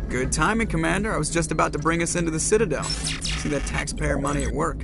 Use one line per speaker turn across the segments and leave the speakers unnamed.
Good timing, Commander. I was just about to bring us into the Citadel. See that taxpayer money at work.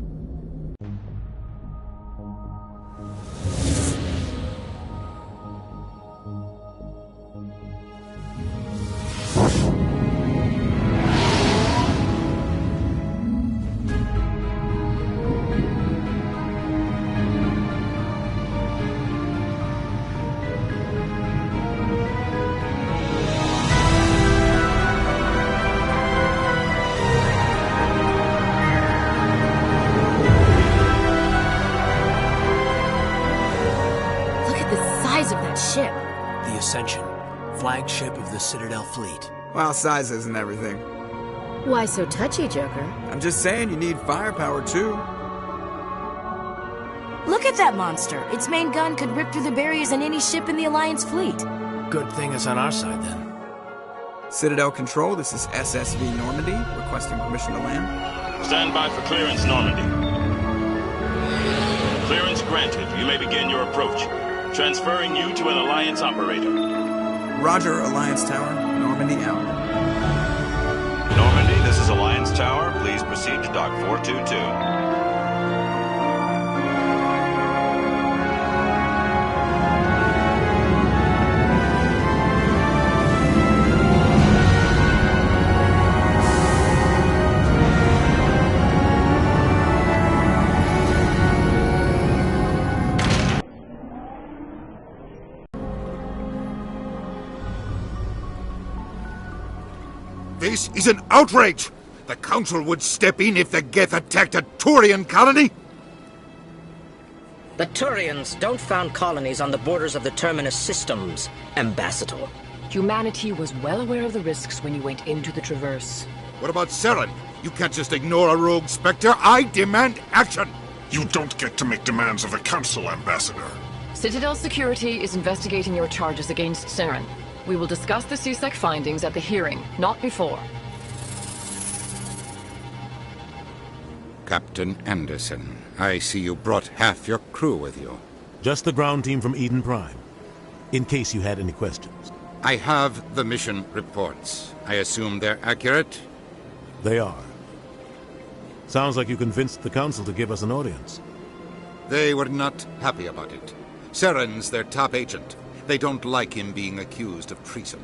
The Ascension, flagship of the Citadel fleet.
Well, size isn't everything.
Why so touchy, Joker?
I'm just saying you need firepower, too.
Look at that monster. Its main gun could rip through the barriers in any ship in the Alliance fleet.
Good thing it's on our side, then.
Citadel Control, this is SSV Normandy, requesting permission to land.
Stand by for clearance, Normandy. Clearance granted. You may begin your approach. Transferring you to an Alliance operator.
Roger, Alliance Tower. Normandy out.
Normandy, this is Alliance Tower. Please proceed to Dock 422.
This is an outrage! The Council would step in if the Geth attacked a Turian colony?
The Turians don't found colonies on the borders of the Terminus systems, Ambassador.
Humanity was well aware of the risks when you went into the Traverse.
What about Saren? You can't just ignore a rogue Spectre. I demand action!
You don't get to make demands of the Council, Ambassador.
Citadel Security is investigating your charges against Saren. We will discuss the CSEC findings at the hearing, not before.
Captain Anderson, I see you brought half your crew with you.
Just the ground team from Eden Prime, in case you had any questions.
I have the mission reports. I assume they're accurate?
They are. Sounds like you convinced the Council to give us an audience.
They were not happy about it. Saren's their top agent. They don't like him being accused of treason.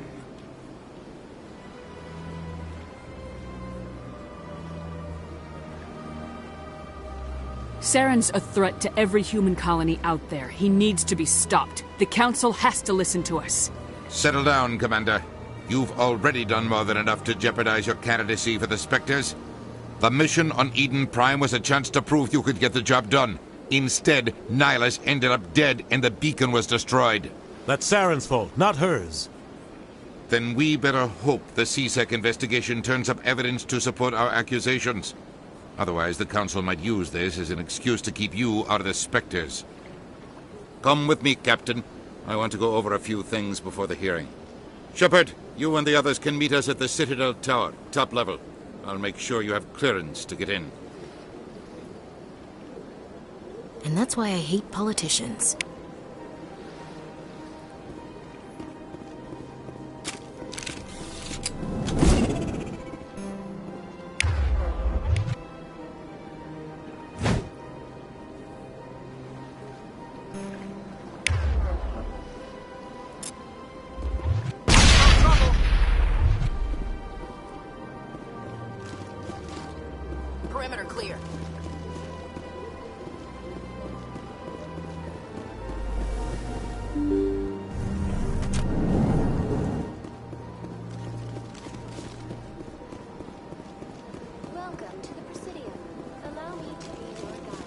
Saren's a threat to every human colony out there. He needs to be stopped. The Council has to listen to us.
Settle down, Commander. You've already done more than enough to jeopardize your candidacy for the Spectres. The mission on Eden Prime was a chance to prove you could get the job done. Instead, Nihilus ended up dead and the beacon was destroyed.
That's Saren's fault, not hers.
Then we better hope the CSEC investigation turns up evidence to support our accusations. Otherwise, the Council might use this as an excuse to keep you out of the Spectres. Come with me, Captain. I want to go over a few things before the hearing. Shepard, you and the others can meet us at the Citadel Tower, top level. I'll make sure you have clearance to get in.
And that's why I hate politicians.
Perimeter clear.
Welcome to the Presidium. Allow me to be your guide.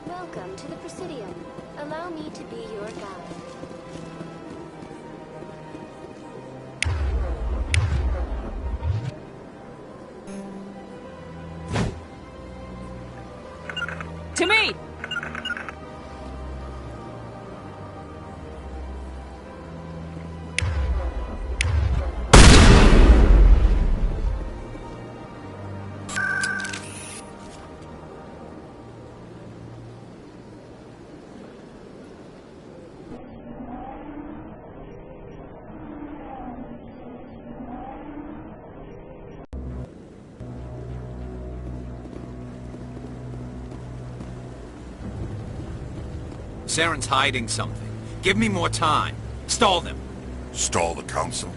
Welcome to the Presidium. Allow me to be your guide.
To me!
Saren's hiding something. Give me more time. Stall them.
Stall the Council?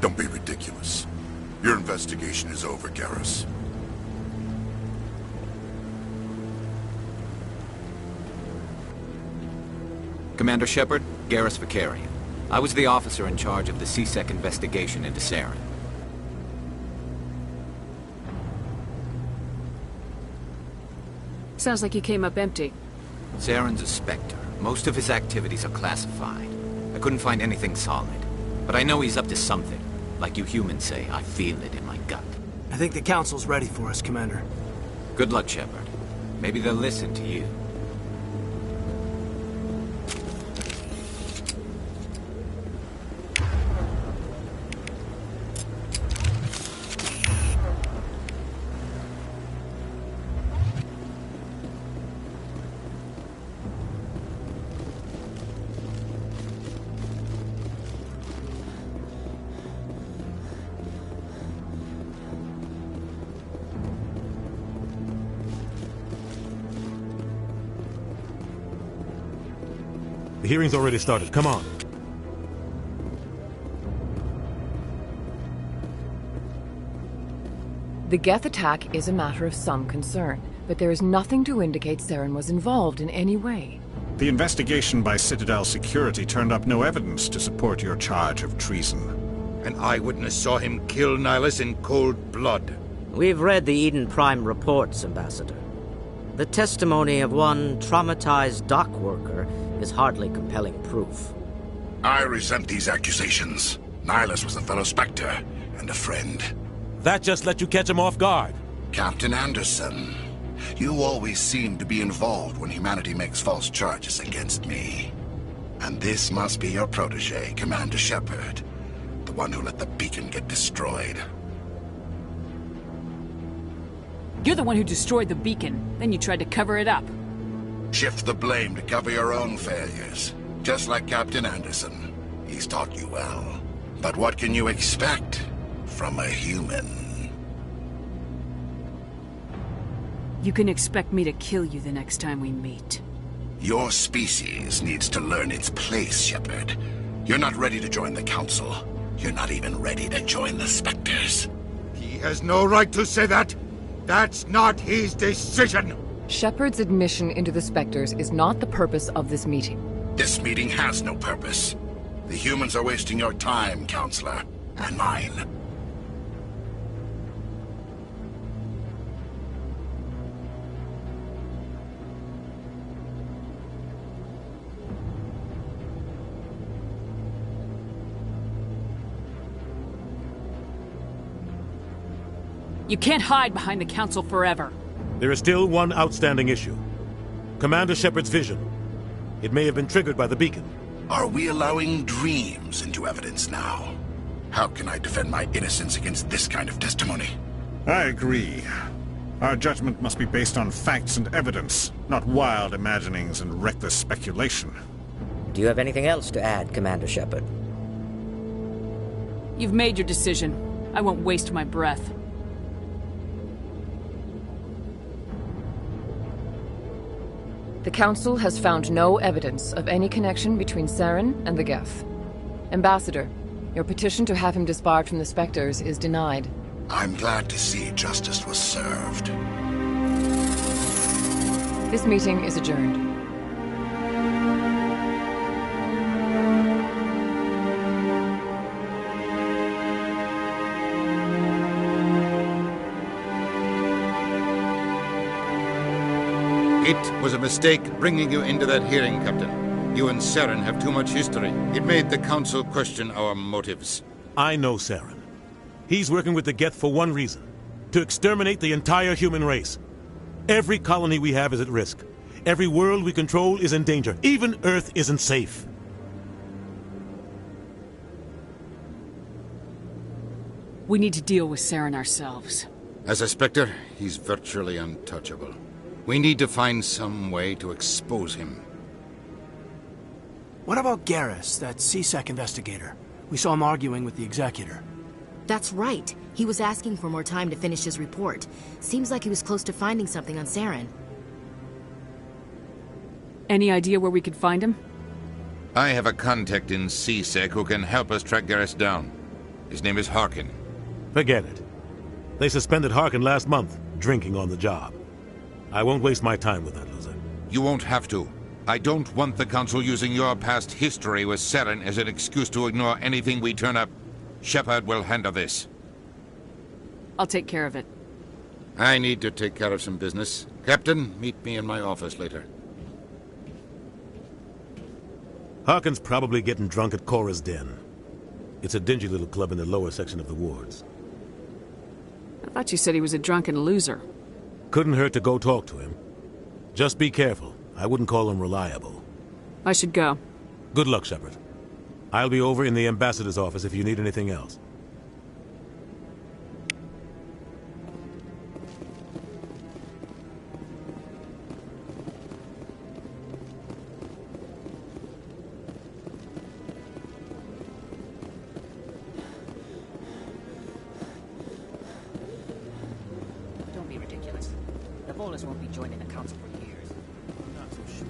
Don't be ridiculous. Your investigation is over, Garrus.
Commander Shepard, Garrus Vicarian. I was the officer in charge of the C-Sec investigation into Saren.
Sounds like you came up empty.
Saren's a Spectre. Most of his activities are classified. I couldn't find anything solid. But I know he's up to something. Like you humans say, I feel it in my gut.
I think the Council's ready for us, Commander.
Good luck, Shepard. Maybe they'll listen to you.
The hearing's already started. Come on.
The Geth attack is a matter of some concern, but there is nothing to indicate Saren was involved in any way.
The investigation by Citadel Security turned up no evidence to support your charge of treason.
An eyewitness saw him kill Nihilus in cold blood.
We've read the Eden Prime reports, Ambassador. The testimony of one traumatized dock worker is hardly compelling proof.
I resent these accusations. Nihilus was a fellow Spectre and a friend.
That just let you catch him off guard.
Captain Anderson, you always seem to be involved when humanity makes false charges against me. And this must be your protege, Commander Shepard. The one who let the beacon get destroyed.
You're the one who destroyed the beacon. Then you tried to cover it up.
Shift the blame to cover your own failures. Just like Captain Anderson. He's taught you well. But what can you expect from a human?
You can expect me to kill you the next time we meet.
Your species needs to learn its place, Shepard. You're not ready to join the Council. You're not even ready to join the Spectres.
He has no right to say that. That's not his decision.
Shepard's admission into the Spectres is not the purpose of this meeting.
This meeting has no purpose. The humans are wasting your time, Counselor, and mine.
You can't hide behind the Council forever.
There is still one outstanding issue. Commander Shepard's vision. It may have been triggered by the beacon.
Are we allowing dreams into evidence now? How can I defend my innocence against this kind of testimony?
I agree. Our judgment must be based on facts and evidence, not wild imaginings and reckless speculation.
Do you have anything else to add, Commander Shepard?
You've made your decision. I won't waste my breath.
The Council has found no evidence of any connection between Saren and the Geth. Ambassador, your petition to have him disbarred from the Spectres is denied.
I'm glad to see justice was served.
This meeting is adjourned.
It was a mistake bringing you into that hearing, Captain. You and Saren have too much history. It made the Council question our motives.
I know Saren. He's working with the Geth for one reason. To exterminate the entire human race. Every colony we have is at risk. Every world we control is in danger. Even Earth isn't safe.
We need to deal with Saren ourselves.
As a Spectre, he's virtually untouchable. We need to find some way to expose him.
What about Garrus, that C-Sec investigator? We saw him arguing with the Executor.
That's right. He was asking for more time to finish his report. Seems like he was close to finding something on Saren.
Any idea where we could find him?
I have a contact in CSEC who can help us track Garrus down. His name is Harkin.
Forget it. They suspended Harkin last month, drinking on the job. I won't waste my time with that loser.
You won't have to. I don't want the Council using your past history with Saren as an excuse to ignore anything we turn up. Shepard will handle this.
I'll take care of it.
I need to take care of some business. Captain, meet me in my office later.
Harkin's probably getting drunk at Cora's Den. It's a dingy little club in the lower section of the wards.
I thought you said he was a drunken loser.
Couldn't hurt to go talk to him. Just be careful. I wouldn't call him reliable.
I should go.
Good luck, Shepard. I'll be over in the ambassador's office if you need anything else.
Don't be ridiculous. The Volus won't be joining the Council for years.
I'm not so sure.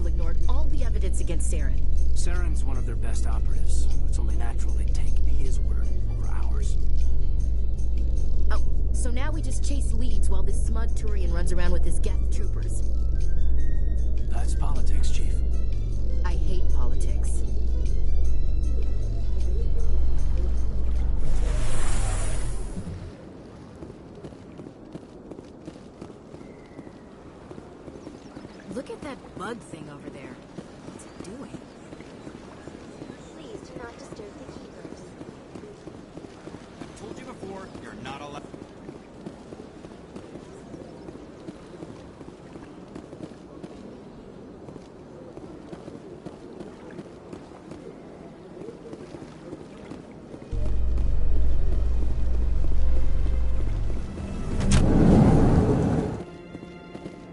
ignored all the evidence against Saren.
Saren's one of their best operatives. It's only natural they'd take his word over ours.
Oh, so now we just chase leads while this smug Turian runs around with his Geth troopers.
That's politics, Chief.
I hate politics. Look at that bug thing over there. What's it doing?
Please do not disturb the keepers.
I told you before, you're not allowed.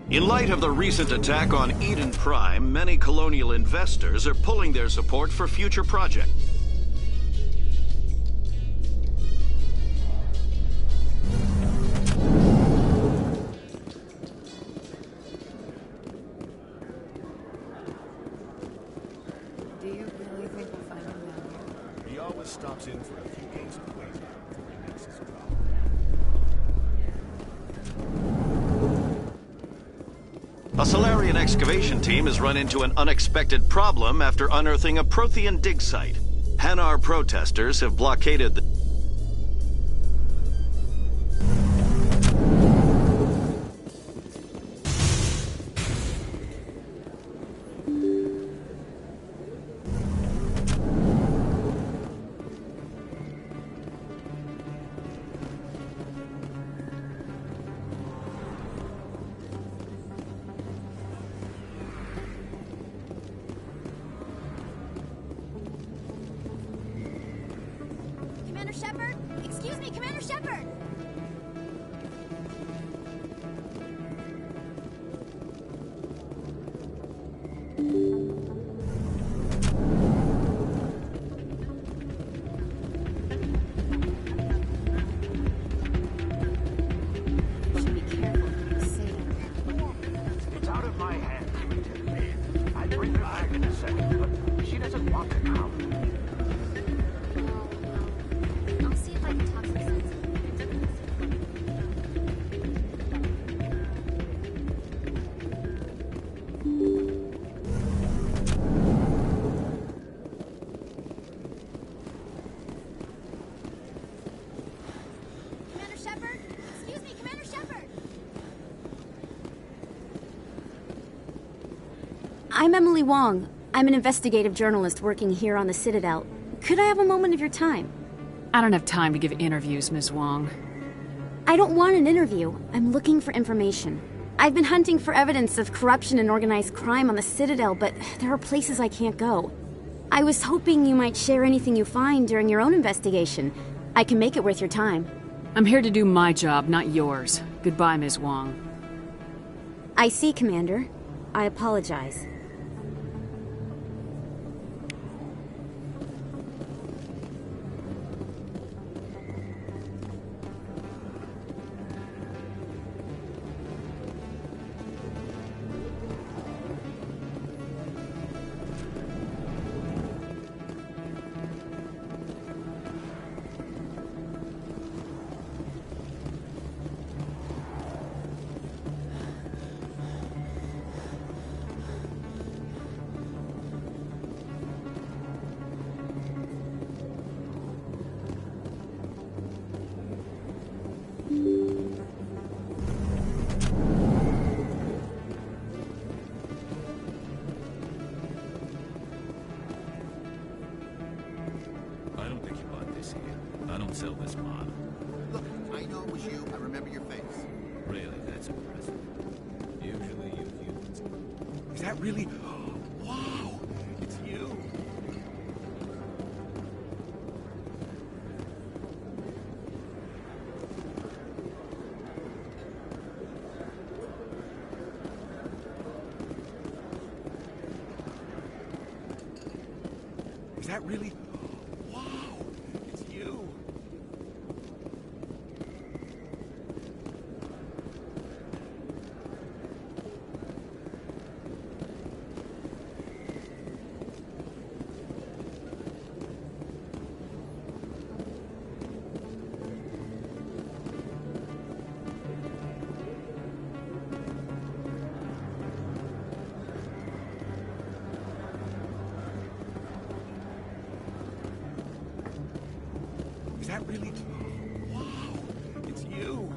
In light of the recent attack on Eden Prime, many colonial investors are pulling their support for future projects.
Do you really think we'll find him down here?
He always stops in for a few games of Cosa before he makes his drop.
A Solarian excavation team has run into an unexpected problem after unearthing a Prothean dig site. Hanar protesters have blockaded the...
Commander Shepard? Excuse me, Commander Shepard!
Should be careful what you say to her.
It's out of my hands, Lieutenant. I'd bring her back in a second, but she doesn't want to come.
I'll see if I can talk some sense into her. Commander Shepard? Excuse me, Commander Shepard!
I'm Emily Wong. I'm an investigative journalist working here on the Citadel. Could I have a moment of your time?
I don't have time to give interviews, Ms. Wong.
I don't want an interview. I'm looking for information. I've been hunting for evidence of corruption and organized crime on the Citadel, but there are places I can't go. I was hoping you might share anything you find during your own investigation. I can make it worth your time.
I'm here to do my job, not yours. Goodbye, Ms. Wong.
I see, Commander. I apologize.
I don't think you bought this here. I don't sell this mod.
Look, I know it was you. I remember your face.
Really, that's impressive. Usually you humans...
Is that really... Wow! It's you! Is that really... Wow! It's you! Is that really... Wow! It's you!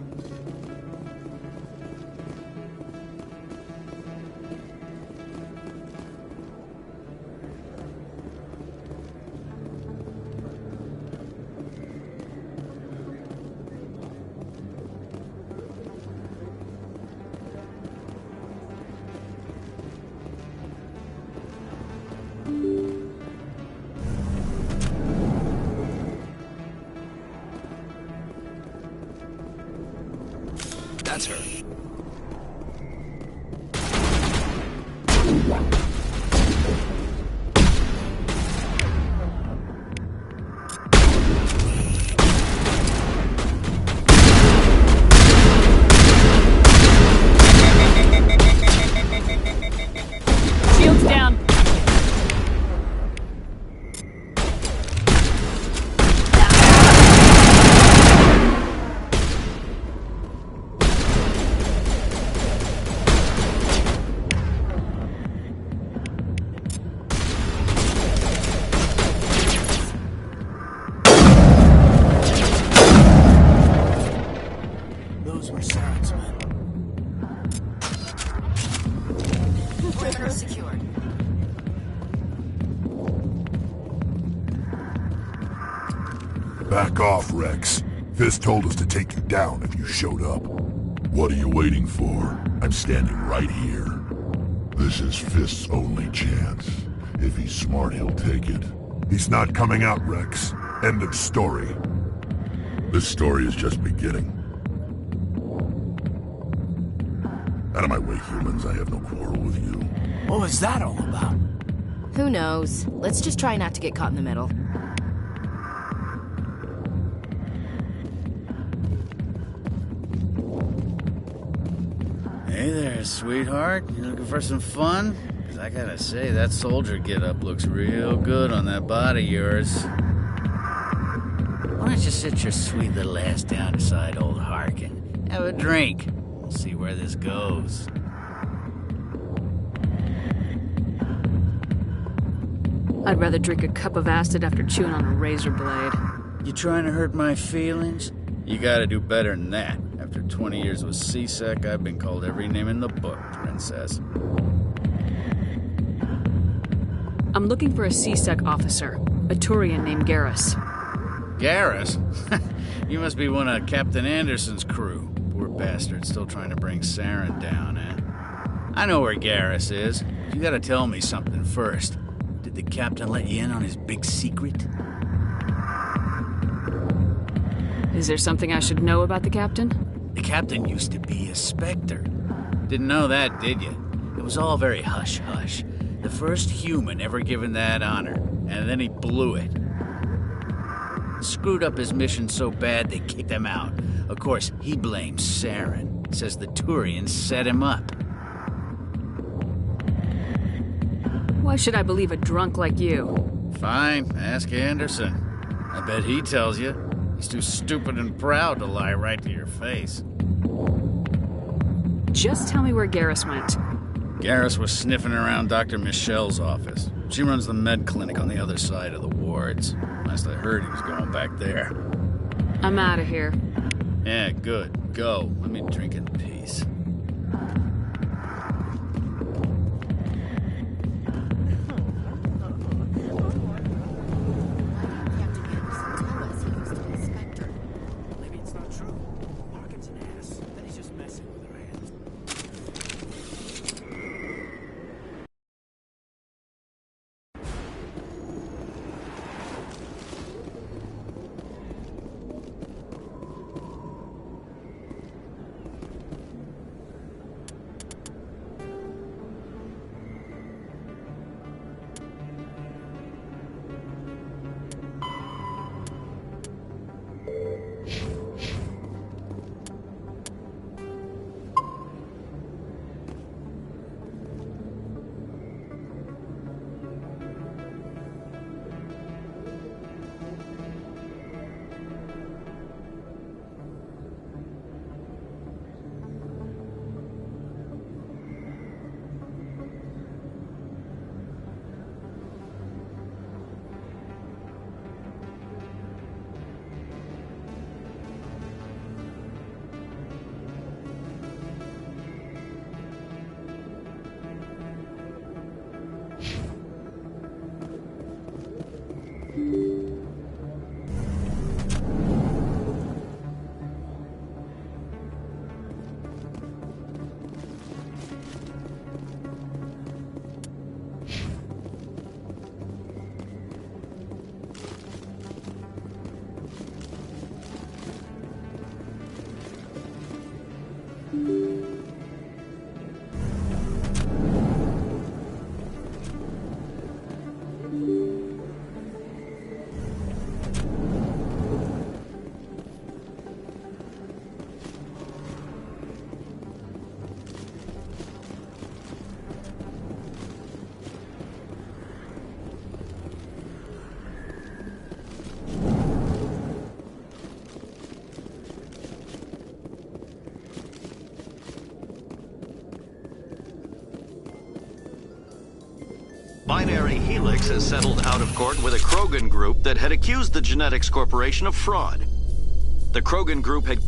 That's her.
Shields down.
Those were Saren's men.
Perimeter secured.
Back off, Rex. Fist told us to take you down if you showed up. What are you waiting for? I'm standing right here. This is Fist's only chance. If he's smart, he'll take it. He's not coming out, Rex. End of story. This story is just beginning. Out of my way, humans. I have no quarrel with you.
What was that all about?
Who knows? Let's just try not to get caught in the middle.
Hey there, sweetheart. You looking for some fun? Because I gotta say, that soldier get-up looks real good on that body of yours. Why don't you sit your sweet little ass down beside old Harkin? Have a drink. We'll see where this goes.
I'd rather drink a cup of acid after chewing on a razor blade.
You trying to hurt my feelings? You gotta do better than that. After 20 years with C-Sec, I've been called every name in the book, princess.
I'm looking for a C-Sec officer, a Turian named Garrus.
Garrus? You must be one of Captain Anderson's crew. Poor bastard still trying to bring Saren down, eh? I know where Garrus is. You gotta tell me something first. Did the captain let you in on his big secret?
Is there something I should know about the captain?
The captain used to be a Spectre. Didn't know that, did you? It was all very hush-hush. The first human ever given that honor, and then he blew it. Screwed up his mission so bad they kicked him out. Of course, he blames Saren. Says the Turians set him up.
Why should I believe a drunk like you?
Fine, ask Anderson. I bet he tells you. He's too stupid and proud to lie right to your face.
Just tell me where Garrus went.
Garrus was sniffing around Dr. Michelle's office. She runs the med clinic on the other side of the wards. Last I heard, he was going back there.
I'm out of here.
Yeah, good. Go. Let me drink in peace.
Maybe it's not true. Larkin's an ass. Then he's just messing with her hands.
Binary Helix has settled out of court with a Krogan group that had accused the Genetics Corporation of fraud. The Krogan group had...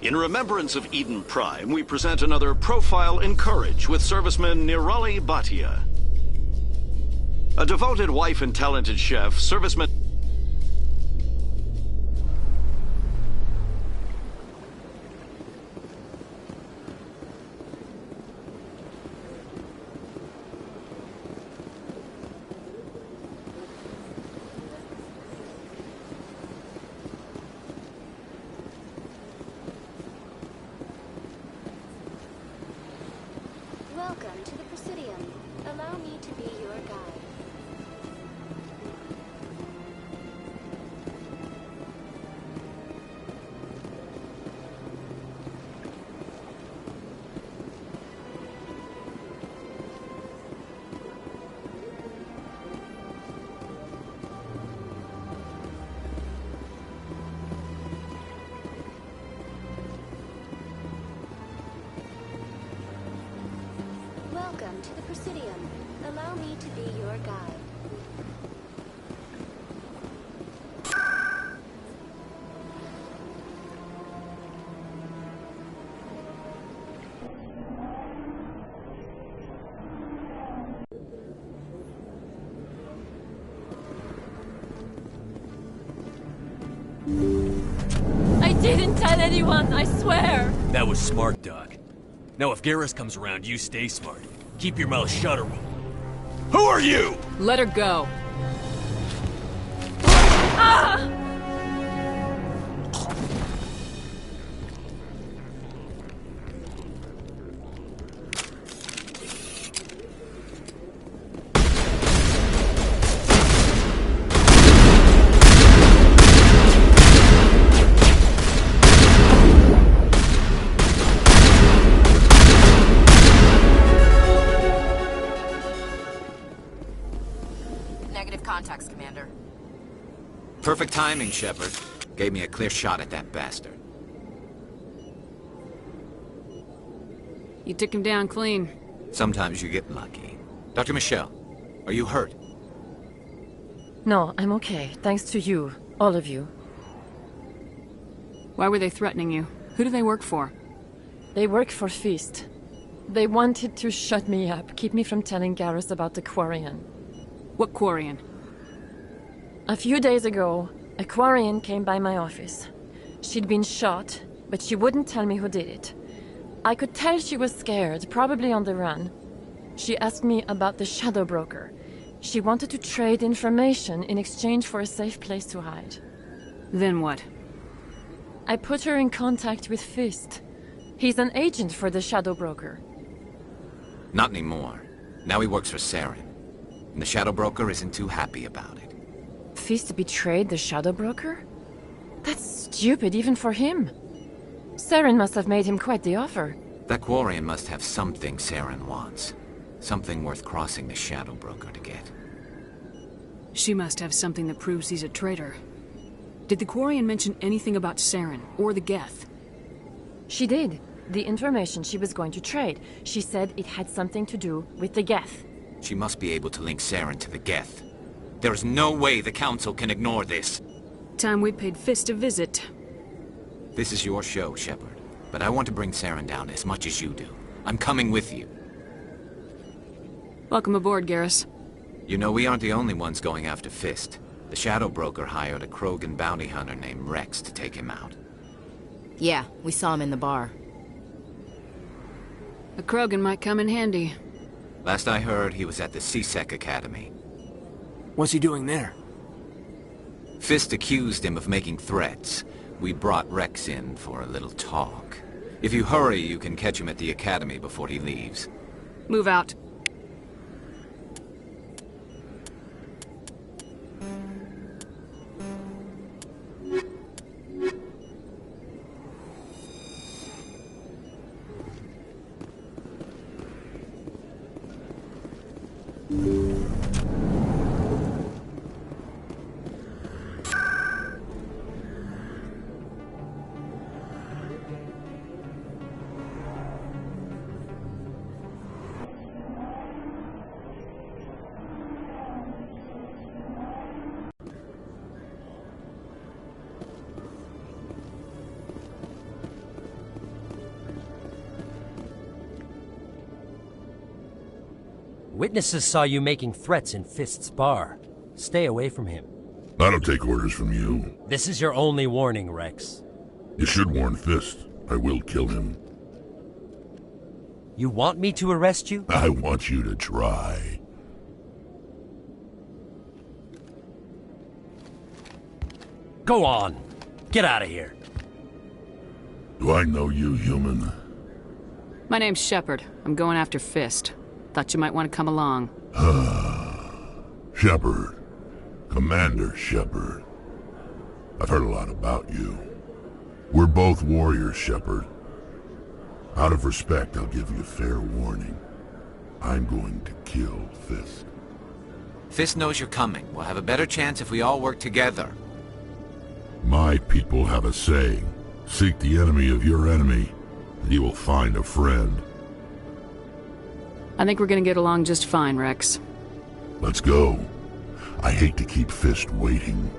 In remembrance of Eden Prime, we present another Profile in Courage with serviceman Nirali Bhatia. A devoted wife and talented chef, serviceman...
Welcome to be your guide. Welcome to the Presidium. Allow me to be your guide.
I didn't tell anyone, I swear!
That was smart, Doc. Now if Garrus comes around, you stay smart. Keep your mouth shut or we'll... Who are you?
Let her go.
Ah!
Negative contacts, Commander.
Perfect timing, Shepard. Gave me a clear shot at that bastard.
You took him down clean.
Sometimes you get lucky. Dr. Michelle, are you hurt?
No, I'm okay. Thanks to you. All of you.
Why were they threatening you? Who do they work for?
They work for Feast. They wanted to shut me up, keep me from telling Garrus about the Quarian.
What Quarian?
A few days ago, a Quarian came by my office. She'd been shot, but she wouldn't tell me who did it. I could tell she was scared, probably on the run. She asked me about the Shadow Broker. She wanted to trade information in exchange for a safe place to hide.
Then what?
I put her in contact with Fist. He's an agent for the Shadow Broker.
Not anymore. Now he works for Saren. And the Shadow Broker isn't too happy about it.
Fist betrayed the Shadow Broker? That's stupid even for him. Saren must have made him quite the offer.
That Quarian must have something Saren wants. Something worth crossing the Shadow Broker to get.
She must have something that proves he's a traitor. Did the Quarian mention anything about Saren or the Geth?
She did. The information she was going to trade. She said it had something to do with the Geth.
She must be able to link Saren to the Geth. There's no way the Council can ignore this.
Time we paid Fist a visit.
This is your show, Shepard. But I want to bring Saren down as much as you do. I'm coming with you.
Welcome aboard, Garrus.
You know, we aren't the only ones going after Fist. The Shadow Broker hired a Krogan bounty hunter named Rex to take him out.
Yeah, we saw him in the bar.
A Krogan might come in handy.
Last I heard, he was at the CSEC Academy.
What's he doing there?
Fist accused him of making threats. We brought Rex in for a little talk. If you hurry, you can catch him at the Academy before he leaves.
Move out.
Witnesses saw you making threats in Fist's bar. Stay away from him.
I don't take orders from you.
This is your only warning, Rex.
You should warn Fist. I will kill him.
You want me to arrest you?
I want you to try.
Go on. Get out of here.
Do I know you, human?
My name's Shepard. I'm going after Fist. Thought you might want to come along.
Shepard. Commander Shepard. I've heard a lot about you. We're both warriors, Shepard. Out of respect, I'll give you a fair warning. I'm going to kill Fisk.
Fisk knows you're coming. We'll have a better chance if we all work together.
My people have a saying. Seek the enemy of your enemy, and you will find a friend.
I think we're gonna get along just fine, Rex.
Let's go. I hate to keep Fisk waiting.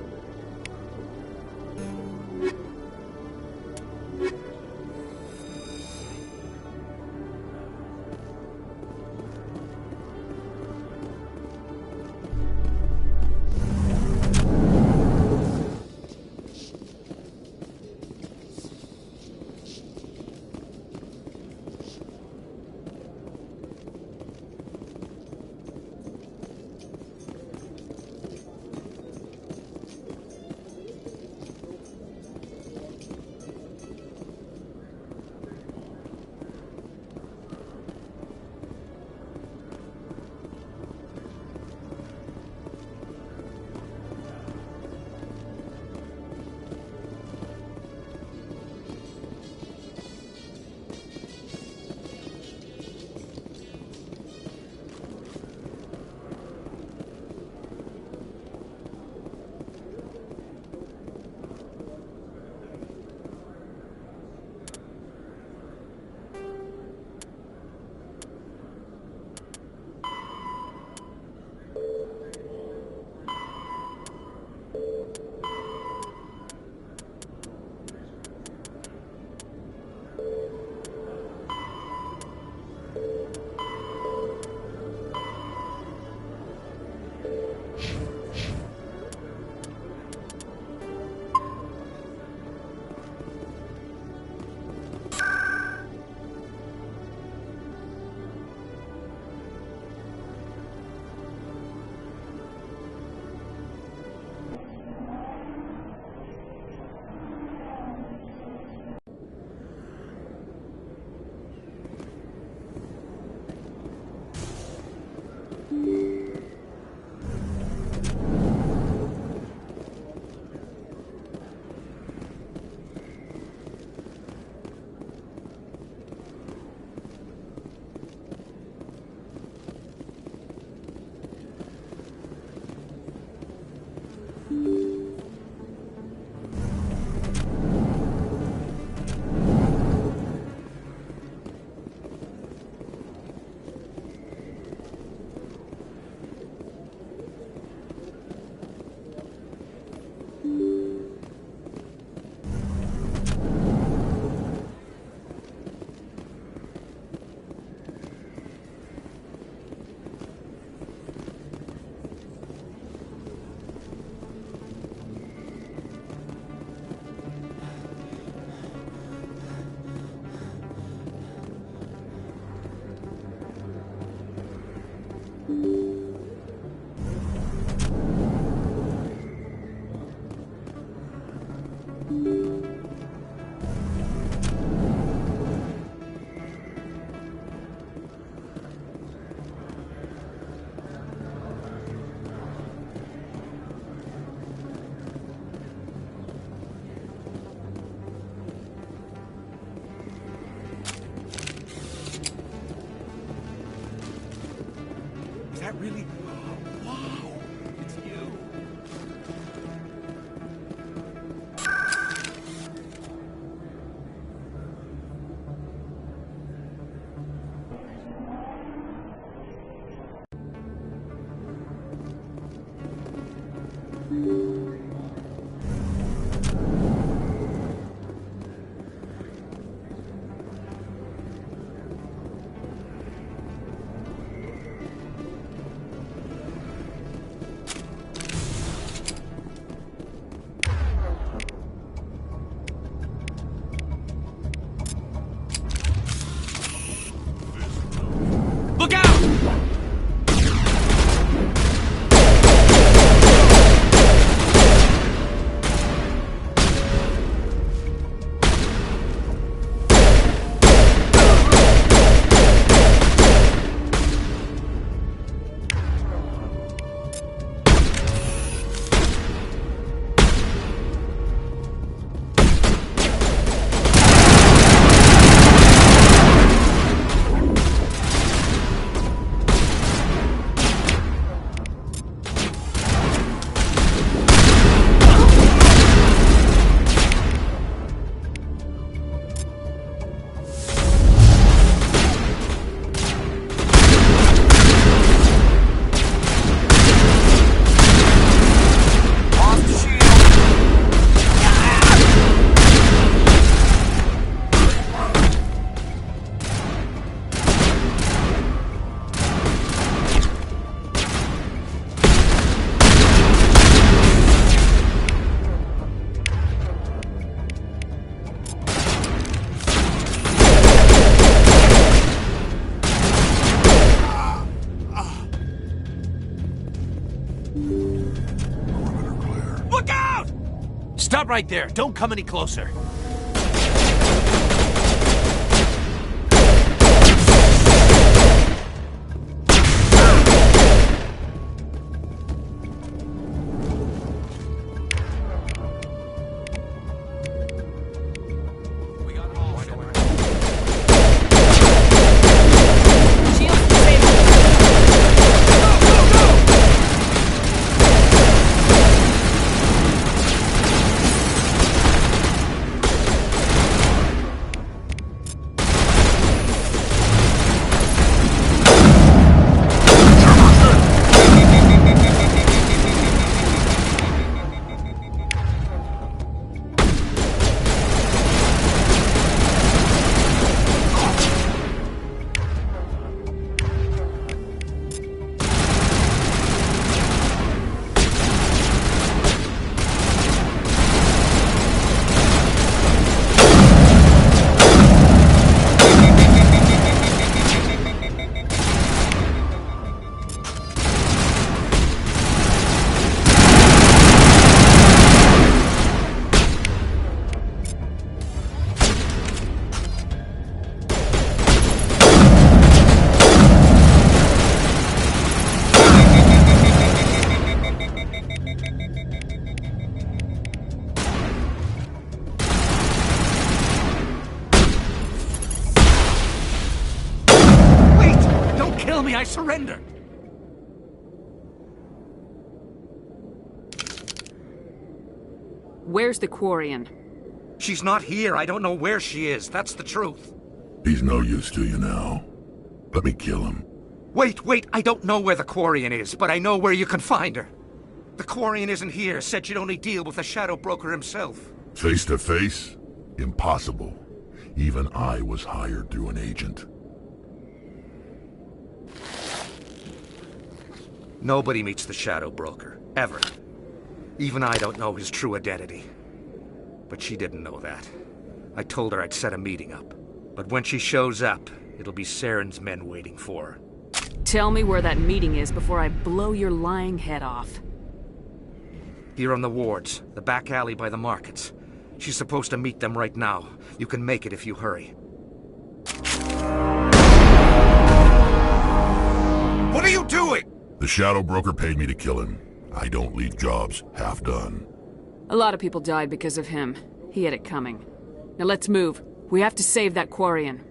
that really... Wow! It's you! Look out! Stop right there. Don't come any closer. I surrender.
Where's the Quarian?
She's not here. I don't know where she is. That's the truth.
He's no use to you now. Let me kill him.
Wait. I don't know where the Quarian is, but I know where you can find her. The Quarian isn't here. Said she'd only deal with the Shadow Broker himself.
Face to face? Impossible. Even I was hired through an agent.
Nobody meets the Shadow Broker. Ever. Even I don't know his true identity. But she didn't know that. I told her I'd set a meeting up. But when she shows up, it'll be Saren's men waiting for her.
Tell me where that meeting is before I blow your lying head off.
Here on the wards, the back alley by the markets. She's supposed to meet them right now. You can make it if you hurry. What are you doing?
The Shadow Broker paid me to kill him. I don't leave jobs half done.
A lot of people died because of him. He had it coming. Now let's move. We have to save that Quarian.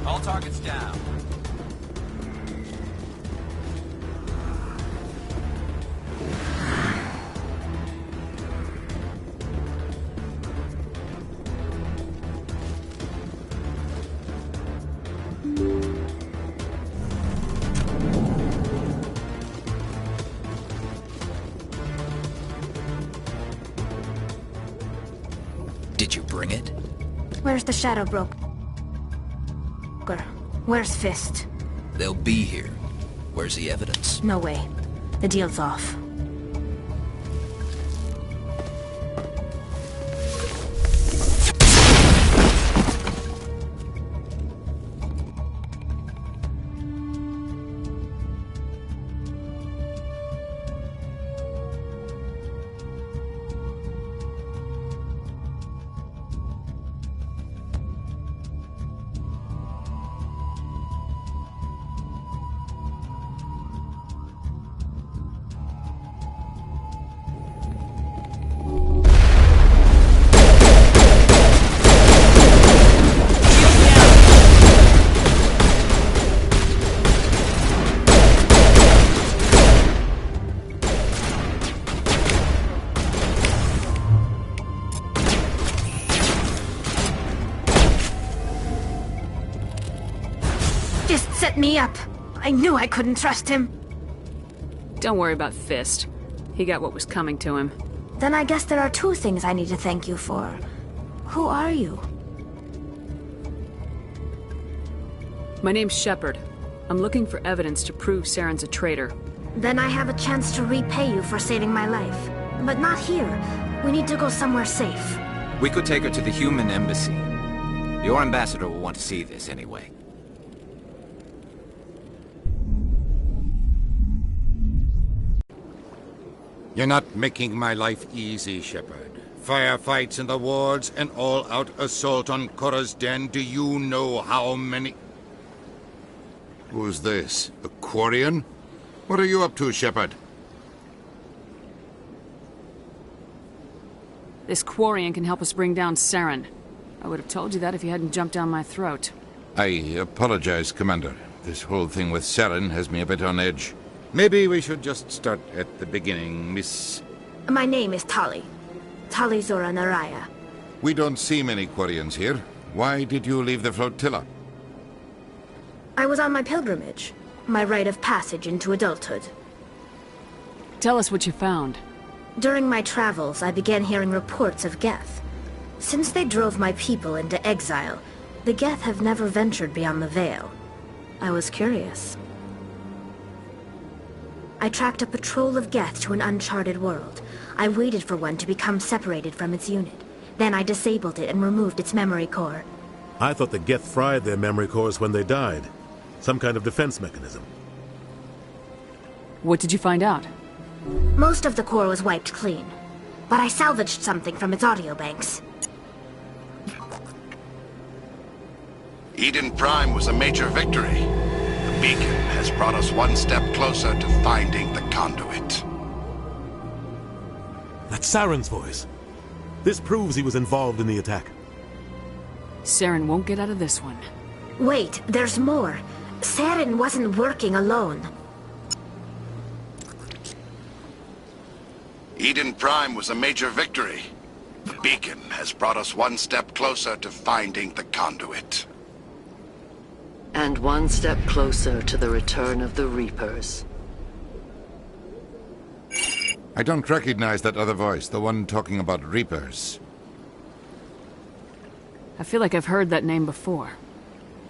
All targets down.
Did you bring it?
Where's the Shadow Broker? Where's Fist?
They'll be here. Where's the evidence?
No way. The deal's off.
set me up. I knew I couldn't trust him.
Don't worry about Fist. He got what was coming to him.
Then I guess there are two things I need to thank you for. Who are you?
My name's Shepard. I'm looking for evidence to prove Saren's a traitor.
Then I have a chance to repay you for saving my life. But not here. We need to go somewhere safe.
We could take her to the human embassy. Your ambassador will want to see this anyway.
You're not making my life easy, Shepard. Firefights in the wards, an all-out assault on Cora's den. Do you know how many... Who's this? A Quarian? What are you up to, Shepard?
This Quarian can help us bring down Saren. I would have told you that if you hadn't jumped down my throat.
I apologize, Commander. This whole thing with Saren has me a bit on edge. Maybe we should just start at the beginning, Miss...
My name is Tali. Tali Zora Naraya.
We don't see many Quarians here. Why did you leave the flotilla?
I was on my pilgrimage. My rite of passage into adulthood.
Tell us what you found.
During my travels, I began hearing reports of Geth. Since they drove my people into exile, the Geth have never ventured beyond the Veil. I was curious. I tracked a patrol of Geth to an uncharted world. I waited for one to become separated from its unit. Then I disabled it and removed its memory core.
I thought the Geth fried their memory cores when they died. Some kind of defense mechanism.
What did you find out?
Most of the core was wiped clean, but I salvaged something from its audio banks.
Eden Prime was a major victory. The beacon has brought us one step closer to finding the conduit.
That's Saren's voice. This proves he was involved in the attack.
Saren won't get out of this one.
Wait, there's more. Saren wasn't working alone.
Eden Prime was a major victory. The beacon has brought us one step closer to finding the conduit.
And one step closer to the return of the Reapers.
I don't recognize that other voice, the one talking about Reapers.
I feel like I've heard that name before.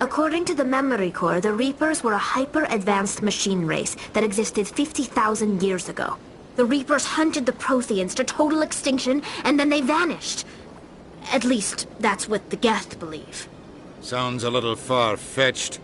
According to the memory core, the Reapers were a hyper-advanced machine race that existed 50,000 years ago. The Reapers hunted the Protheans to total extinction, and then they vanished. At least, that's what the Geth believe.
Sounds a little far-fetched.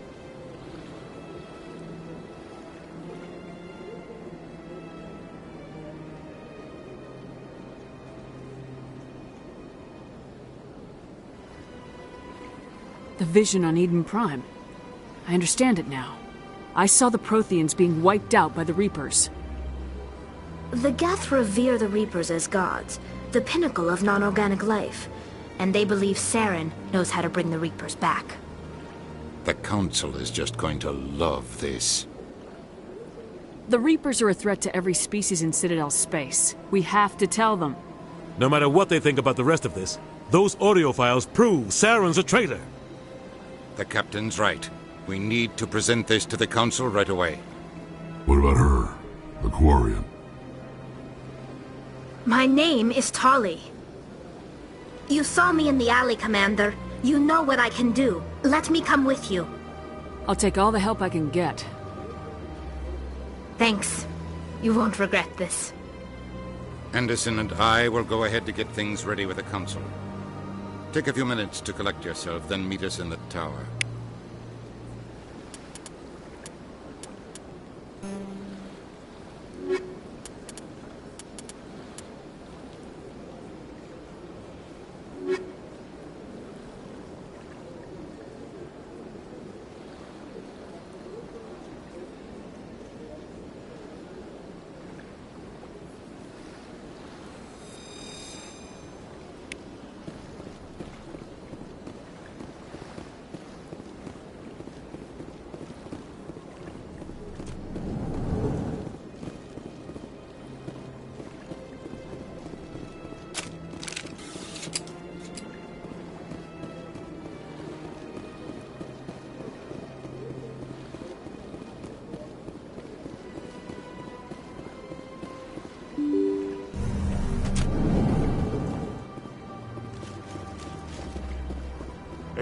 The vision on Eden Prime. I understand it now. I saw the Protheans being wiped out by the Reapers.
The Geth revere the Reapers as gods, the pinnacle of non-organic life. And they believe Saren knows how to bring the Reapers back.
The Council is just going to love this.
The Reapers are a threat to every species in Citadel space. We have to tell them.
No matter what they think about the rest of this, those audio files prove Saren's a traitor.
The Captain's right. We need to present this to the Council right away.
What about her? The Quarian?
My name is Tali. You saw me in the alley, Commander. You know what I can do. Let me come with you.
I'll take all the help I can get.
Thanks. You won't regret this.
Anderson and I will go ahead to get things ready with the Council. Take a few minutes to collect yourself, then meet us in the tower.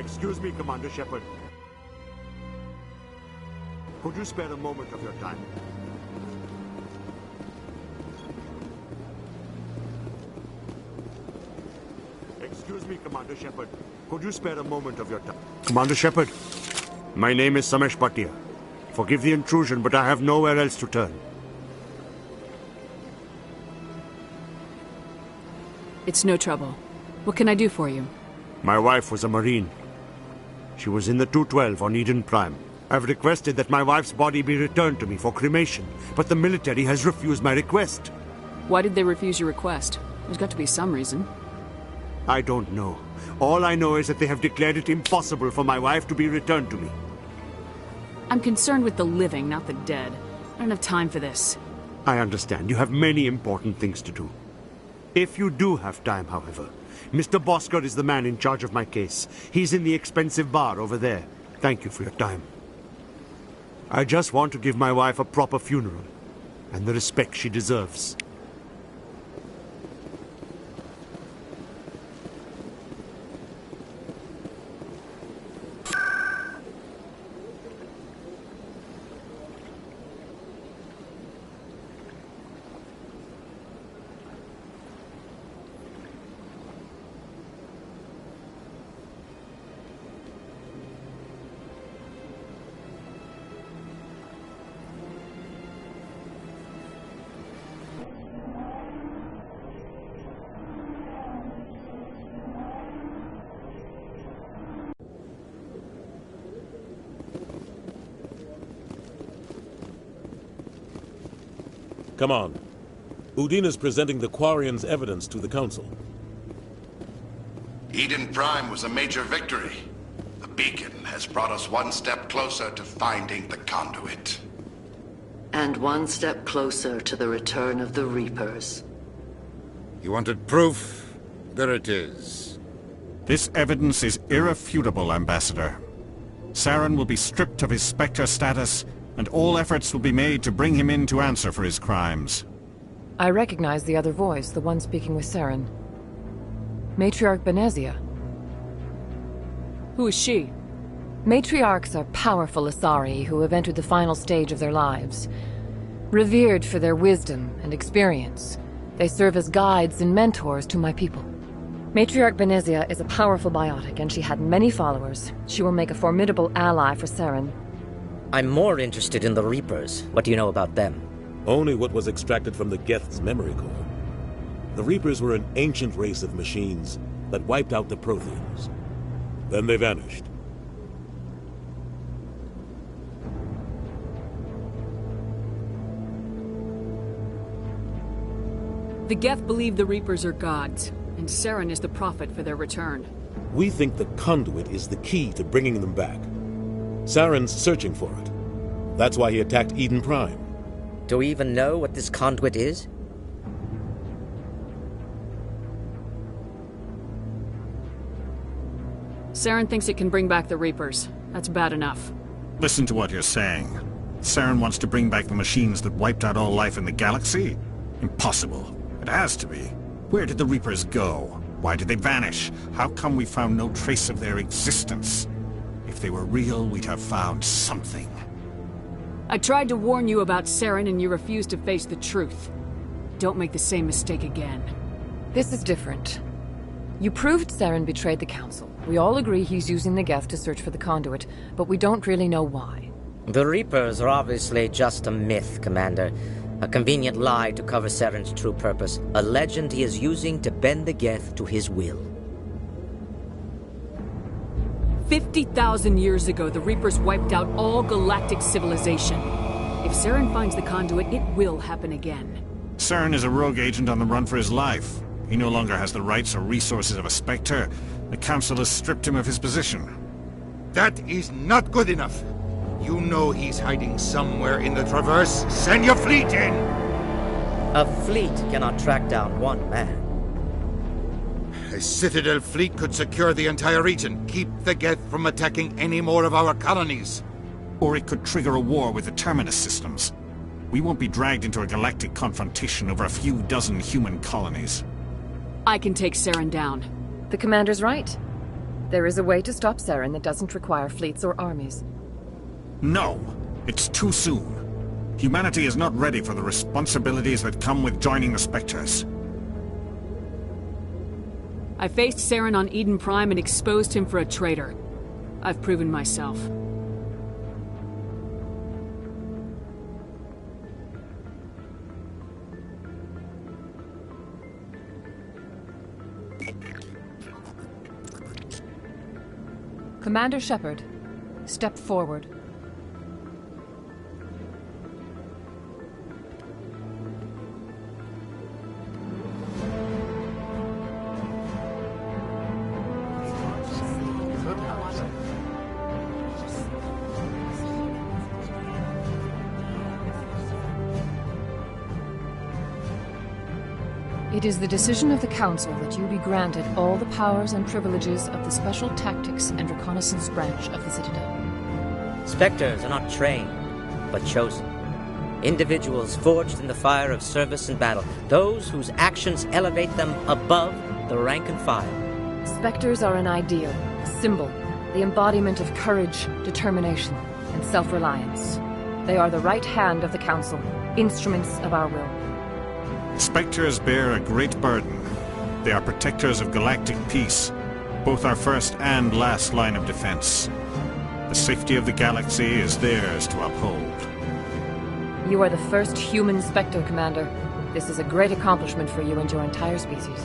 Excuse me, Commander Shepard. Could you spare a moment of your time? Excuse me, Commander Shepard. Could you spare a moment of your time? Commander Shepard, my name is Samesh Bhatia. Forgive the intrusion, but I have nowhere else to turn.
It's no trouble. What can I do for you?
My wife was a Marine. She was in the 212 on Eden Prime. I've requested that my wife's body be returned to me for cremation, but the military has refused my request.
Why did they refuse your request? There's got to be some reason.
I don't know. All I know is that they have declared it impossible for my wife to be returned to me.
I'm concerned with the living, not the dead. I don't have time for this.
I understand. You have many important things to do. If you do have time, however, Mr. Bosker is the man in charge of my case. He's in the expensive bar over there. Thank you for your time. I just want to give my wife a proper funeral, and the respect she deserves.
Come on. Udine is presenting the Quarian's evidence to the Council.
Eden Prime was a major victory. The beacon has brought us one step closer to finding the conduit.
And one step closer to the return of the Reapers.
You wanted proof? There it is.
This evidence is irrefutable, Ambassador. Saren will be stripped of his Spectre status, and all efforts will be made to bring him in to answer for his crimes.
I recognize the other voice, the one speaking with Saren. Matriarch Benezia.
Who is she?
Matriarchs are powerful Asari who have entered the final stage of their lives. Revered for their wisdom and experience, they serve as guides and mentors to my people. Matriarch Benezia is a powerful biotic, and she had many followers. She will make a formidable ally for Saren.
I'm more interested in the Reapers. What do you know about them?
Only what was extracted from the Geth's memory core. The Reapers were an ancient race of machines that wiped out the Protheans. Then they vanished.
The Geth believe the Reapers are gods, and Saren is the prophet for their return.
We think the conduit is the key to bringing them back. Saren's searching for it. That's why he attacked Eden Prime.
Do we even know what this conduit is?
Saren thinks it can bring back the Reapers. That's bad enough.
Listen to what you're saying. Saren wants to bring back the machines that wiped out all life in the galaxy? Impossible. It has to be. Where did the Reapers go? Why did they vanish? How come we found no trace of their existence? If they were real, we'd have found something.
I tried to warn you about Saren and you refused to face the truth. Don't make the same mistake again.
This is different. You proved Saren betrayed the Council. We all agree he's using the Geth to search for the conduit, but we don't really know why.
The Reapers are obviously just a myth, Commander. A convenient lie to cover Saren's true purpose. A legend he is using to bend the Geth to his will.
50,000 years ago, the Reapers wiped out all galactic civilization. If Saren finds the conduit, it will happen again.
Saren is a rogue agent on the run for his life. He no longer has the rights or resources of a Spectre. The Council has stripped him of his position.
That is not good enough. You know he's hiding somewhere in the Traverse. Send your fleet in!
A fleet cannot track down one man.
A Citadel fleet could secure the entire region, keep the Geth from attacking any more of our colonies.
Or it could trigger a war with the Terminus systems. We won't be dragged into a galactic confrontation over a few dozen human colonies.
I can take Saren down.
The Commander's right.
There is a way to stop Saren that doesn't require fleets or armies.
No! It's too soon. Humanity is not ready for the responsibilities that come with joining the Spectres.
I faced Saren on Eden Prime and exposed him for a traitor. I've proven myself.
Commander Shepard, step forward. It is the decision of the Council that you be granted all the powers and privileges of the Special Tactics and Reconnaissance branch of the Citadel.
Spectres are not trained, but chosen. Individuals forged in the fire of service and battle, those whose actions elevate them above the rank and file.
Spectres are an ideal, a symbol, the embodiment of courage, determination, and self-reliance. They are the right hand of the Council, instruments of our will.
Spectres bear a great burden. They are protectors of galactic peace, both our first and last line of defense. The safety of the galaxy is theirs to uphold.
You are the first human Spectre, Commander. This is a great accomplishment for you and your entire species.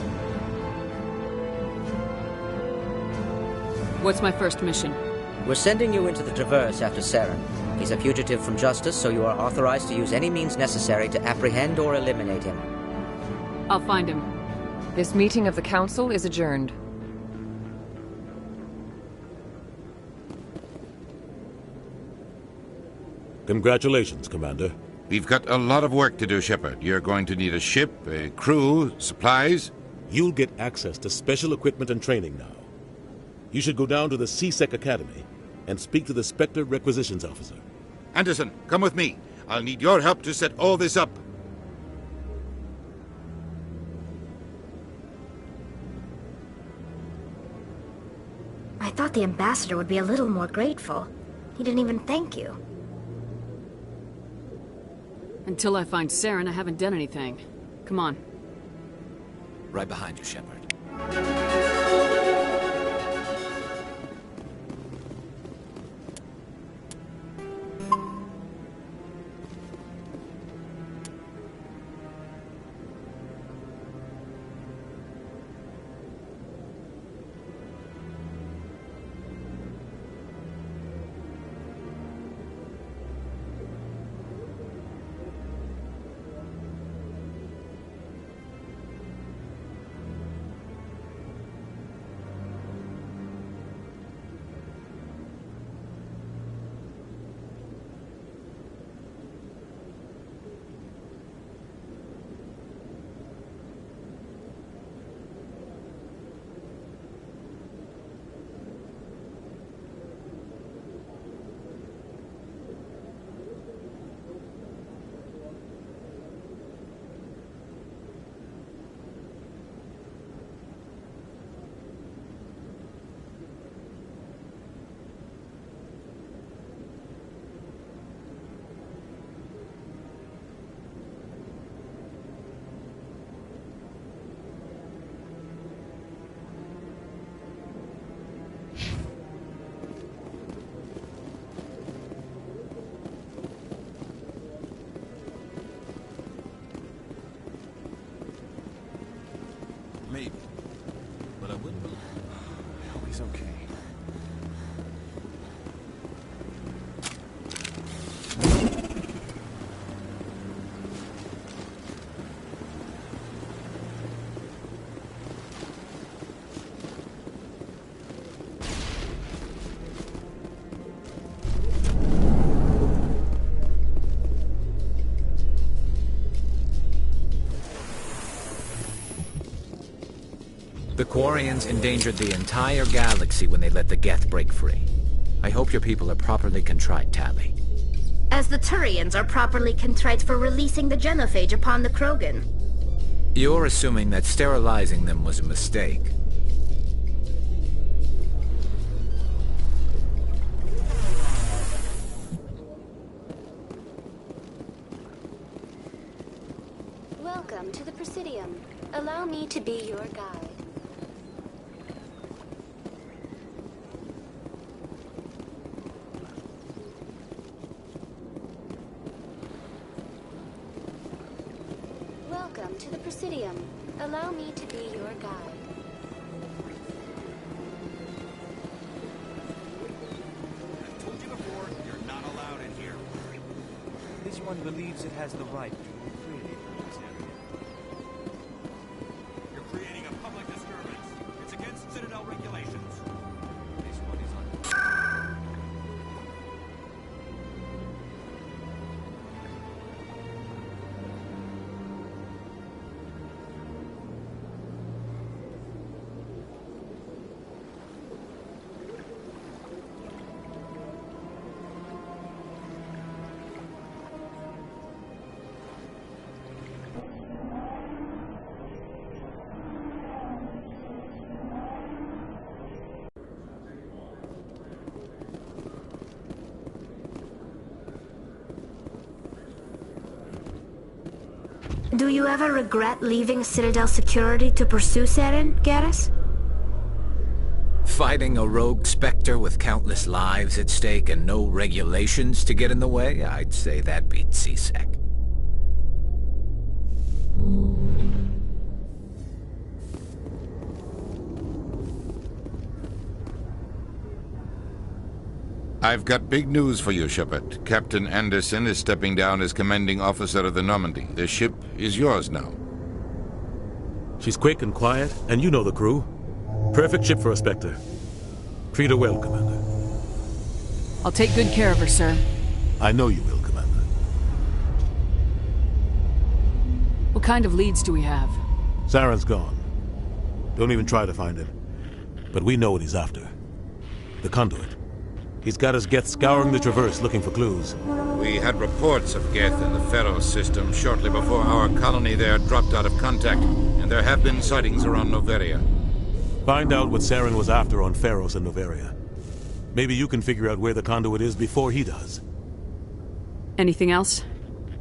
What's my first mission?
We're sending you into the Traverse after Saren. He's a fugitive from justice, so you are authorized to use any means necessary to apprehend or eliminate him.
I'll find him.
This meeting of the Council is adjourned.
Congratulations, Commander.
We've got a lot of work to do, Shepard. You're going to need a ship, a crew, supplies.
You'll get access to special equipment and training now. You should go down to the C-Sec Academy and speak to the Spectre Requisitions Officer.
Anderson, come with me. I'll need your help to set all this up.
I thought the ambassador would be a little more grateful. He didn't even thank you.
Until I find Saren, I haven't done anything. Come on.
Right behind you, Shepard.
Maybe. But I wouldn't. I hope he's okay.
The Quarians endangered the entire galaxy when they let the Geth break free. I hope your people are properly contrite, Tali.
As the Turians are properly contrite for releasing the genophage upon the Krogan.
You're assuming that sterilizing them was a mistake.
to be your guide. Welcome to the Presidium. Allow me to be your guide.
I've told you before, you're not allowed in here. This one believes it has the right to freely in this area. You're creating a public disturbance. It's against Citadel regulations. This one is on.
Do you ever regret leaving Citadel security to pursue Saren, Garrus?
Fighting a rogue Spectre with countless lives at stake and no regulations to get in the way? I'd say that beats C-Sec.
I've got big news for you, Shepard. Captain Anderson is stepping down as commanding officer of the Normandy. The ship is yours now.
She's quick and quiet, and you know the crew. Perfect ship for a Spectre. Treat her well, Commander.
I'll take good care of her, sir.
I know you will, Commander.
What kind of leads do we have?
Saren's gone. Don't even try to find him. But we know what he's after. The conduit. He's got his Geth scouring the Traverse looking for clues.
We had reports of Geth in the Pharos system shortly before our colony there dropped out of contact, and there have been sightings around Noveria.
Find out what Saren was after on Pharos and Noveria. Maybe you can figure out where the conduit is before he does.
Anything else?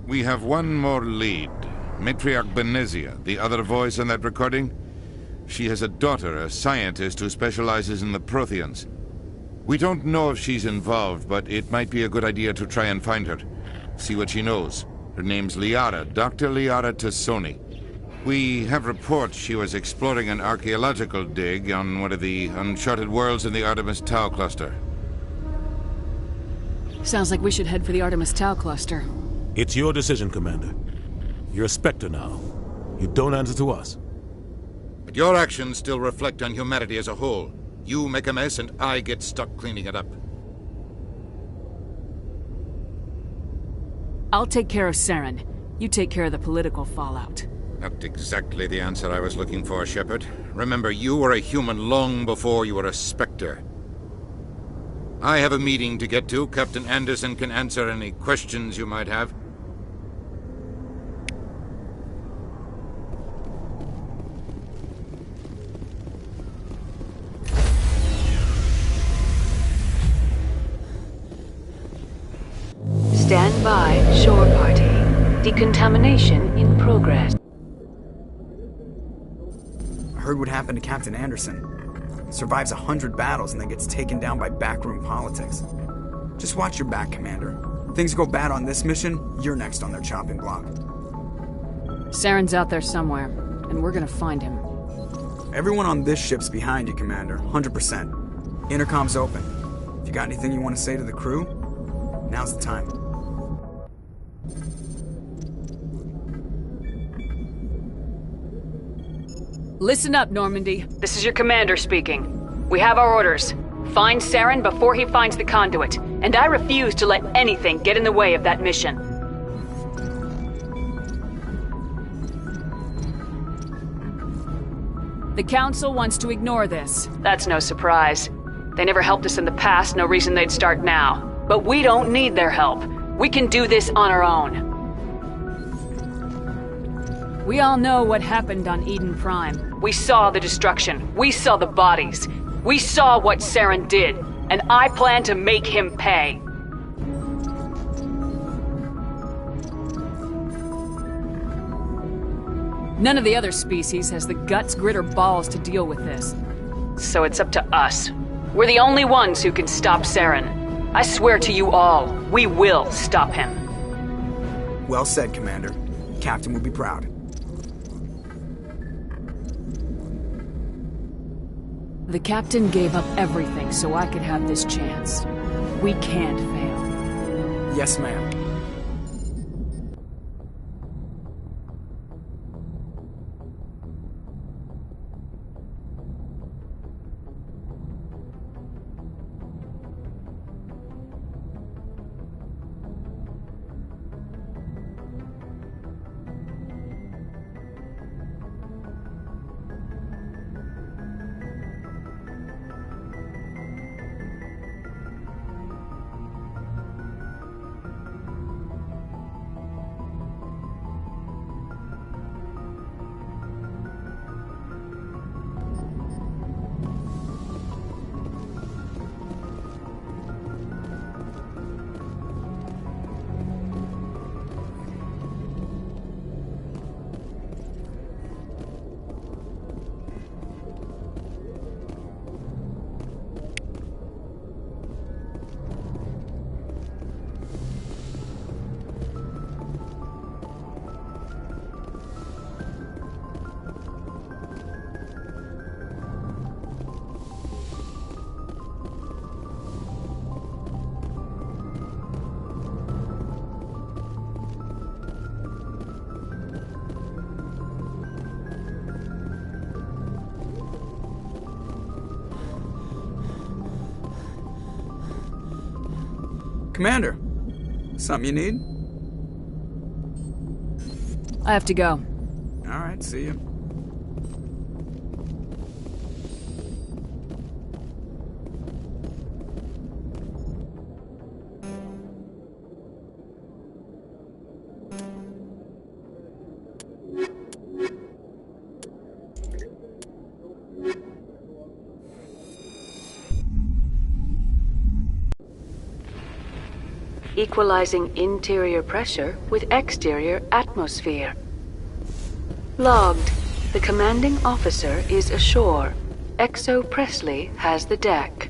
We have one more lead. Matriarch Benezia, the other voice on that recording. She has a daughter, a scientist who specializes in the Protheans. We don't know if she's involved, but it might be a good idea to try and find her. See what she knows. Her name's Liara, Dr. Liara Tassoni. We have reports she was exploring an archaeological dig on one of the uncharted worlds in the Artemis Tau cluster.
Sounds like we should head for the Artemis Tau cluster.
It's your decision, Commander. You're a Spectre now. You don't answer to us.
But your actions still reflect on humanity as a whole. You make a mess and I get stuck cleaning it up.
I'll take care of Saren. You take care of the political fallout.
Not exactly the answer I was looking for, Shepard. Remember, you were a human long before you were a Spectre. I have a meeting to get to. Captain Anderson can answer any questions you might have.
Stand by, shore party. Decontamination in progress.
I heard what happened to Captain Anderson. Survives 100 battles and then gets taken down by backroom politics. Just watch your back, Commander. Things go bad on this mission, you're next on their chopping block.
Saren's out there somewhere, and we're gonna find him.
Everyone on this ship's behind you, Commander. 100%. Intercom's open. If you got anything you want to say to the crew, now's the time.
Listen up, Normandy. This is your commander speaking. We have our orders. Find Saren before he finds the conduit, and I refuse to let anything get in the way of that mission. The Council wants to ignore this. That's no surprise. They never helped us in the past, no reason they'd start now. But we don't need their help. We can do this on our own. We all know what happened on Eden Prime. We saw the destruction. We saw the bodies. We saw what Saren did. And I plan to make him pay. None of the other species has the guts, grit, or balls to deal with this. So it's up to us. We're the only ones who can stop Saren. I swear to you all, we will stop him.
Well said, Commander. Captain would be proud.
The captain gave up everything so I could have this chance. We can't fail.
Yes, ma'am. Commander, something you need?
I have to go.
All right, see you.
Equalizing interior pressure with exterior atmosphere. Logged. The commanding officer is ashore. Exo Presley has the deck.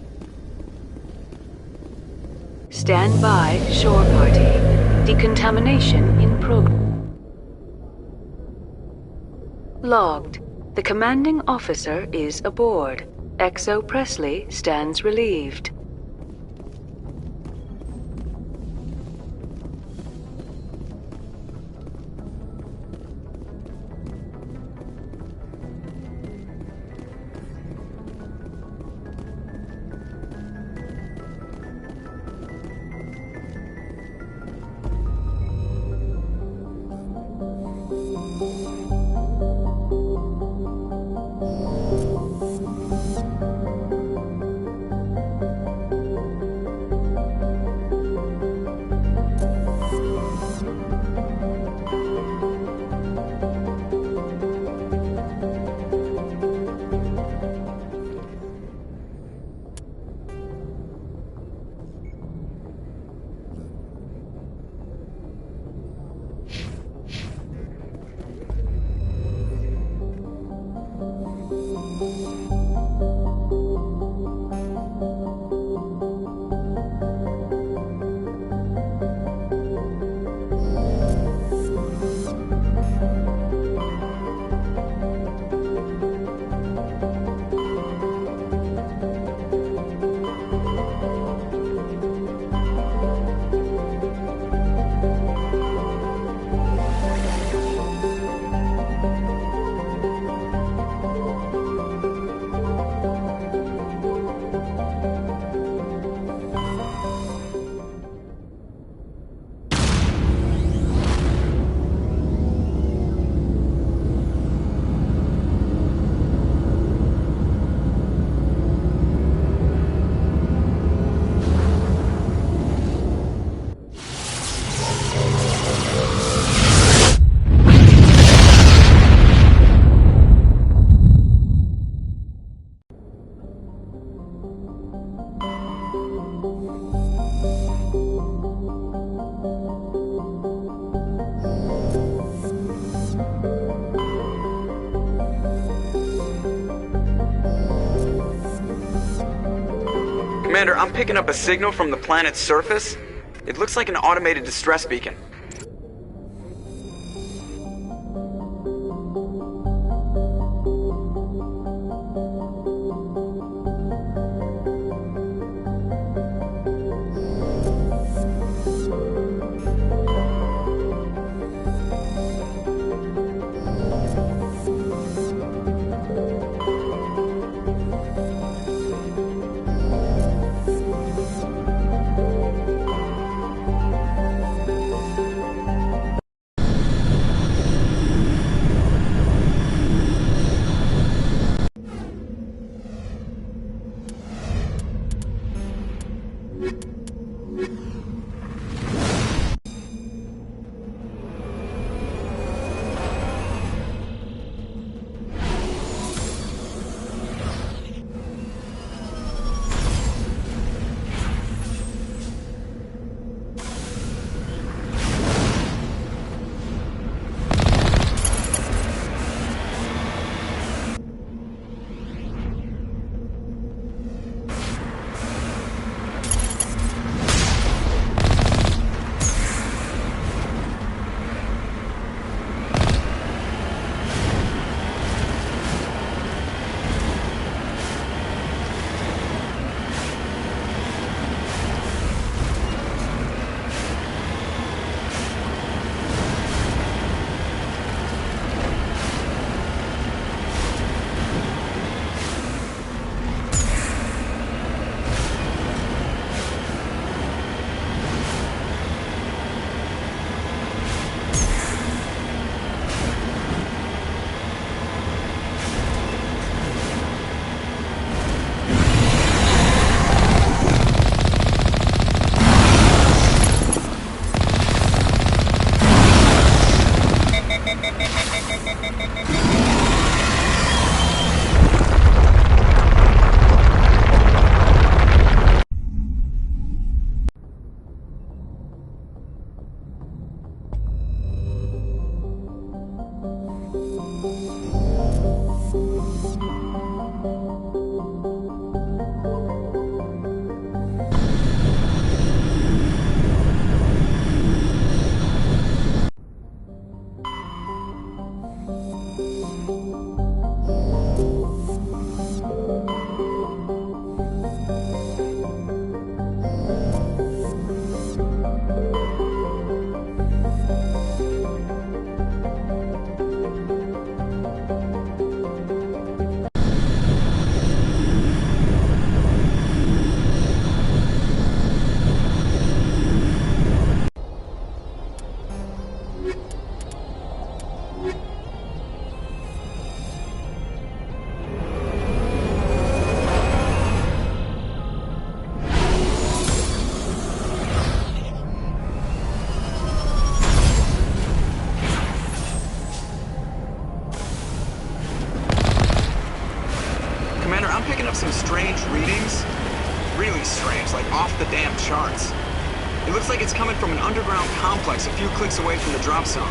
Stand by, shore party. Decontamination in progress. Logged. The commanding officer is aboard. Exo Presley stands relieved.
Commander, I'm picking up a signal from the planet's surface. It looks like an automated distress beacon. Some strange readings. Really strange, like off the damn charts. It looks like it's coming from an underground complex a few clicks away from the drop zone.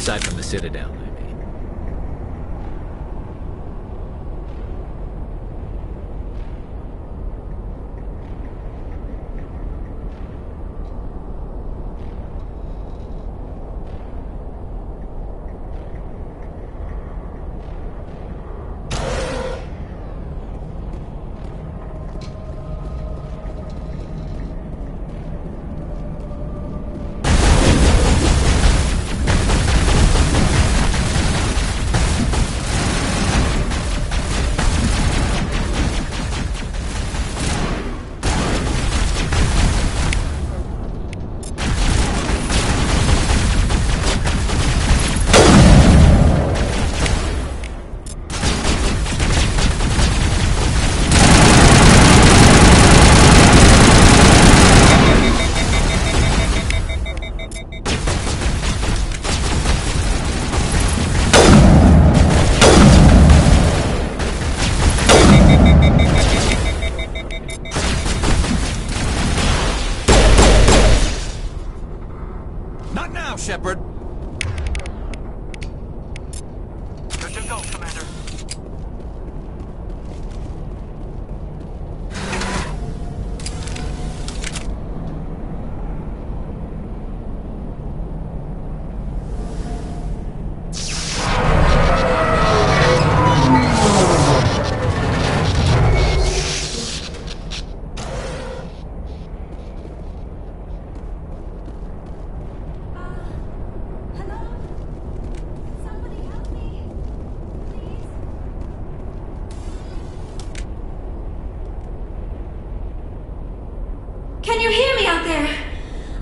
Aside from the Citadel, I mean.
Not now, Shepard!
Good to go, Commander.
Can you hear me out there?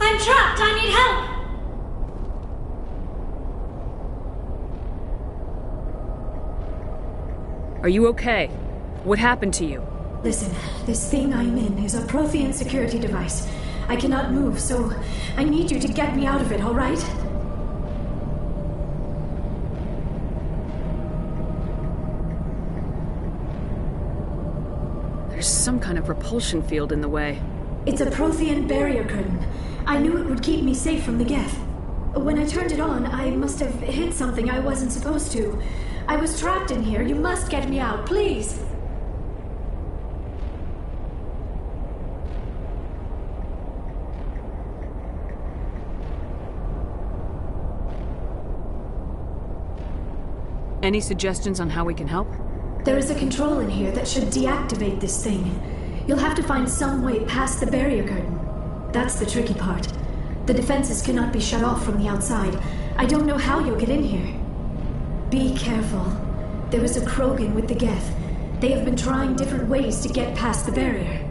I'm trapped. I need help.
Are you okay? What happened to you?
Listen, this thing I'm in is a Prothean security device. I cannot move, so I need you to get me out of it, all right?
There's some kind of repulsion field in the way.
It's a Prothean barrier curtain. I knew it would keep me safe from the Geth. When I turned it on, I must have hit something I wasn't supposed to. I was trapped in here. You must get me out, please.
Any suggestions on how we can help?
There is a control in here that should deactivate this thing. You'll have to find some way past the barrier curtain. That's the tricky part. The defenses cannot be shut off from the outside. I don't know how you'll get in here. Be careful. There is a Krogan with the Geth. They have been trying different ways to get past the barrier.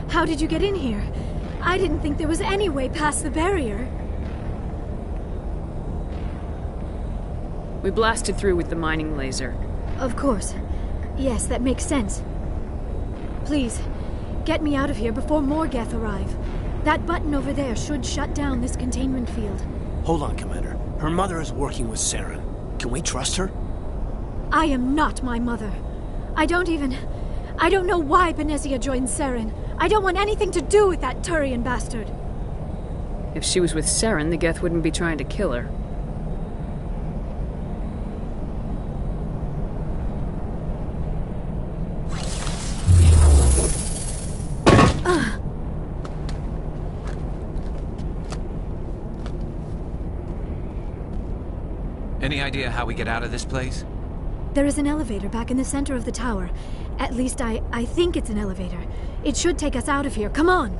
How did you get in here? I didn't think there was any way past the barrier.
We blasted through with the mining laser.
Of course. Yes, that makes sense. Please, get me out of here before more Geth arrive. That button over there should shut down this containment field.
Hold on, Commander. Her mother is working with Saren. Can we trust her?
I am not my mother. I don't know why Benezia joined Saren. I don't want anything to do with that Turian bastard.
If she was with Saren, the Geth wouldn't be trying to kill her.
Any idea how we get out of this place?
There is an elevator back in the center of the tower. At least I think it's an elevator. It should take us out of here. Come on!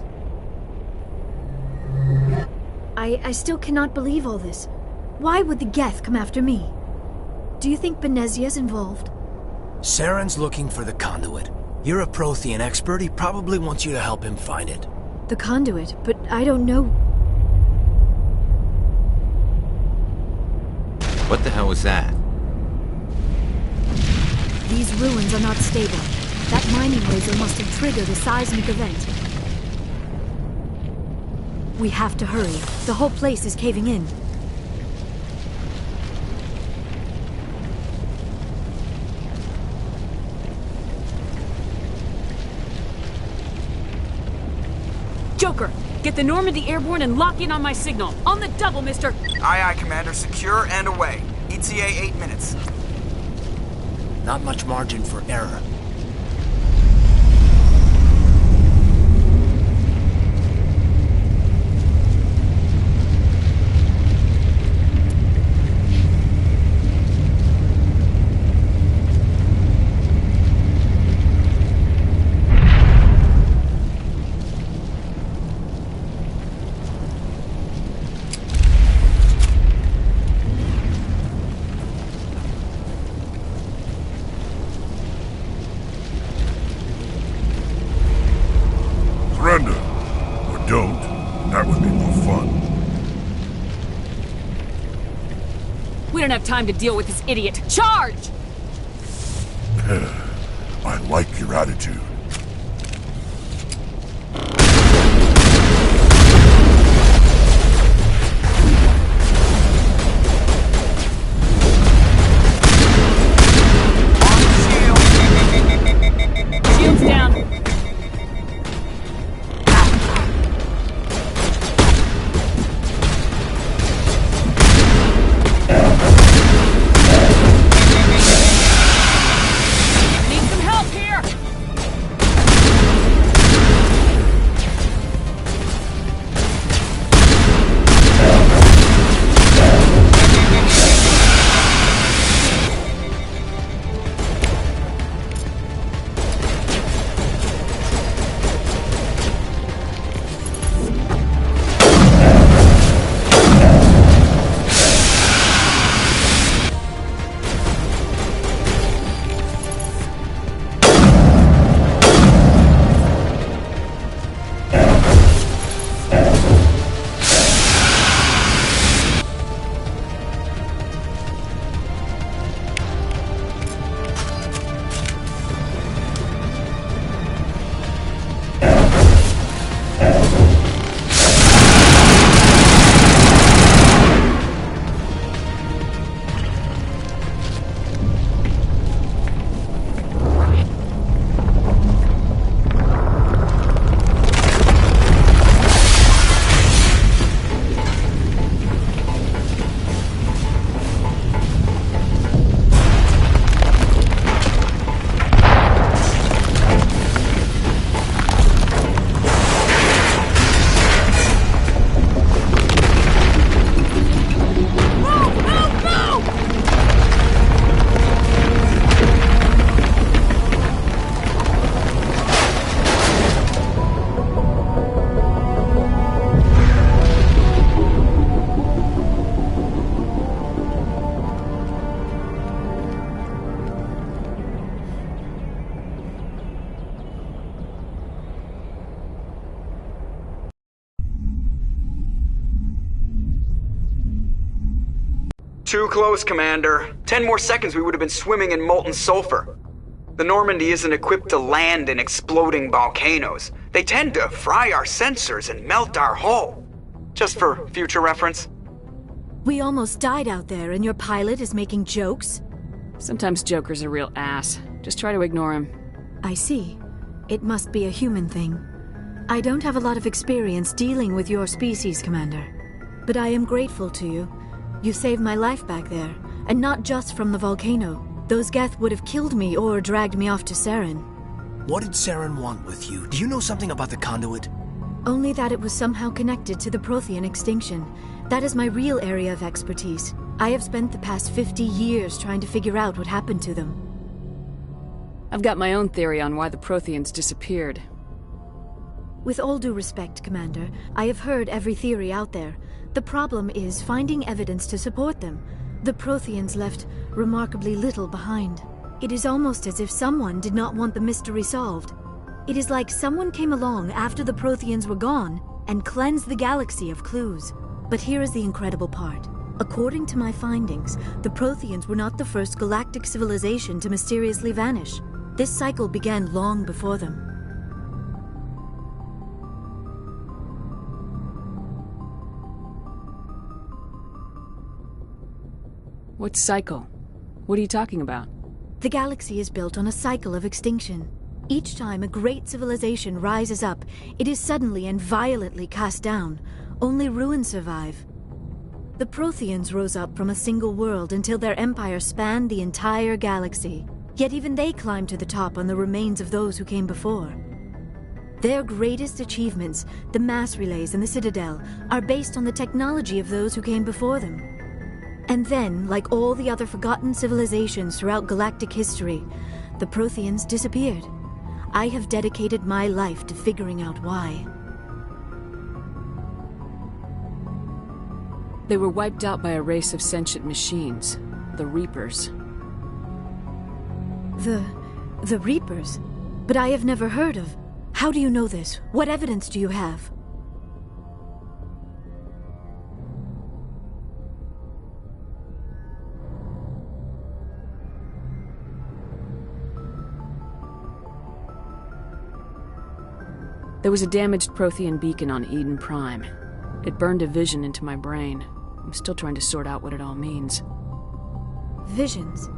I still cannot believe all this. Why would the Geth come after me? Do you think Benezia's involved?
Saren's looking for the conduit. You're a Prothean expert. He probably wants you to help him find it.
The conduit, but I don't know.
What the hell was that?
These ruins are not stable. That mining laser must have triggered a seismic event. We have to hurry. The whole place is caving in.
Joker, get the Normandy airborne and lock in on my signal. On the double, mister!
Aye, aye, Commander. Secure and away. ETA 8 minutes.
Not much margin for error.
Surrender. Or don't. That would be more fun.
We don't have time to deal with this idiot. Charge!
I like your attitude.
Shields down.
Too close, Commander. 10 more seconds we would have been swimming in molten sulfur. The Normandy isn't equipped to land in exploding volcanoes. They tend to fry our sensors and melt our hull. Just for future reference.
We almost died out there, and your pilot is making jokes?
Sometimes Joker's a real ass. Just try to ignore him.
I see. It must be a human thing. I don't have a lot of experience dealing with your species, Commander. But I am grateful to you. You saved my life back there, and not just from the volcano. Those Geth would have killed me or dragged me off to Saren.
What did Saren want with you? Do you know something about the conduit?
Only that it was somehow connected to the Prothean extinction. That is my real area of expertise. I have spent the past 50 years trying to figure out what happened to them.
I've got my own theory on why the Protheans disappeared.
With all due respect, Commander, I have heard every theory out there. The problem is finding evidence to support them. The Protheans left remarkably little behind. It is almost as if someone did not want the mystery solved. It is like someone came along after the Protheans were gone and cleansed the galaxy of clues. But here is the incredible part. According to my findings, the Protheans were not the first galactic civilization to mysteriously vanish. This cycle began long before them.
What cycle? What are you talking about?
The galaxy is built on a cycle of extinction. Each time a great civilization rises up, it is suddenly and violently cast down. Only ruins survive. The Protheans rose up from a single world until their empire spanned the entire galaxy. Yet even they climbed to the top on the remains of those who came before. Their greatest achievements, the mass relays and the Citadel, are based on the technology of those who came before them. And then, like all the other forgotten civilizations throughout galactic history, the Protheans disappeared. I have dedicated my life to figuring out why.
They were wiped out by a race of sentient machines, the Reapers.
The Reapers? But I have never heard of. How do you know this? What evidence do you have?
There was a damaged Prothean beacon on Eden Prime. It burned a vision into my brain. I'm still trying to sort out what it all means.
Visions?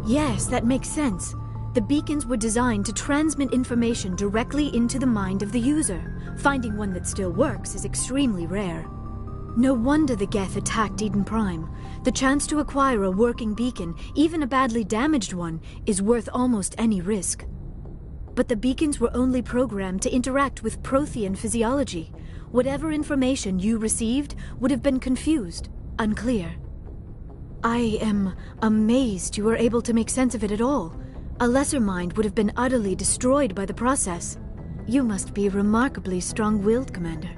Yes, that makes sense. The beacons were designed to transmit information directly into the mind of the user. Finding one that still works is extremely rare. No wonder the Geth attacked Eden Prime. The chance to acquire a working beacon, even a badly damaged one, is worth almost any risk. But the beacons were only programmed to interact with Prothean physiology. Whatever information you received would have been confused, unclear. I am amazed you were able to make sense of it at all. A lesser mind would have been utterly destroyed by the process. You must be remarkably strong-willed, Commander.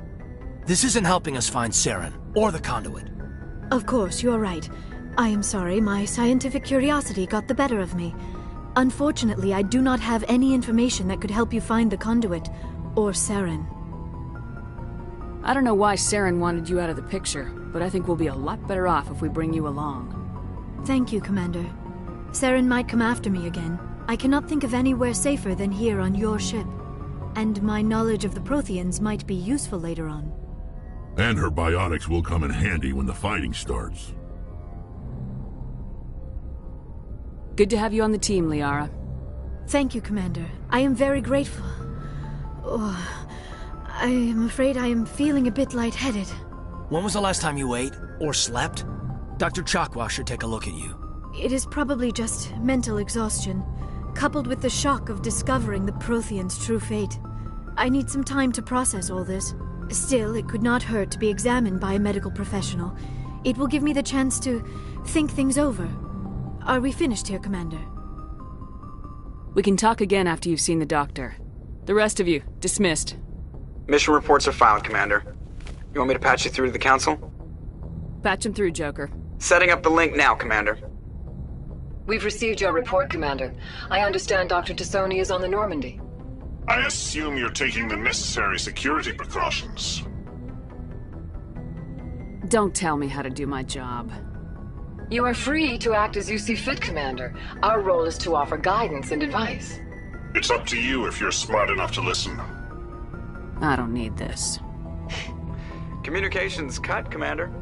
This isn't helping us find Saren, or the conduit.
Of course, you are right. I am sorry, my scientific curiosity got the better of me. Unfortunately, I do not have any information that could help you find the conduit, or Saren.
I don't know why Saren wanted you out of the picture, but I think we'll be a lot better off if we bring you along.
Thank you, Commander. Saren might come after me again. I cannot think of anywhere safer than here on your ship. And my knowledge of the Protheans might be useful later on.
And her biotics will come in handy when the fighting starts.
Good to have you on the team, Liara.
Thank you, Commander. I am very grateful. Oh, I am afraid I am feeling a bit lightheaded.
When was the last time you ate, or slept? Dr. Chakwa should take a look at you.
It is probably just mental exhaustion, coupled with the shock of discovering the Protheans' true fate. I need some time to process all this. Still, it could not hurt to be examined by a medical professional. It will give me the chance to think things over. Are we finished here, Commander?
We can talk again after you've seen the doctor. The rest of you, dismissed.
Mission reports are filed, Commander. You want me to patch you through to the Council?
Patch him through, Joker.
Setting up the link now, Commander.
We've received your report, Commander. I understand Dr. Tassoni is on the Normandy.
I assume you're taking the necessary security precautions.
Don't tell me how to do my job.
You are free to act as you see fit, Commander. Our role is to offer guidance and advice.
It's up to you if you're smart enough to listen.
I don't need this.
Communications cut, Commander.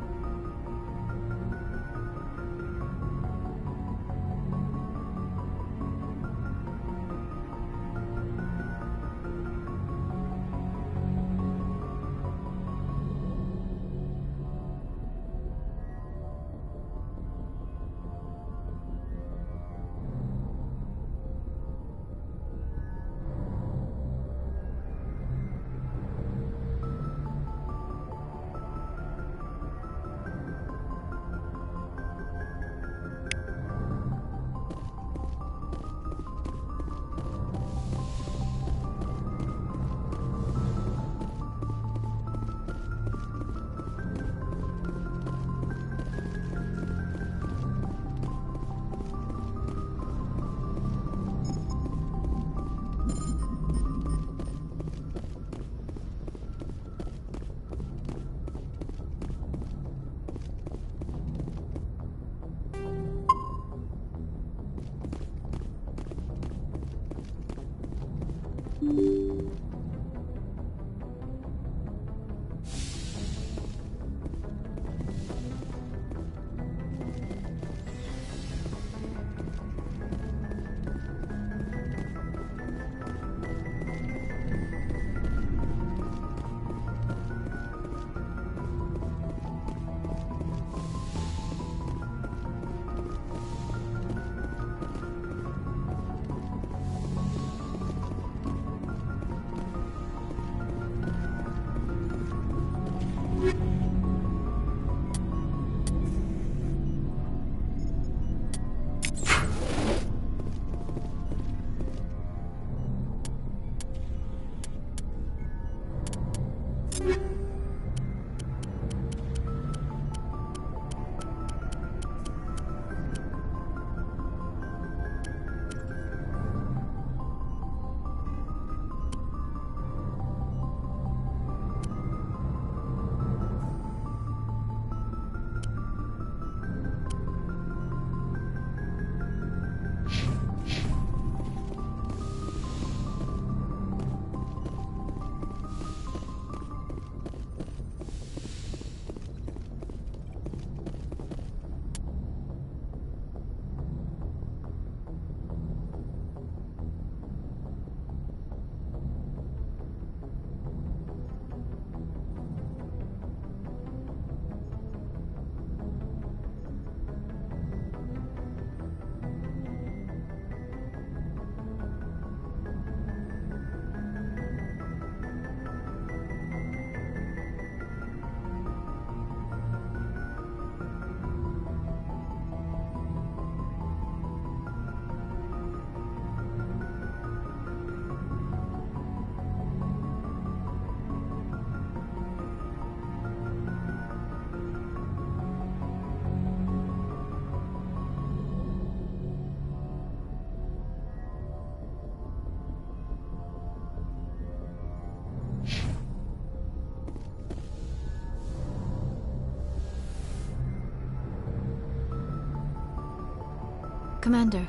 Commander,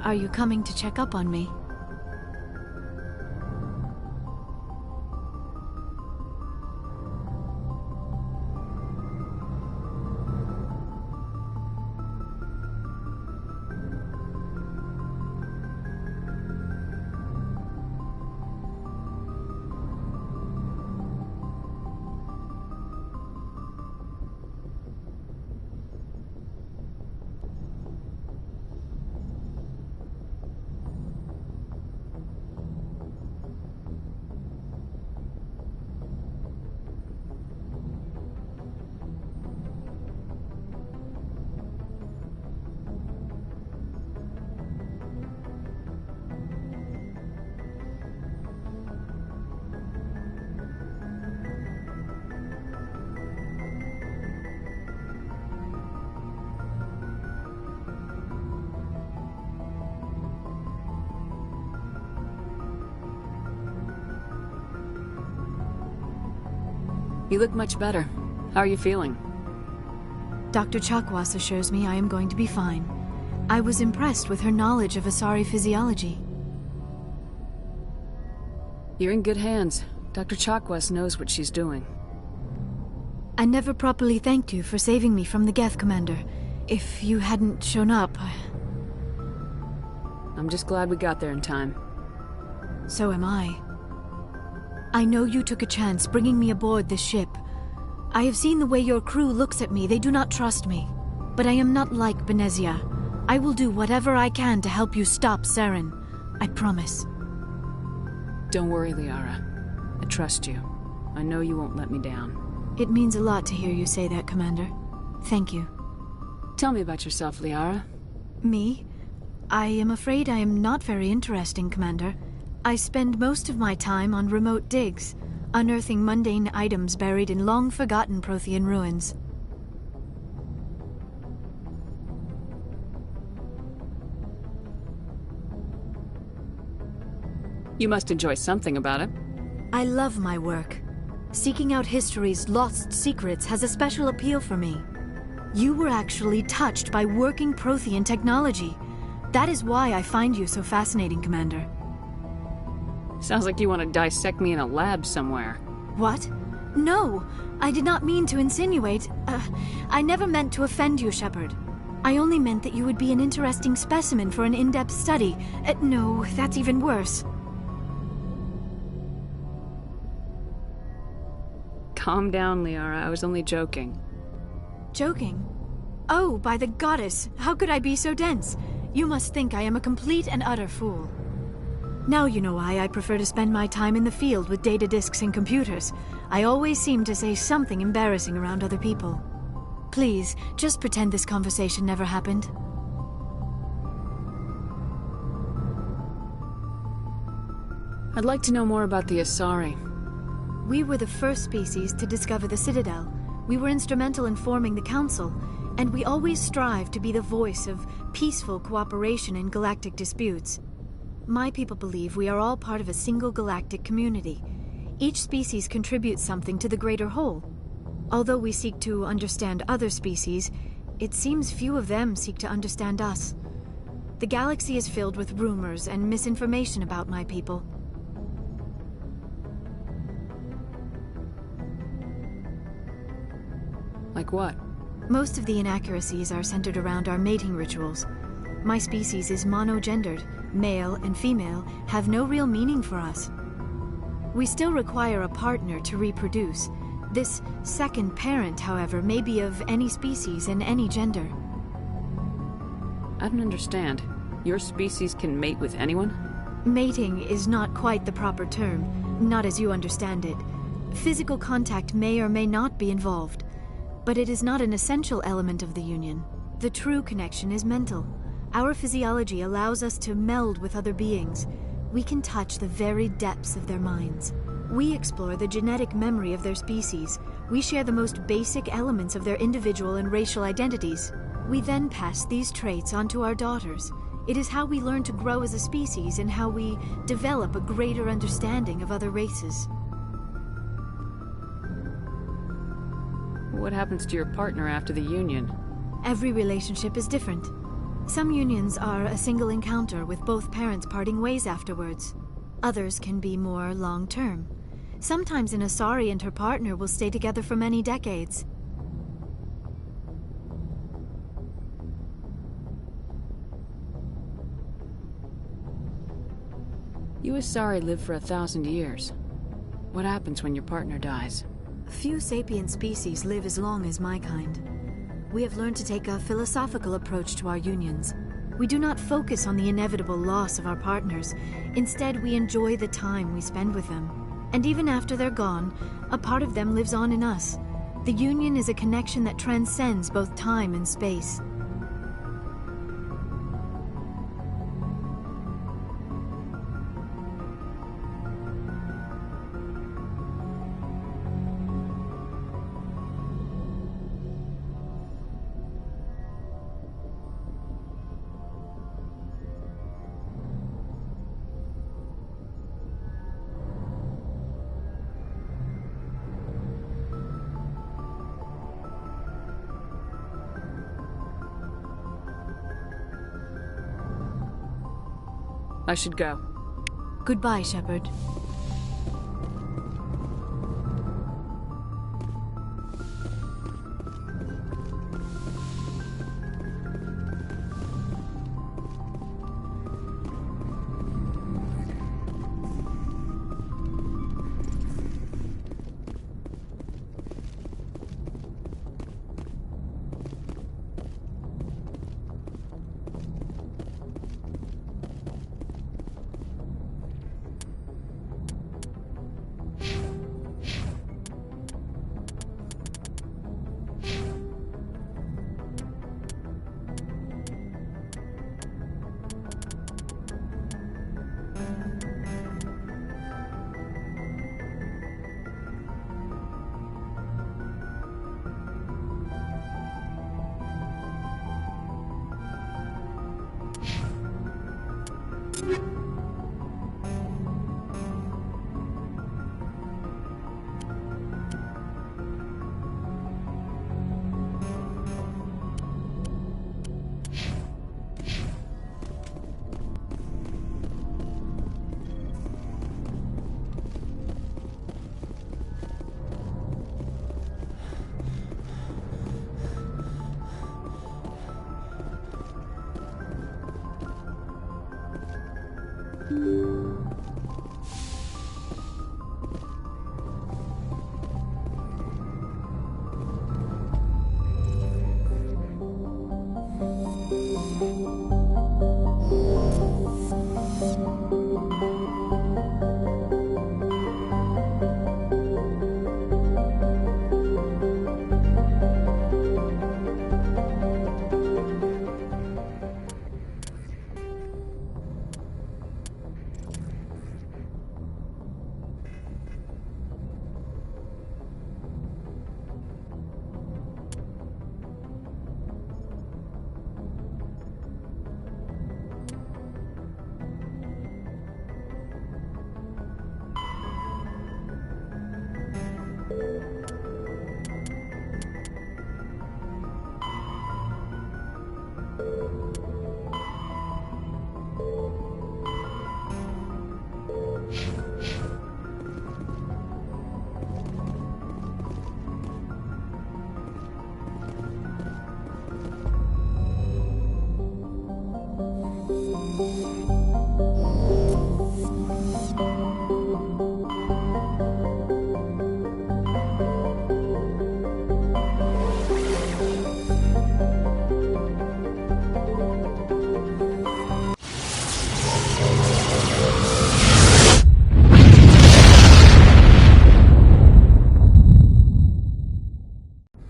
are you coming to check up on me?
You look much better. How are you feeling?
Dr. Chakwas assures me I am going to be fine. I was impressed with her knowledge of Asari physiology.
You're in good hands. Dr. Chakwas knows what she's doing.
I never properly thanked you for saving me from the Geth, Commander. If you hadn't shown up...
I'm just glad we got there in time.
So am I. I know you took a chance bringing me aboard this ship. I have seen the way your crew looks at me. They do not trust me. But I am not like Benezia. I will do whatever I can to help you stop Saren. I promise.
Don't worry, Liara. I trust you. I know you won't let me down.
It means a lot to hear you say that, Commander. Thank you.
Tell me about yourself, Liara.
Me? I am afraid I am not very interesting, Commander. I spend most of my time on remote digs, unearthing mundane items buried in long-forgotten Prothean ruins.
You must enjoy something about it.
I love my work. Seeking out history's lost secrets has a special appeal for me. You were actually touched by working Prothean technology. That is why I find you so fascinating, Commander.
Sounds like you want to dissect me in a lab somewhere.
What? No! I did not mean to insinuate. I never meant to offend you, Shepard. I only meant that you would be an interesting specimen for an in-depth study. No, that's even worse.
Calm down, Liara. I was only joking.
Joking? Oh, by the goddess! How could I be so dense? You must think I am a complete and utter fool. Now you know why I prefer to spend my time in the field with data disks and computers. I always seem to say something embarrassing around other people. Please, just pretend this conversation never happened.
I'd like to know more about the Asari.
We were the first species to discover the Citadel. We were instrumental in forming the Council, and we always strive to be the voice of peaceful cooperation in galactic disputes. My people believe we are all part of a single galactic community. Each species contributes something to the greater whole. Although we seek to understand other species, it seems few of them seek to understand us. The galaxy is filled with rumors and misinformation about my people.
Like what?
Most of the inaccuracies are centered around our mating rituals. My species is monogendered. Male and female have no real meaning for us. We still require a partner to reproduce. This second parent, however, may be of any species and any gender.
I don't understand. Your species can mate with anyone?
Mating is not quite the proper term, not as you understand it. Physical contact may or may not be involved, but it is not an essential element of the union. The true connection is mental. Our physiology allows us to meld with other beings. We can touch the very depths of their minds. We explore the genetic memory of their species. We share the most basic elements of their individual and racial identities. We then pass these traits onto our daughters. It is how we learn to grow as a species and how we develop a greater understanding of other races.
What happens to your partner after the union?
Every relationship is different. Some unions are a single encounter with both parents parting ways afterwards. Others can be more long-term. Sometimes an Asari and her partner will stay together for many decades.
You Asari live for 1,000 years. What happens when your partner dies?
Few sapient species live as long as my kind. We have learned to take a philosophical approach to our unions. We do not focus on the inevitable loss of our partners. Instead, we enjoy the time we spend with them. And even after they're gone, a part of them lives on in us. The union is a connection that transcends both time and space.
I should go.
Goodbye, Shepard.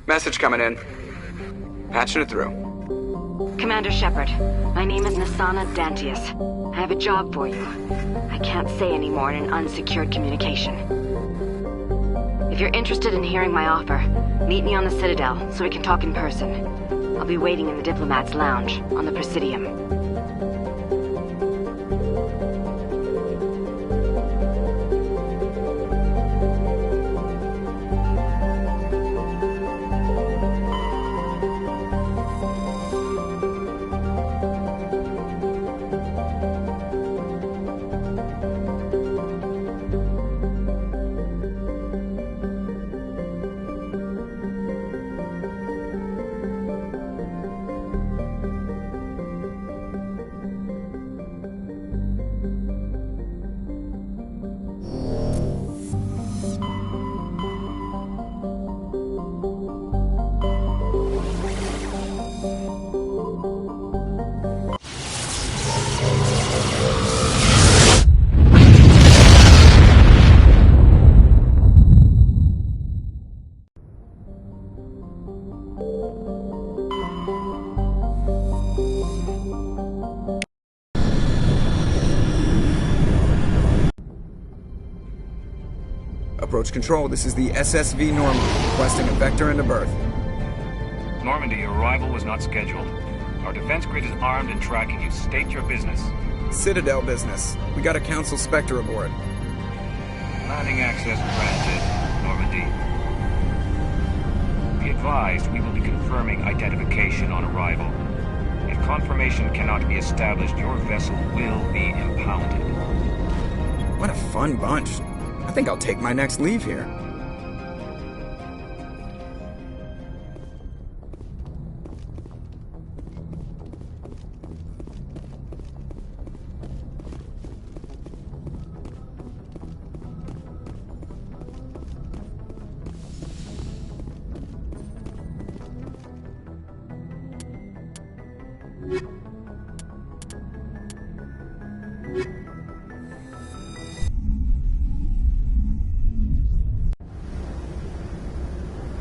Message coming in. Patching it through.
Commander Shepard, my name is Nasana Dantius. I have a job for you. I can't say any more in an unsecured communication. If you're interested in hearing my offer, meet me on the Citadel so we can talk in person. I'll be waiting in the Diplomat's Lounge on the Presidium.
Approach control, this is the SSV Normandy, requesting a vector into berth.
Normandy, your arrival was not scheduled. Our defense grid is armed and tracking you. State your business.
Citadel business. We got a Council Spectre aboard.
Landing access granted, Normandy. Be advised, we will be confirming identification on arrival. If confirmation cannot be established, your vessel will be impounded.
What a fun bunch. I think I'll take my next leave here.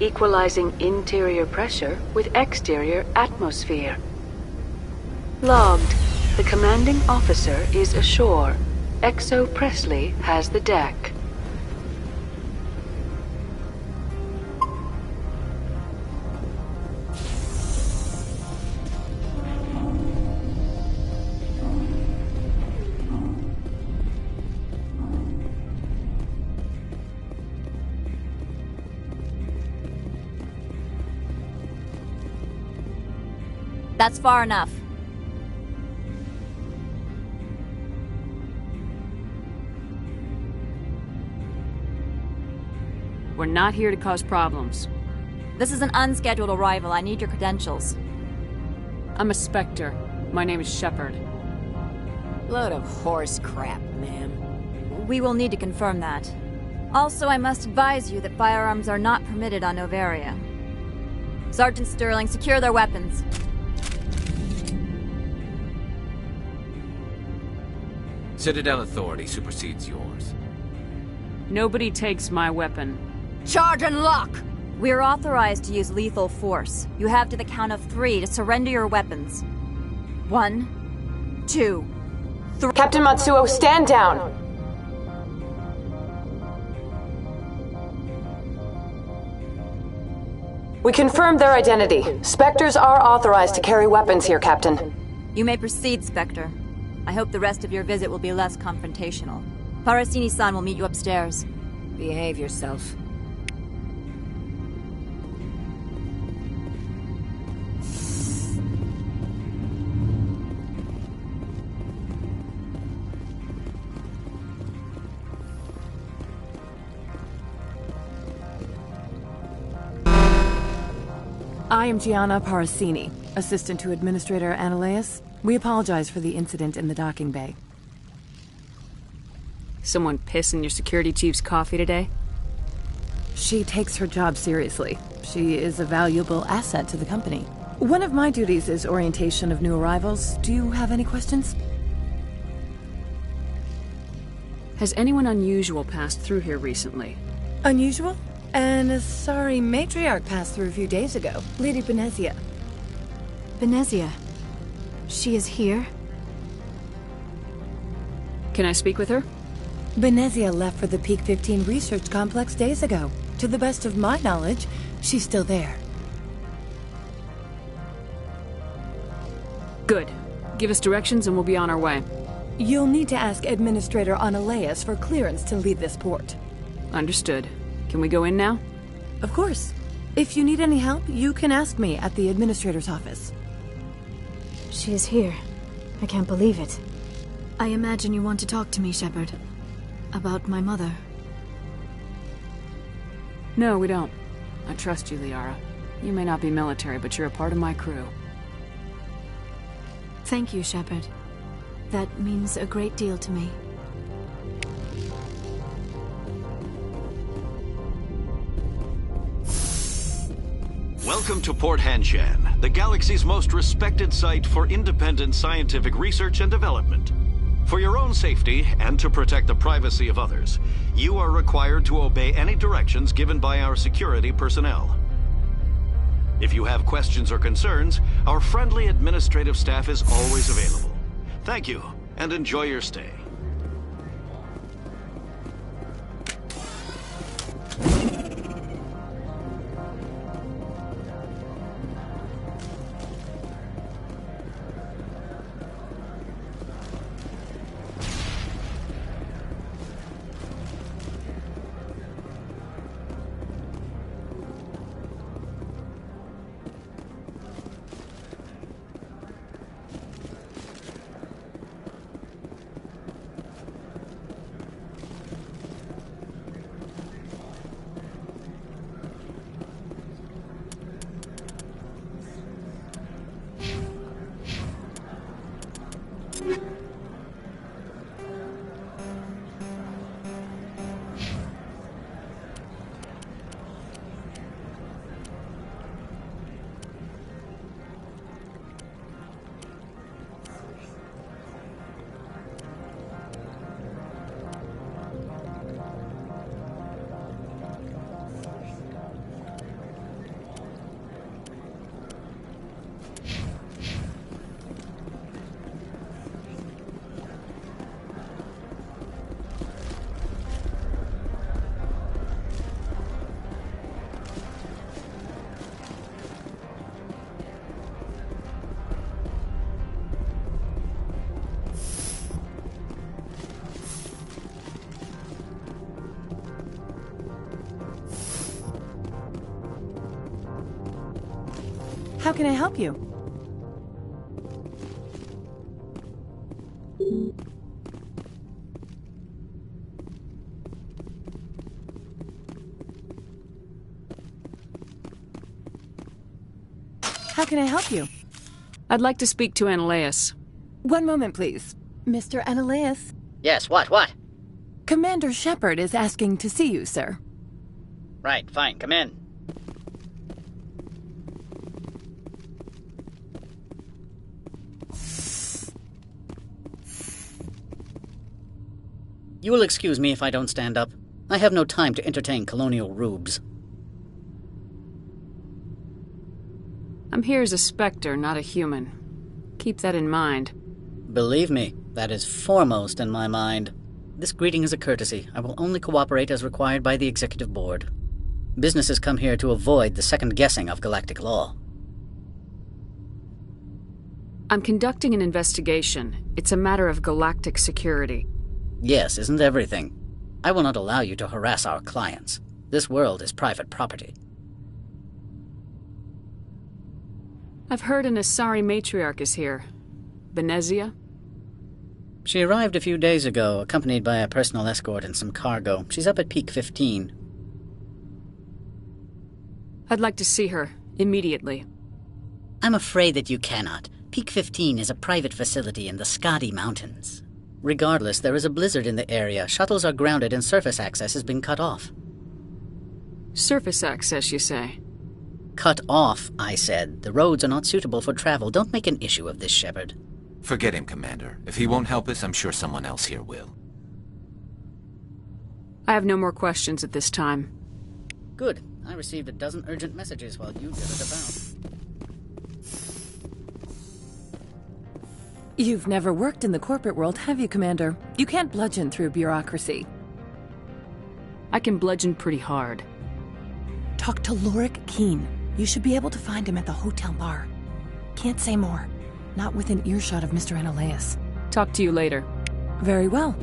Equalizing interior pressure with exterior atmosphere. Logged. The commanding officer is ashore. XO Presley has the deck.
That's far enough.
We're not here to cause problems.
This is an unscheduled arrival. I need your credentials.
I'm a Spectre. My name is Shepard.
Load of horse crap, ma'am.
We will need to confirm that. Also, I must advise you that firearms are not permitted on Novaria. Sergeant Sterling, secure their weapons.
Citadel authority supersedes yours.
Nobody takes my weapon.
Charge and lock! We are authorized to use lethal force. You have to the count of 3 to surrender your weapons. 1, 2, 3.
Captain Matsuo, stand down! We confirmed their identity. Spectres are authorized to carry weapons here, Captain.
You may proceed, Spectre. I hope the rest of your visit will be less confrontational. Parasini-san will meet you upstairs.
Behave yourself.
I am Gianna Parasini, assistant to Administrator Ananias. We apologize for the incident in the docking bay.
Someone piss in your security chief's coffee today?
She takes her job seriously. She is a valuable asset to the company. One of my duties is orientation of new arrivals. Do you have any questions?
Has anyone unusual passed through here recently?
Unusual? And a sorry matriarch passed through a few days ago. Lady Benezia.
Benezia? She is here?
Can I speak with her?
Benezia left for the Peak 15 research complex days ago. To the best of my knowledge, she's still there.
Good. Give us directions and we'll be on our way.
You'll need to ask Administrator Ananias for clearance to leave this port.
Understood. Can we go in now?
Of course. If you need any help, you can ask me at the Administrator's office.
She is here. I can't believe it. I imagine you want to talk to me, Shepard. About my mother.
No, we don't. I trust you, Liara. You may not be military, but you're a part of my crew.
Thank you, Shepard. That means a great deal to me.
Welcome to Port Hanshan, the galaxy's most respected site for independent scientific research and development. For your own safety, and to protect the privacy of others, you are required to obey any directions given by our security personnel. If you have questions or concerns, our friendly administrative staff is always available. Thank you, and enjoy your stay.
How can I help you? How can I help you?
I'd like to speak to Annaleus.
One moment, please. Mr. Annaleus?
Yes, what?
Commander Shepard is asking to see you, sir.
Right, fine, come in. You will excuse me if I don't stand up. I have no time to entertain colonial rubes.
I'm here as a Spectre, not a human. Keep that in mind.
Believe me, that is foremost in my mind. This greeting is a courtesy. I will only cooperate as required by the Executive Board. Businesses come here to avoid the second guessing of galactic law.
I'm conducting an investigation. It's a matter of galactic security.
Yes, isn't everything? I will not allow you to harass our clients. This world is private property.
I've heard an Asari matriarch is here. Benezia?
She arrived a few days ago, accompanied by a personal escort and some cargo. She's up at Peak 15.
I'd like to see her, immediately.
I'm afraid that you cannot. Peak 15 is a private facility in the Skadi Mountains. Regardless, there is a blizzard in the area. Shuttles are grounded and surface access has been cut off.
Surface access, you say?
Cut off, I said. The roads are not suitable for travel. Don't make an issue of this, Shepard.
Forget him, Commander. If he won't help us, I'm sure someone else here will.
I have no more questions at this time.
Good. I received a dozen urgent messages while you did it about.
You've never worked in the corporate world, have you, Commander? You can't bludgeon through bureaucracy.
I can bludgeon pretty hard.
Talk to Lorik Keene. You should be able to find him at the hotel bar. Can't say more. Not within earshot of Mr. Annaleus.
Talk to you later.
Very well.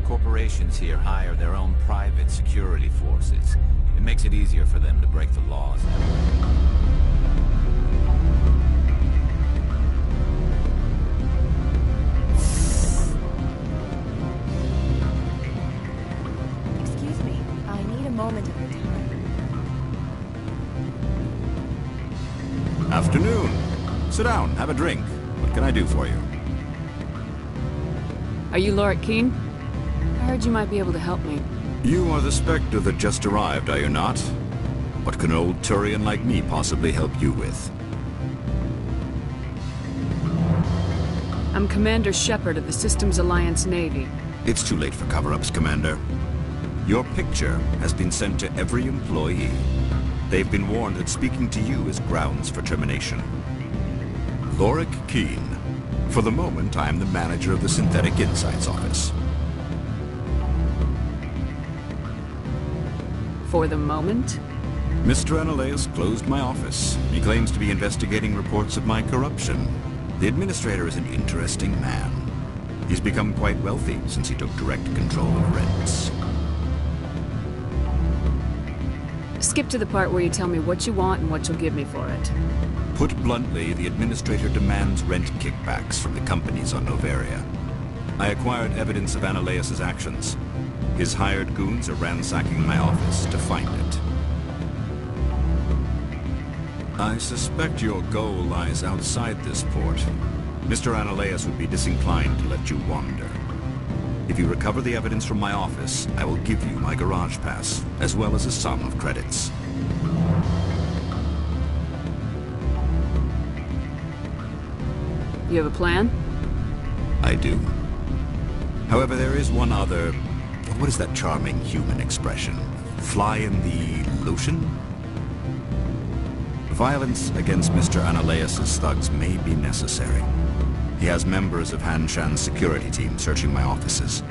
Corporations here hire their own private security forces. It makes it easier for them to break the laws.
Excuse me. I need a moment of your time.
Afternoon. Sit down, have a drink. What can I do for you?
Are you Lorik Keene? I heard you might be able to help me.
You are the Spectre that just arrived, are you not? What can an old Turian like me possibly help you with?
I'm Commander Shepard of the Systems Alliance Navy.
It's too late for cover-ups, Commander. Your picture has been sent to every employee. They've been warned that speaking to you is grounds for termination. Lorik Keene. For the moment, I am the manager of the Synthetic Insights Office.
For the moment?
Mr. Annaleus closed my office. He claims to be investigating reports of my corruption. The administrator is an interesting man. He's become quite wealthy since he took direct control of rents.
Skip to the part where you tell me what you want and what you'll give me for it.
Put bluntly, the administrator demands rent kickbacks from the companies on Noveria. I acquired evidence of Annaleus' actions. His hired goons are ransacking my office to find it. I suspect your goal lies outside this port. Mr. Analeas would be disinclined to let you wander. If you recover the evidence from my office, I will give you my garage pass, as well as a sum of credits.
You have a plan?
I do. However, there is one other... What is that charming human expression? Fly in the lotion? Violence against Mr. Analeas' thugs may be necessary. He has members of Han Shan's security team searching my offices.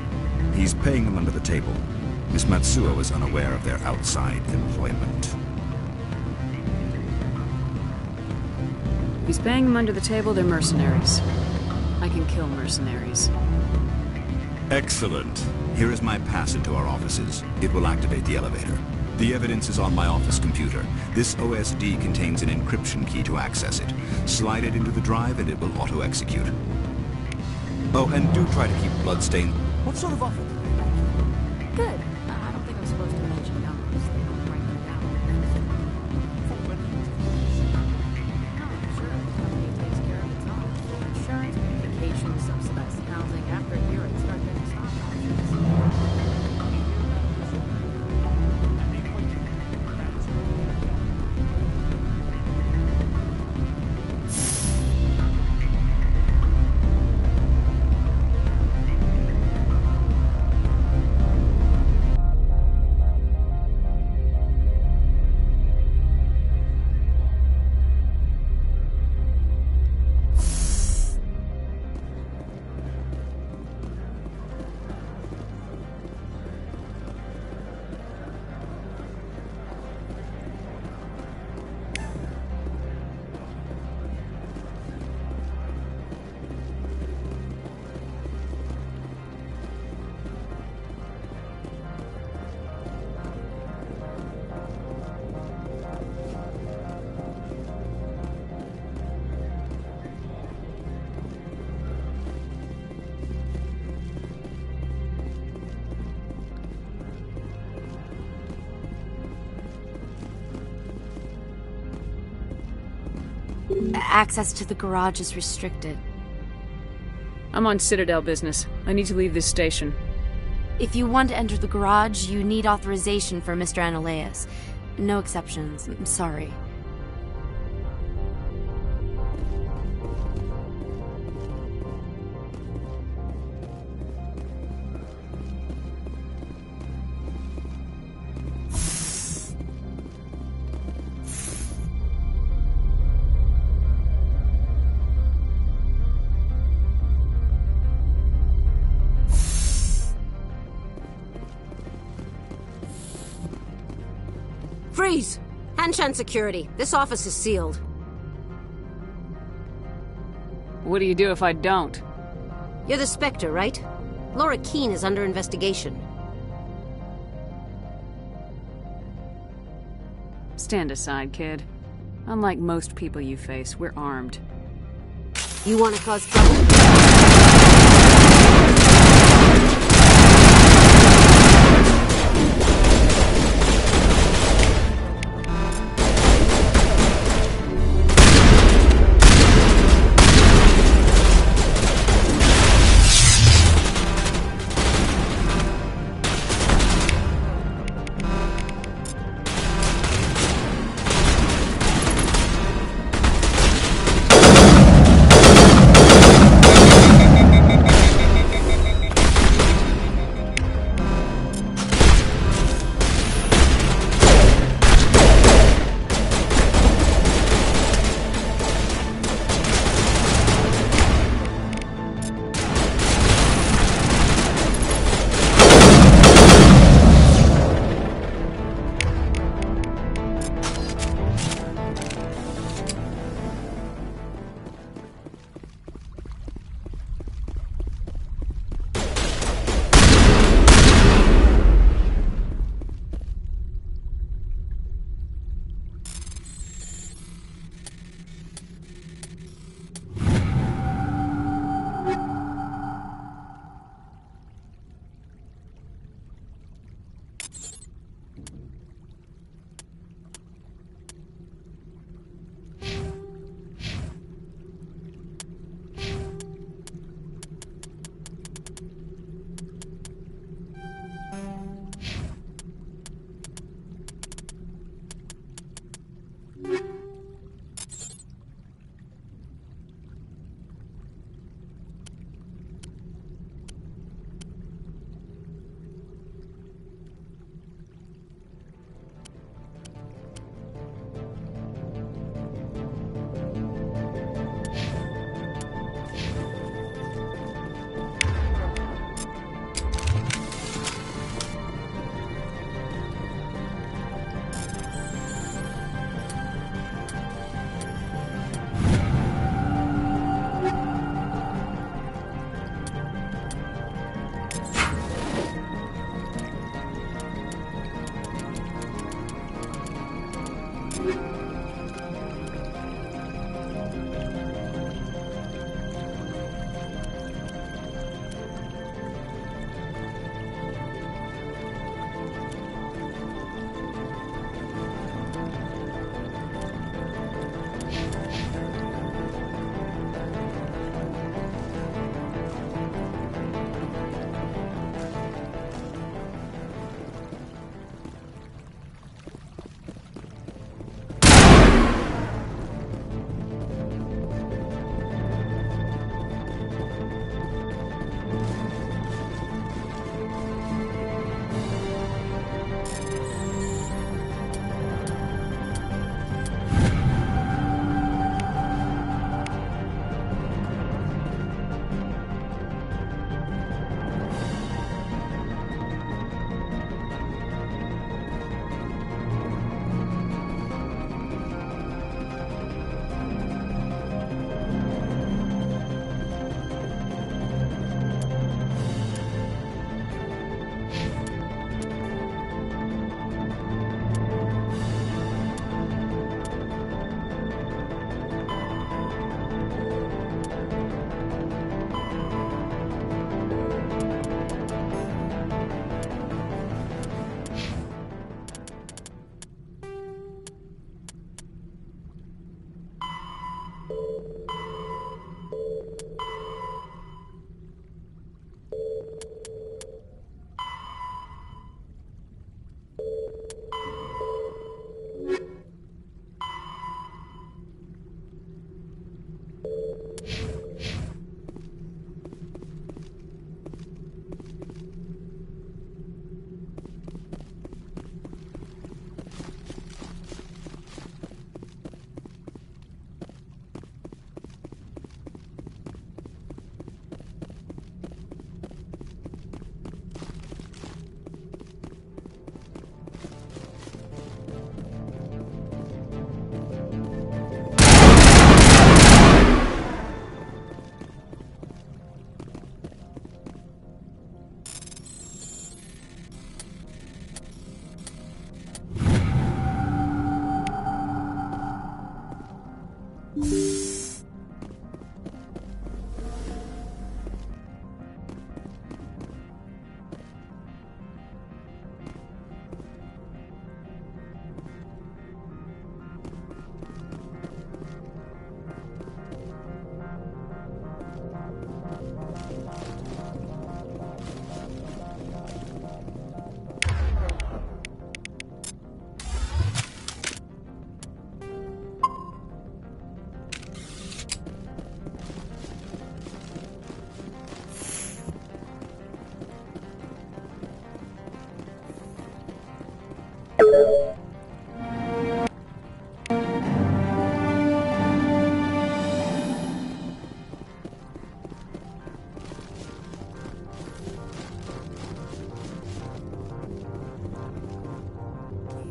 He's paying them under the table. Miss Matsuo is unaware of their outside employment.
He's paying them under the table, they're mercenaries. I can kill mercenaries.
Excellent. Here is my pass into our offices. It will activate the elevator. The evidence is on my office computer. This OSD contains an encryption key to access it. Slide it into the drive and it will auto-execute. Oh, and do try to keep bloodstains.
What sort of offer?
Good. I don't think I'm supposed to mention numbers. They don't write them down. No, sure. The company takes care of its own. Insurance, vacation, subsidized housing. After a year, it starts getting stock options.
Access to the garage is restricted.
I'm on Citadel business. I need to leave this station.
If you want to enter the garage, you need authorization for Mr. Analeas. No exceptions. I'm sorry.
Freeze! Han Shan security. This office is sealed.
What do you do if I don't?
You're the Spectre, right? Laura Keene is under investigation.
Stand aside, kid. Unlike most people you face, we're armed.
You want to cause trouble?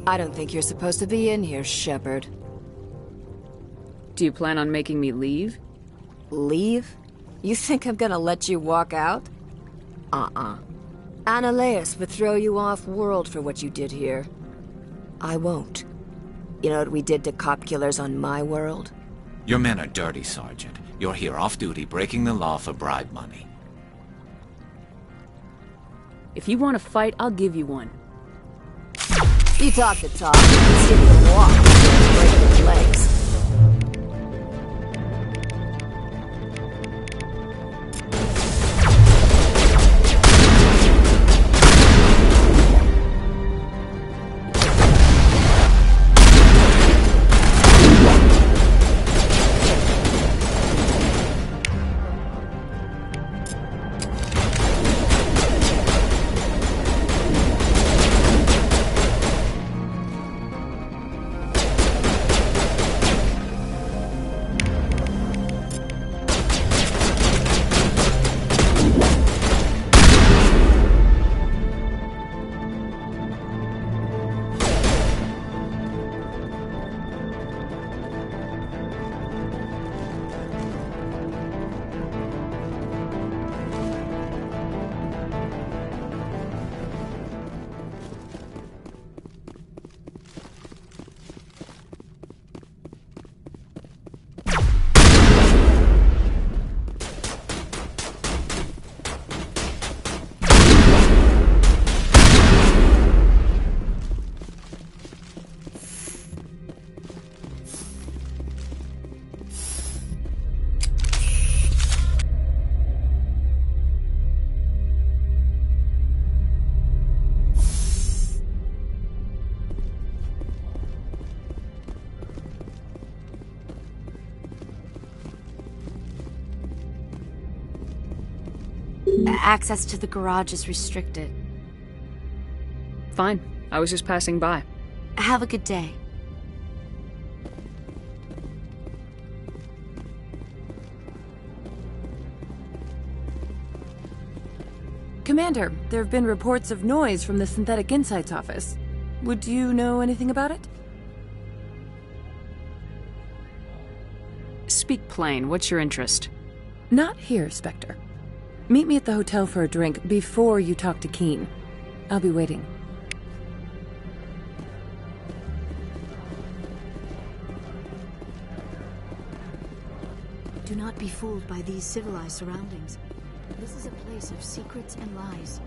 I don't think you're supposed to be in here, Shepard.
Do you plan on making me leave?
Leave? You think I'm gonna let you walk out? Annaleus would throw you off-world for what you did here. I won't. You know what we did to cop killers on my world?
Your men are dirty, Sergeant. You're here off-duty, breaking the law for bribe money.
If you want to fight, I'll give you one.
You talk the talk, you give me a walk, break your legs.
access to the garage is restricted.
Fine. I was just passing by.
Have a good day.
Commander, there have been reports of noise from the Synthetic Insights office. Would you know anything about it?
Speak plain. What's your interest?
Not here, Spectre. Meet me at the hotel for a drink before you talk to Keene. I'll be waiting.
Do not be fooled by these civilized surroundings. This is a place of secrets and lies.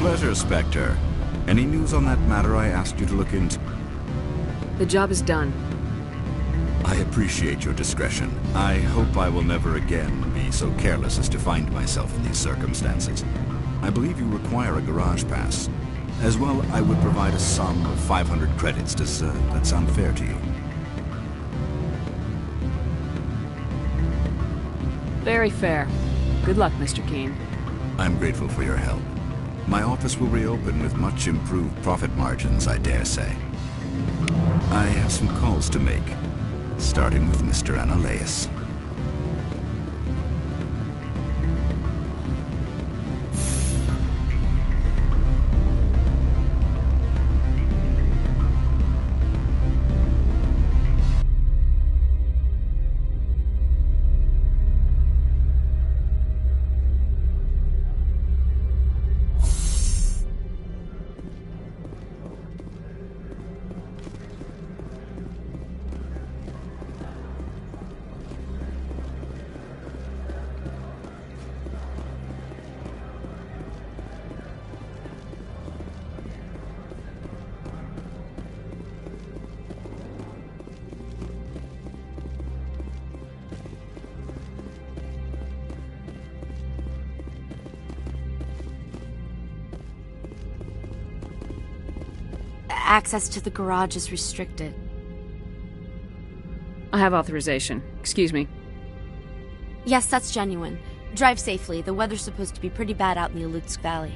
pleasure, Spectre. Any news on that matter I asked you to look into?
The job is done.
I appreciate your discretion. I hope I will never again be so careless as to find myself in these circumstances. I believe you require a garage pass. As well, I would provide a sum of 500 credits. Does that sound fair to you?
Very fair. Good luck, Mr. Keene.
I'm grateful for your help. My office will reopen with much improved profit margins, I dare say. I have some calls to make, starting with Mr. Annaleus.
Access to the garage is restricted.
I have authorization. Excuse me.
Yes, that's genuine. Drive safely. The weather's supposed to be pretty bad out in the Alutsk Valley.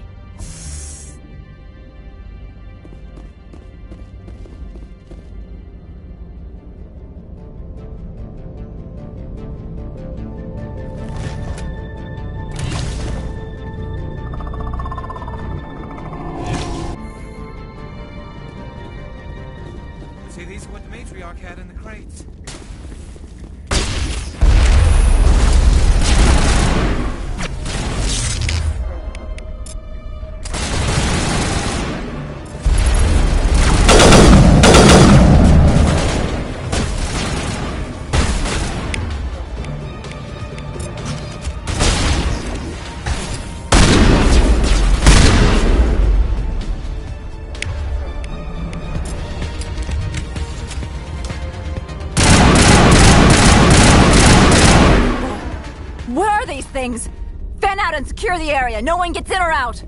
See, these are what the matriarch had in the crates.
Where are these things? Fan out and secure the area. No one gets in or out.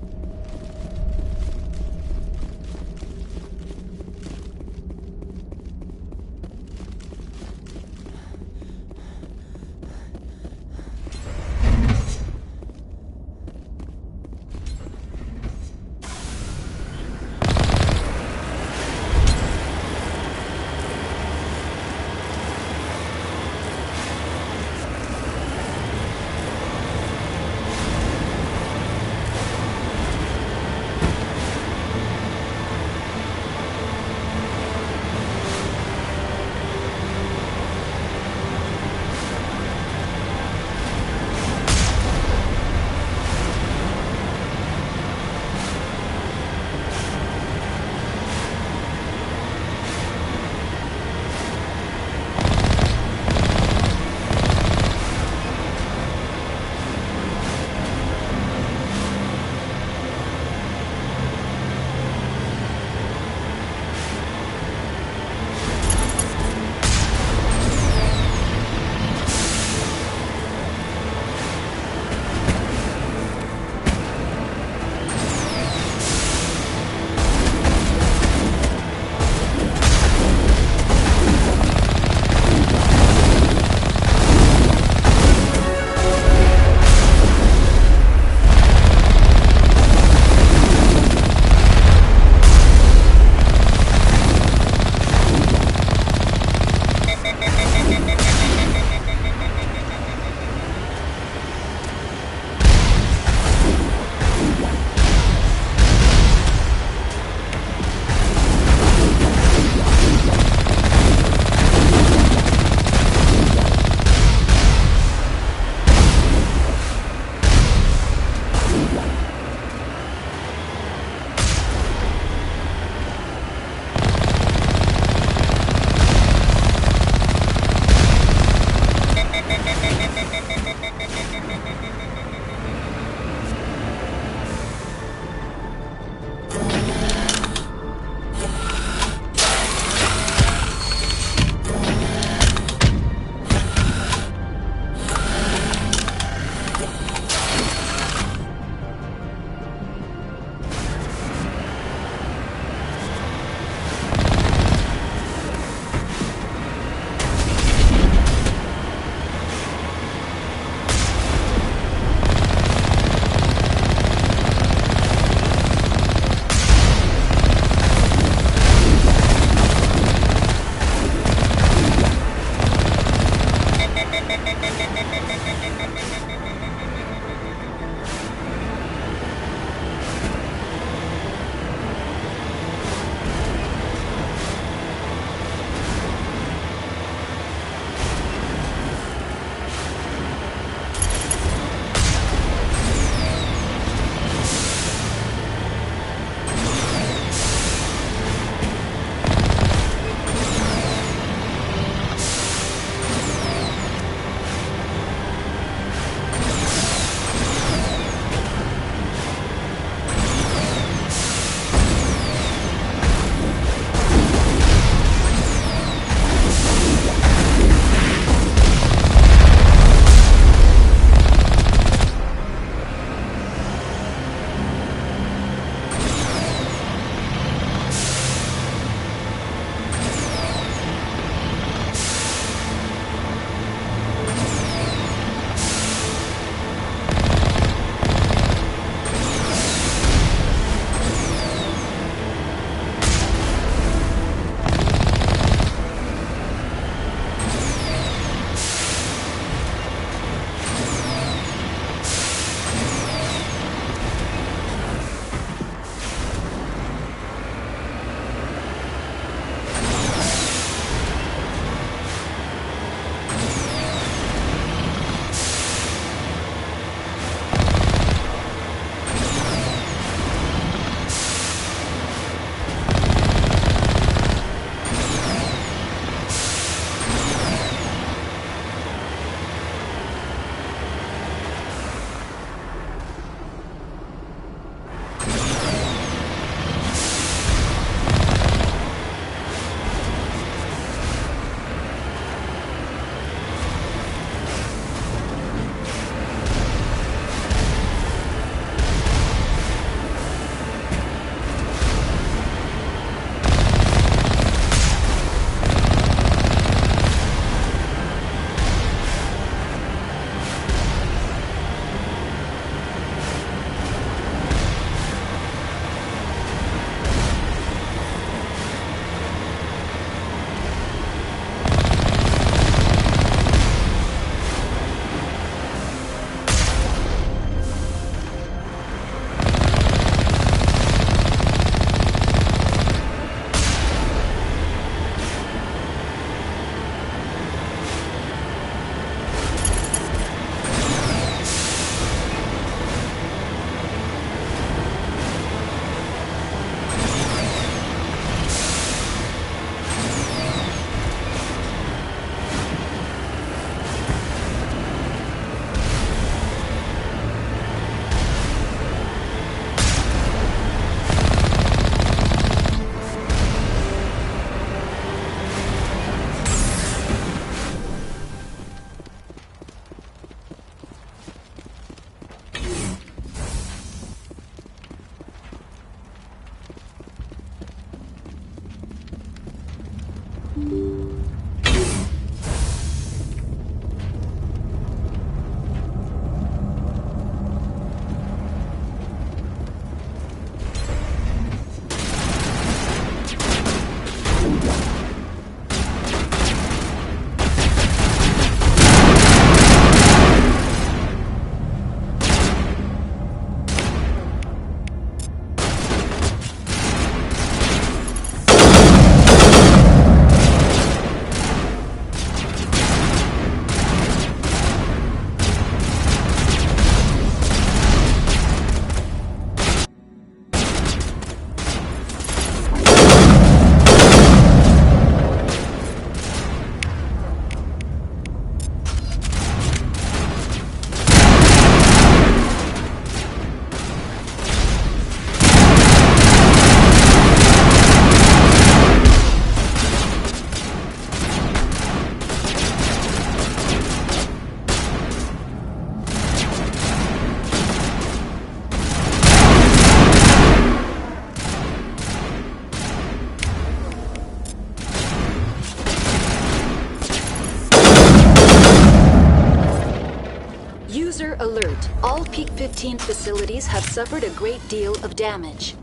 Commander, alert. All Peak 15 facilities have suffered a great deal of damage.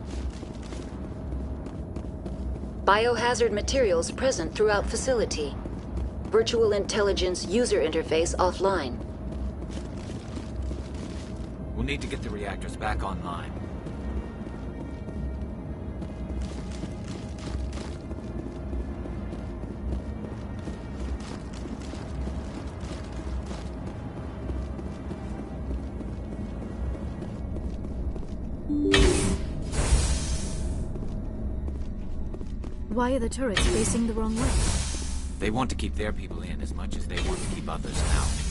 Biohazard materials present throughout facility. Virtual intelligence user interface offline.
We'll need to get the reactors back online.
Why are the turrets facing the wrong way?
They want to keep their people in as much as they want to keep others out.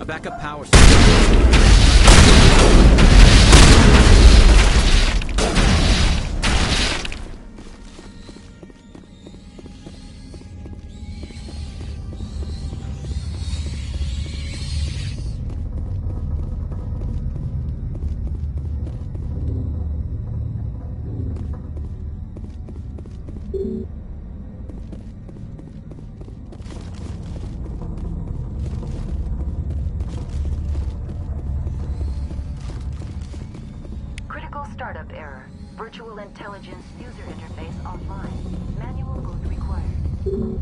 Backup power.
Critical startup error. Virtual intelligence user interface offline. Manual boot required.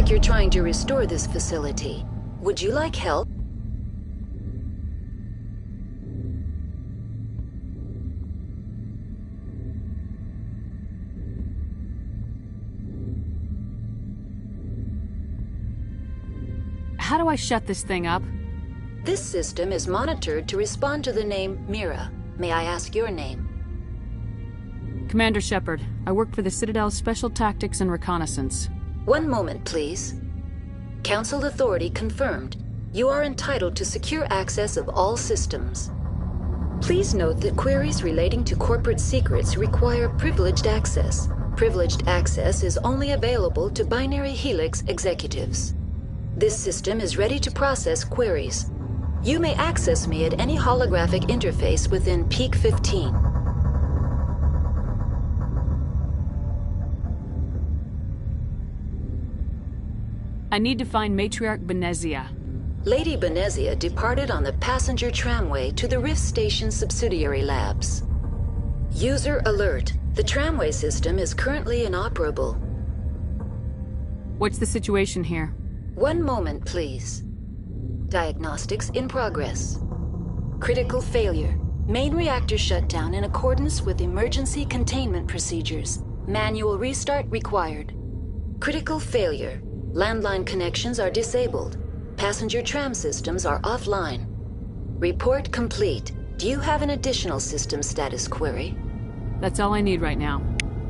Like you're trying to restore this facility. Would you like help?
How do I shut this thing up?
This system is monitored to respond to the name Mira. May I ask your name?
Commander Shepard. I work for the Citadel's Special Tactics and Reconnaissance.
One moment, please. Council authority confirmed. You are entitled to secure access of all systems. Please note that queries relating to corporate secrets require privileged access. Privileged access is only available to Binary Helix executives. This system is ready to process queries. You may access me at any holographic interface within Peak 15.
I need to find Matriarch Benezia.
Lady Benezia departed on the passenger tramway to the Rift Station subsidiary labs. User alert. The tramway system is currently inoperable.
What's the situation here?
One moment, please. Diagnostics in progress. Critical failure. Main reactor shut down in accordance with emergency containment procedures. Manual restart required. Critical failure. Landline connections are disabled. Passenger tram systems are offline. Report complete. Do you have an additional system status query?
That's all I need right now.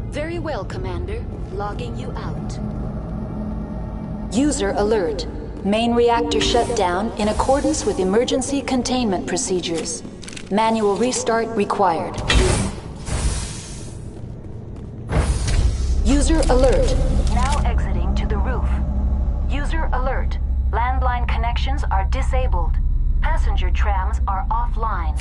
Very well, Commander. Logging you out. User alert. Main reactor shut down in accordance with emergency containment procedures. Manual restart required. User alert. Now exiting to the roof. User alert. Landline connections are disabled. Passenger trams are offline.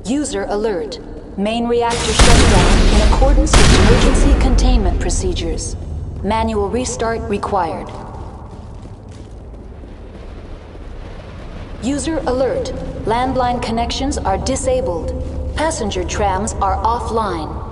User alert. Main reactor shut down in accordance with emergency containment procedures. Manual restart required. User alert. Landline connections are disabled. Passenger trams are offline.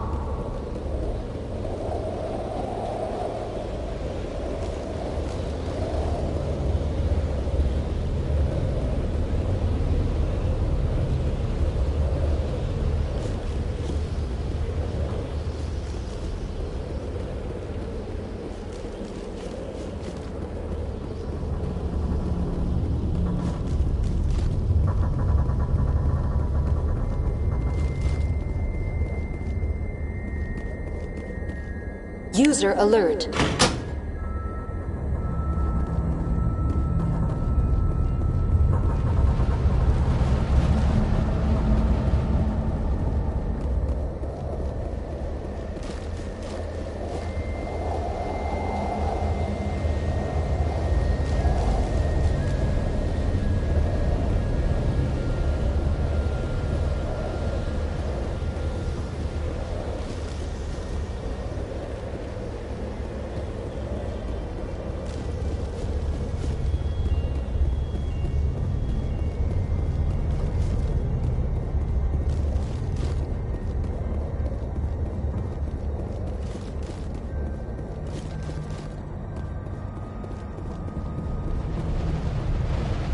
User alert.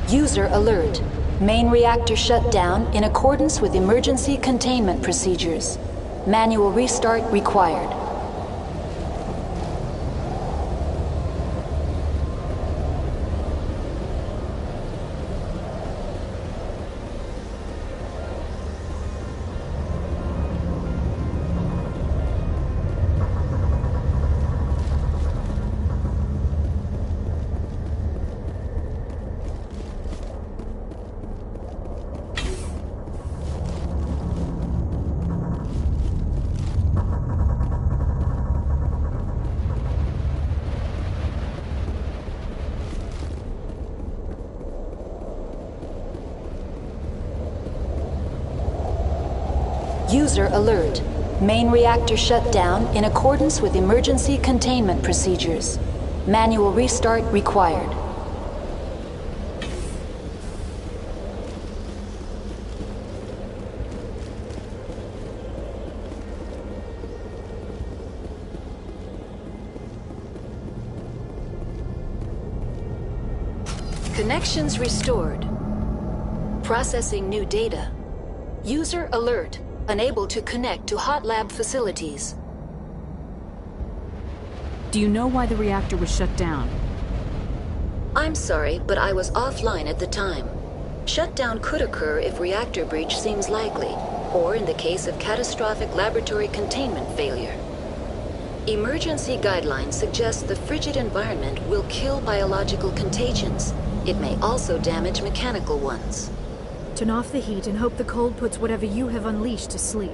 User alert. Main reactor shut down in accordance with emergency containment procedures. Manual restart required. User alert. Main reactor shut down in accordance with emergency containment procedures. Manual restart required. Connections restored. Processing new data. User alert. Unable to connect to hot lab facilities.
Do you know why the reactor was shut down?
I'm sorry, but I was offline at the time. Shutdown could occur if reactor breach seems likely, or in the case of catastrophic laboratory containment failure. Emergency guidelines suggest the frigid environment will kill biological contagions. It may also damage mechanical ones.
Turn off the heat and hope the cold puts whatever you have unleashed to sleep.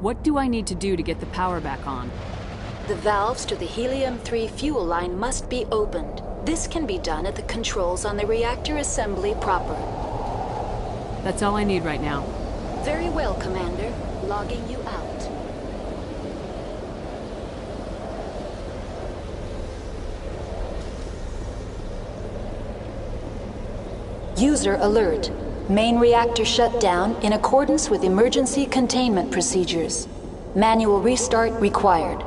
What do I need to do to get the power back on?
The valves to the helium-3 fuel line must be opened. This can be done at the controls on the reactor assembly proper.
That's all I need right now.
Very well, Commander. Logging you out. User alert. Main reactor shut down in accordance with emergency containment procedures. Manual restart required.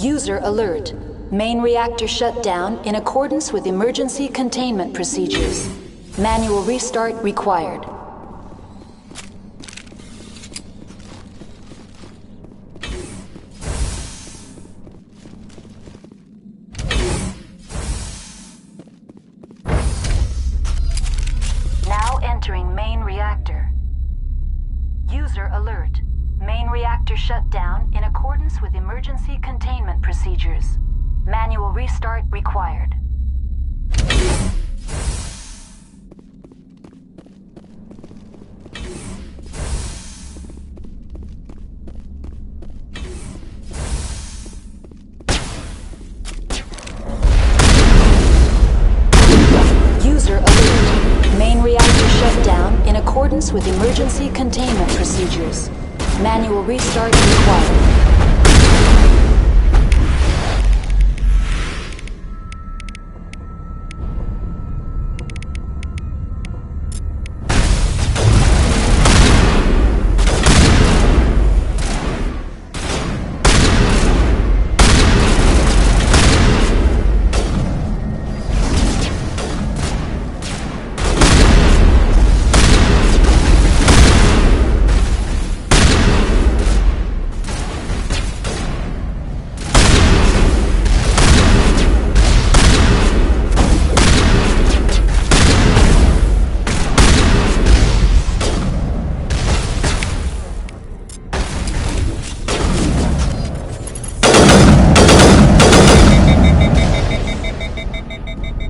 User alert. Main reactor shut down in accordance with emergency containment procedures. Manual restart required. Now entering main reactor. User alert. Main reactor shut down in accordance with emergency containment procedures. Manual restart required. User alert. Main reactor shut down in accordance with emergency containment procedures. Manual restart required.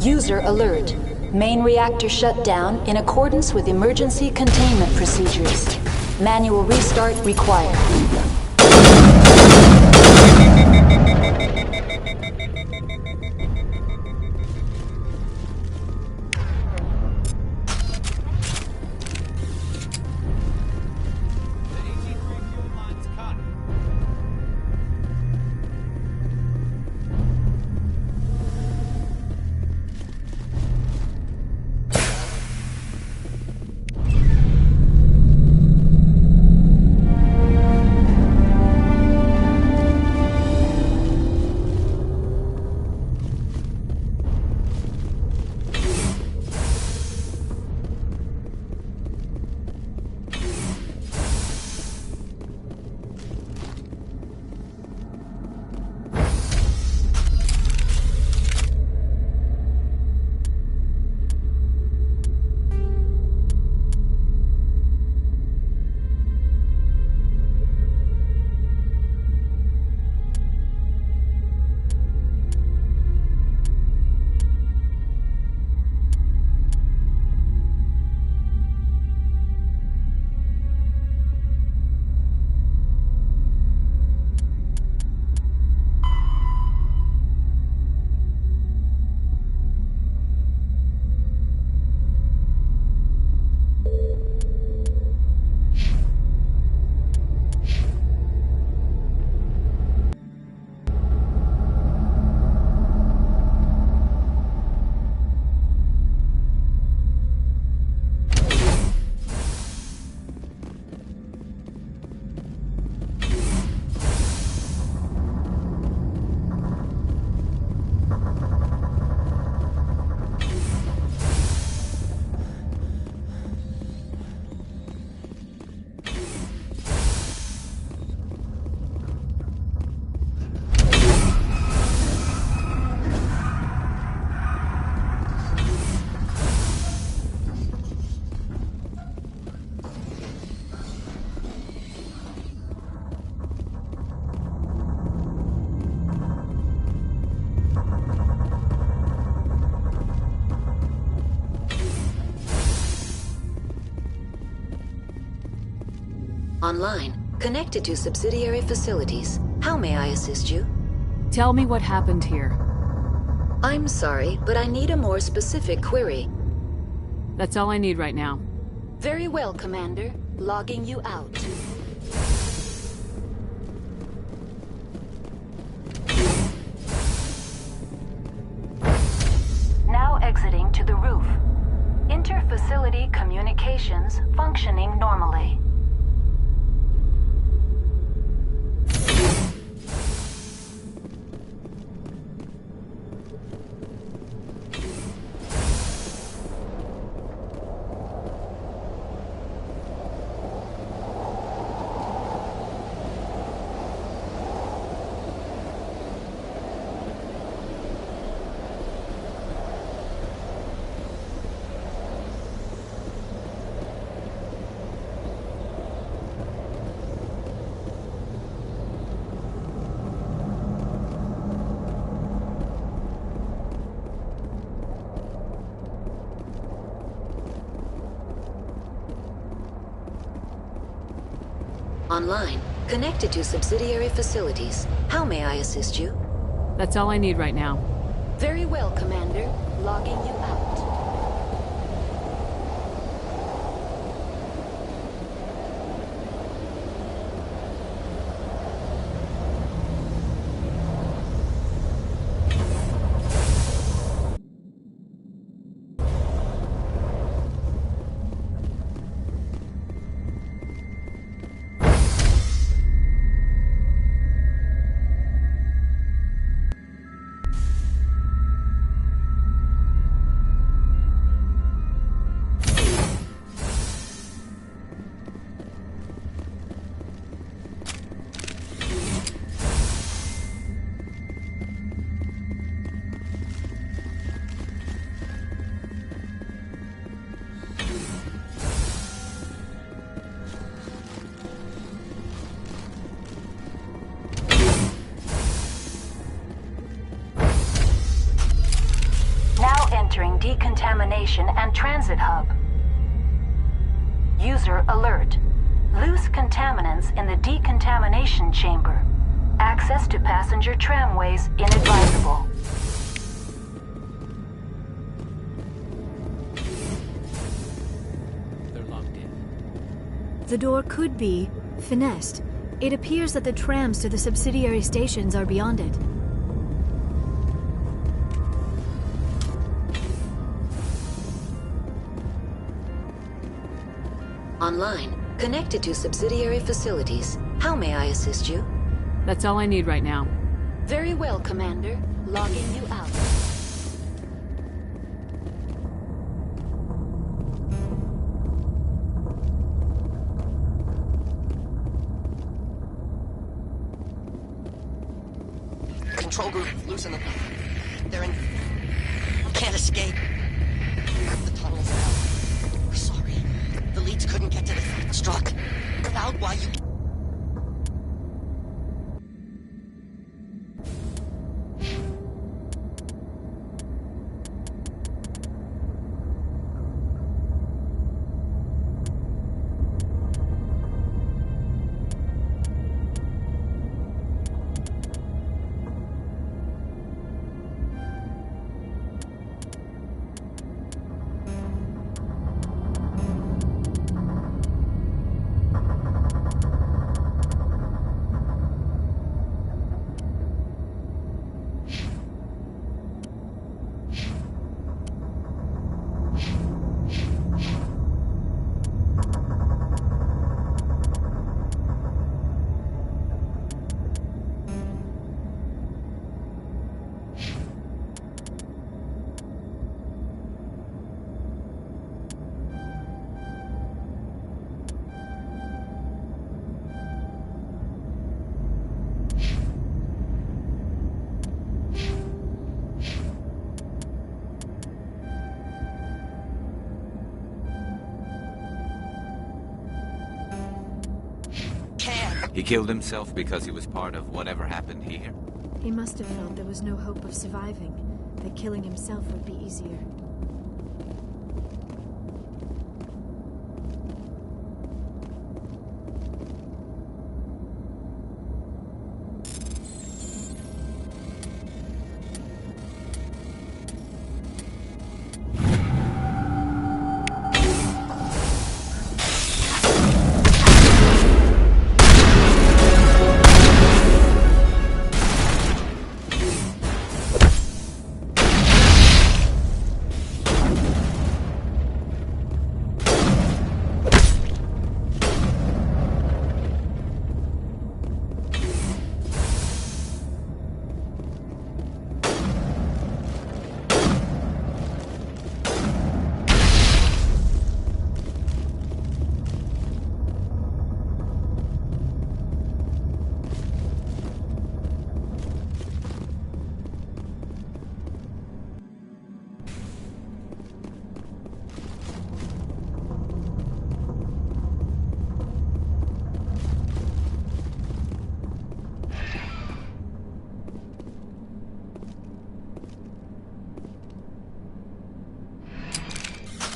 User alert. Main reactor shut down in accordance with emergency containment procedures. Manual restart required. Online, connected to subsidiary facilities. How may I assist you?
Tell me what happened here.
I'm sorry, but I need a more specific query.
That's all I need right now.
Very well, Commander. Logging you out. Now exiting to the roof. Inter-facility communications functioning normally. Online, connected to subsidiary facilities. How may I assist you?
That's all I need right now.
Very well, Commander. Logging you out.
Entering decontamination and transit hub. User alert. Loose contaminants in the decontamination chamber. Access to passenger tramways inadvisable.
They're locked in.
The door could be finessed. It appears that the trams to the subsidiary stations are beyond it.
Online, connected to subsidiary facilities. How may I assist you?
That's all I need right now.
Very well, Commander. Logging you out.
Control group, loosen them. They're in... Can't escape. The tunnel's out. We're sorry. The leads couldn't get to the struck. Out while you...
He killed himself because he was part of whatever happened here?
He must have felt there was no hope of surviving, that killing himself would be easier.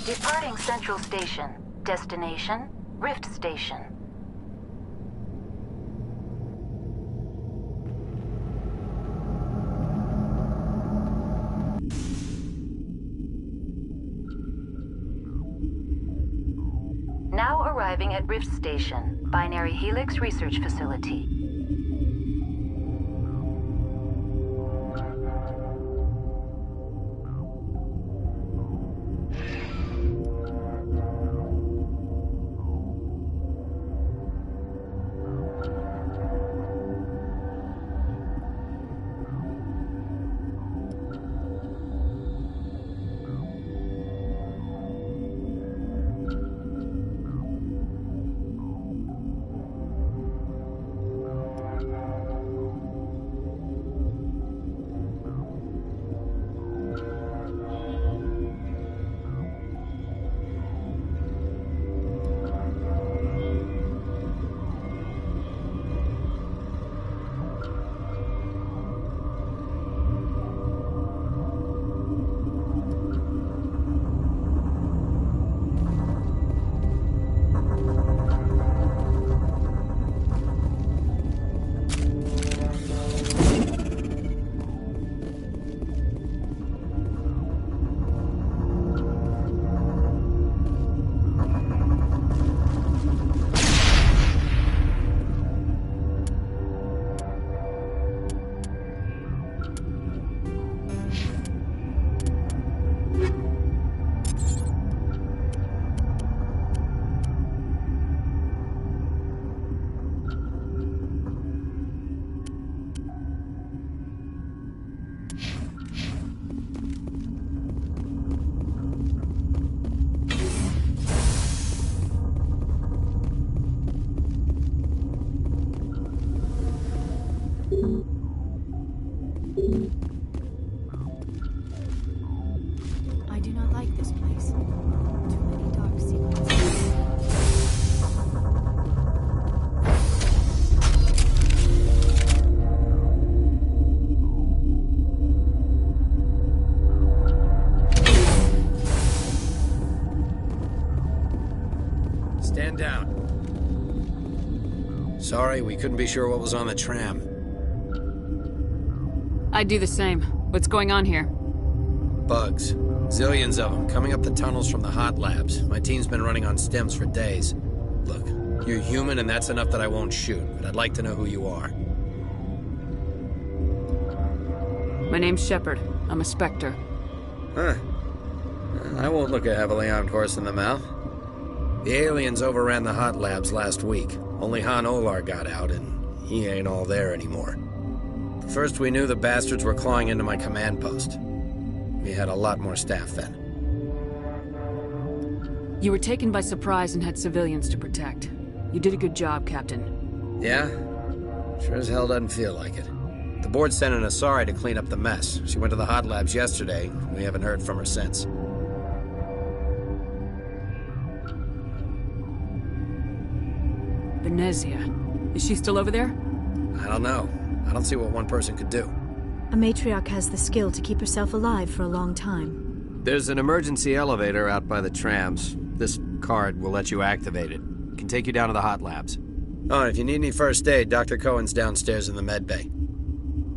Departing Central Station. Destination, Rift Station. Now arriving at Rift Station, Binary Helix Research Facility.
I do not like this place. Too many dark secrets.
Stand down. Sorry, we couldn't be sure what was on the tram.
I'd do the same. What's going on here?
Bugs. Zillions of them, coming up the tunnels from the hot labs. My team's been running on stems for days. Look, you're human and that's enough that I won't shoot, but I'd like to know who you are.
My name's Shepard. I'm a Spectre.
Huh. I won't look a heavily armed horse in the mouth. The aliens overran the hot labs last week. Only Han Olar got out, and he ain't all there anymore. First we knew the bastards were clawing into my command post. We had a lot more staff then.
You were taken by surprise and had civilians to protect. You did a good job, Captain.
Yeah? Sure as hell doesn't feel like it. The board sent an Asari to clean up the mess. She went to the hot labs yesterday. We haven't heard from her since.
Venezia. Is she still over there?
I don't know. I don't see what one person could do.
A matriarch has the skill to keep herself alive for a long time.
There's an emergency elevator out by the trams. This card will let you activate it. It can take you down to the hot labs. Oh, and if you need any first aid, Dr. Cohen's downstairs in the med bay.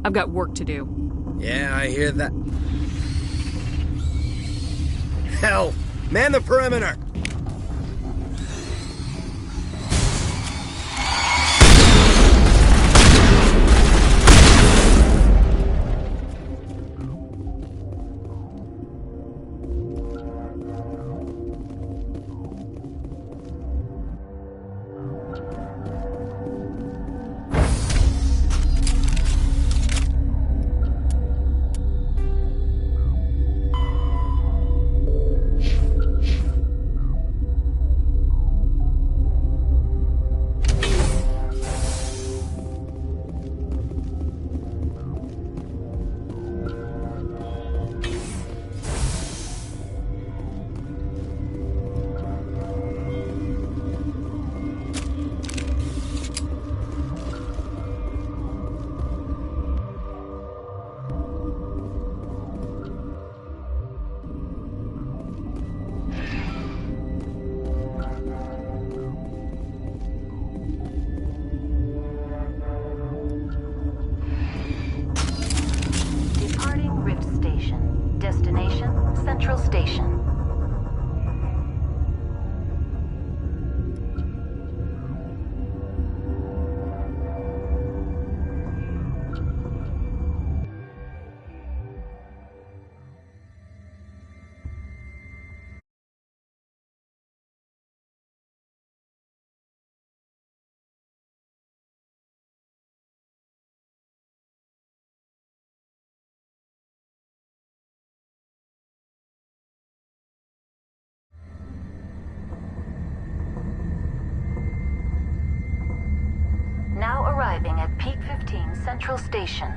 I've got work to do.
Yeah, I hear that. Hell! Man the perimeter!
Peak 15 Central Station.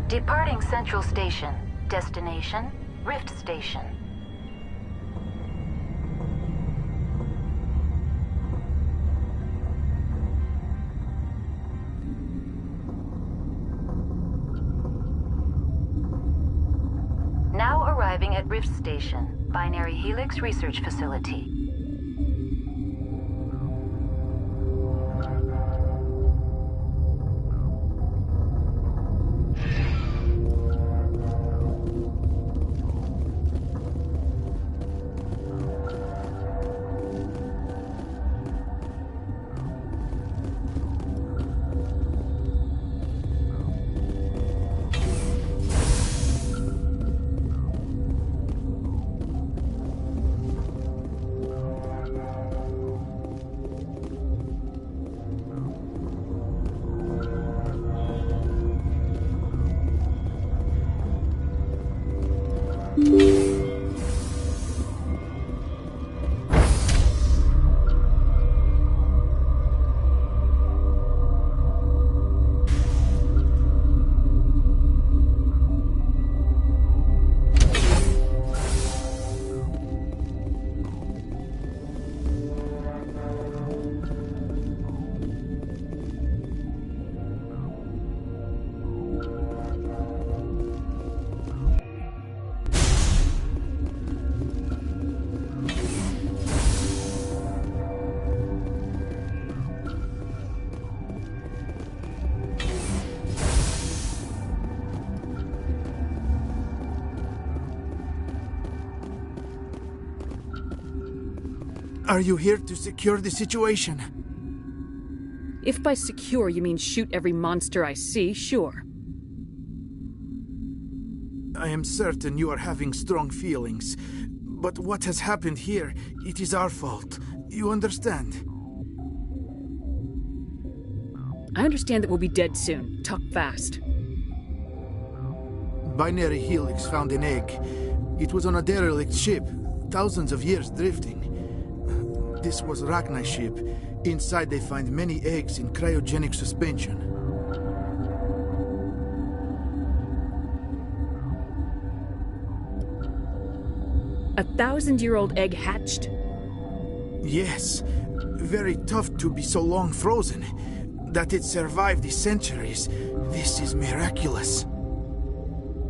Departing Central Station. Destination, Rift Station. Now arriving at Rift Station, Binary Helix Research Facility.
Are you here to secure the situation?
If by secure you mean shoot every monster I see, sure.
I am certain you are having strong feelings. But what has happened here, it is our fault. You understand?
I understand that we'll be dead soon. Talk fast.
Binary Helix found an egg. It was on a derelict ship, thousands of years drifting. This was Rachni's ship. Inside they find many eggs in cryogenic suspension.
A 1,000-year-old egg hatched?
Yes. Very tough to be so long frozen. That it survived the centuries. This is miraculous.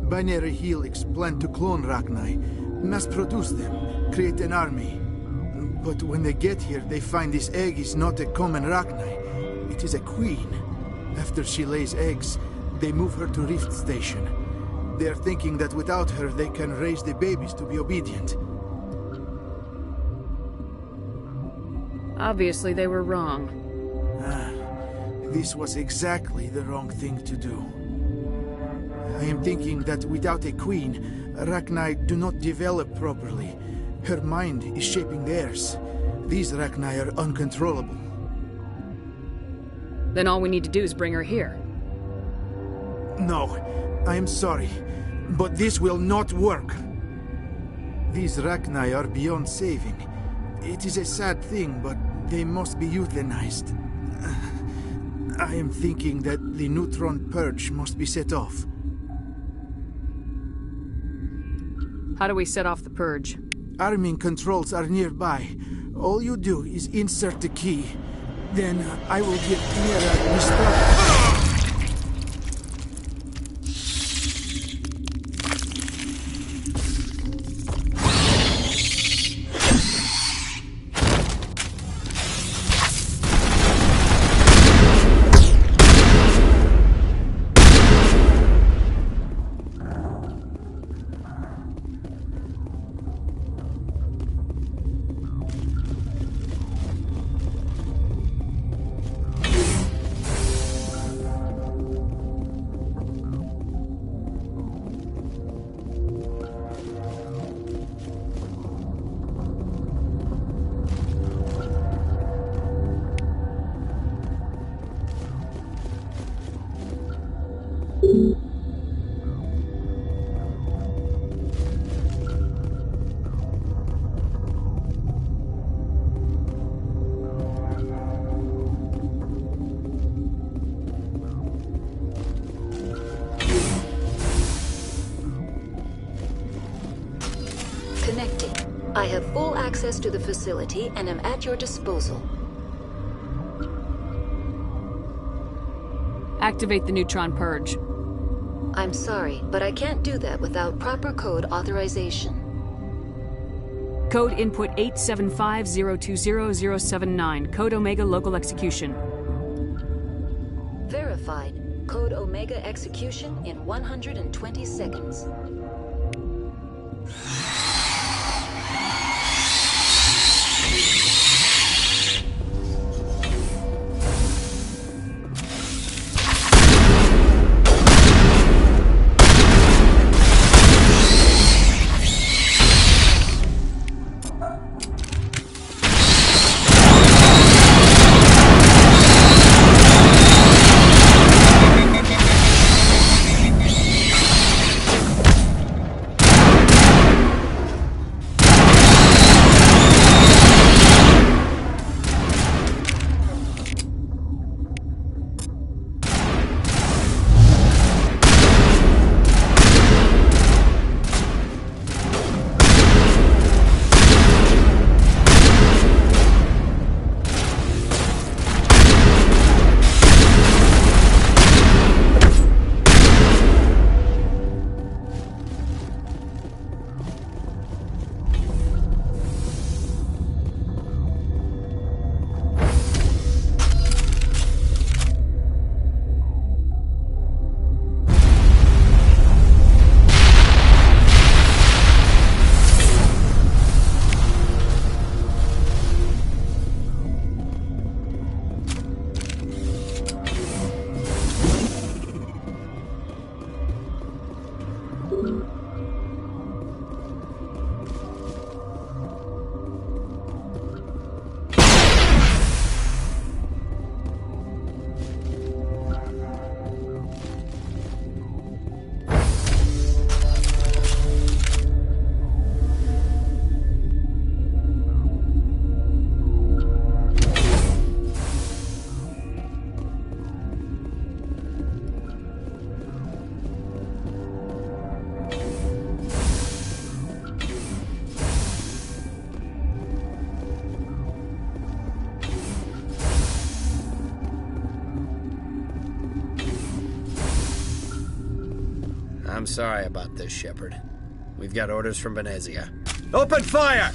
Binary Helix planned to clone Rachni, mass-produce them, create an army. But when they get here, they find this egg is not a common Rachni. It is a queen. After she lays eggs, they move her to Rift Station. They are thinking that without her, they can raise the babies to be obedient.
Obviously, they were wrong.
This was exactly the wrong thing to do. I am thinking that without a queen, Rachni do not develop properly. Her mind is shaping theirs. These Rachni are uncontrollable.
Then all we need to do is bring her here.
No, I am sorry, but this will not work. These Rachni are beyond saving. It is a sad thing, but they must be euthanized. I am thinking that the neutron purge must be set off.
How do we set off the purge?
Arming controls are nearby. All you do is insert the key. Then I will get nearer and start.
I have full access to the facility and am at your disposal.
Activate the neutron purge.
I'm sorry, but I can't do that without proper code authorization.
Code input 875020079. Code Omega local execution.
Verified. Code Omega execution in 120 seconds.
I'm sorry about this, Shepard. We've got orders from Venezia. Open fire!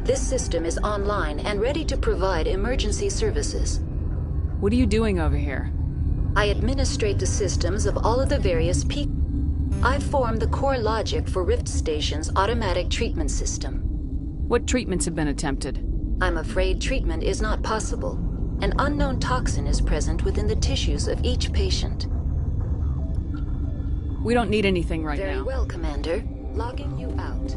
This system is online and ready to provide emergency services.
What are you doing over here?
I administrate the systems of all of the various I form the core logic for Rift Station's automatic treatment system.
What treatments have been attempted?
I'm afraid treatment is not possible. An unknown toxin is present within the tissues of each patient.
We don't need anything right now.
Very well, Commander. Logging you out.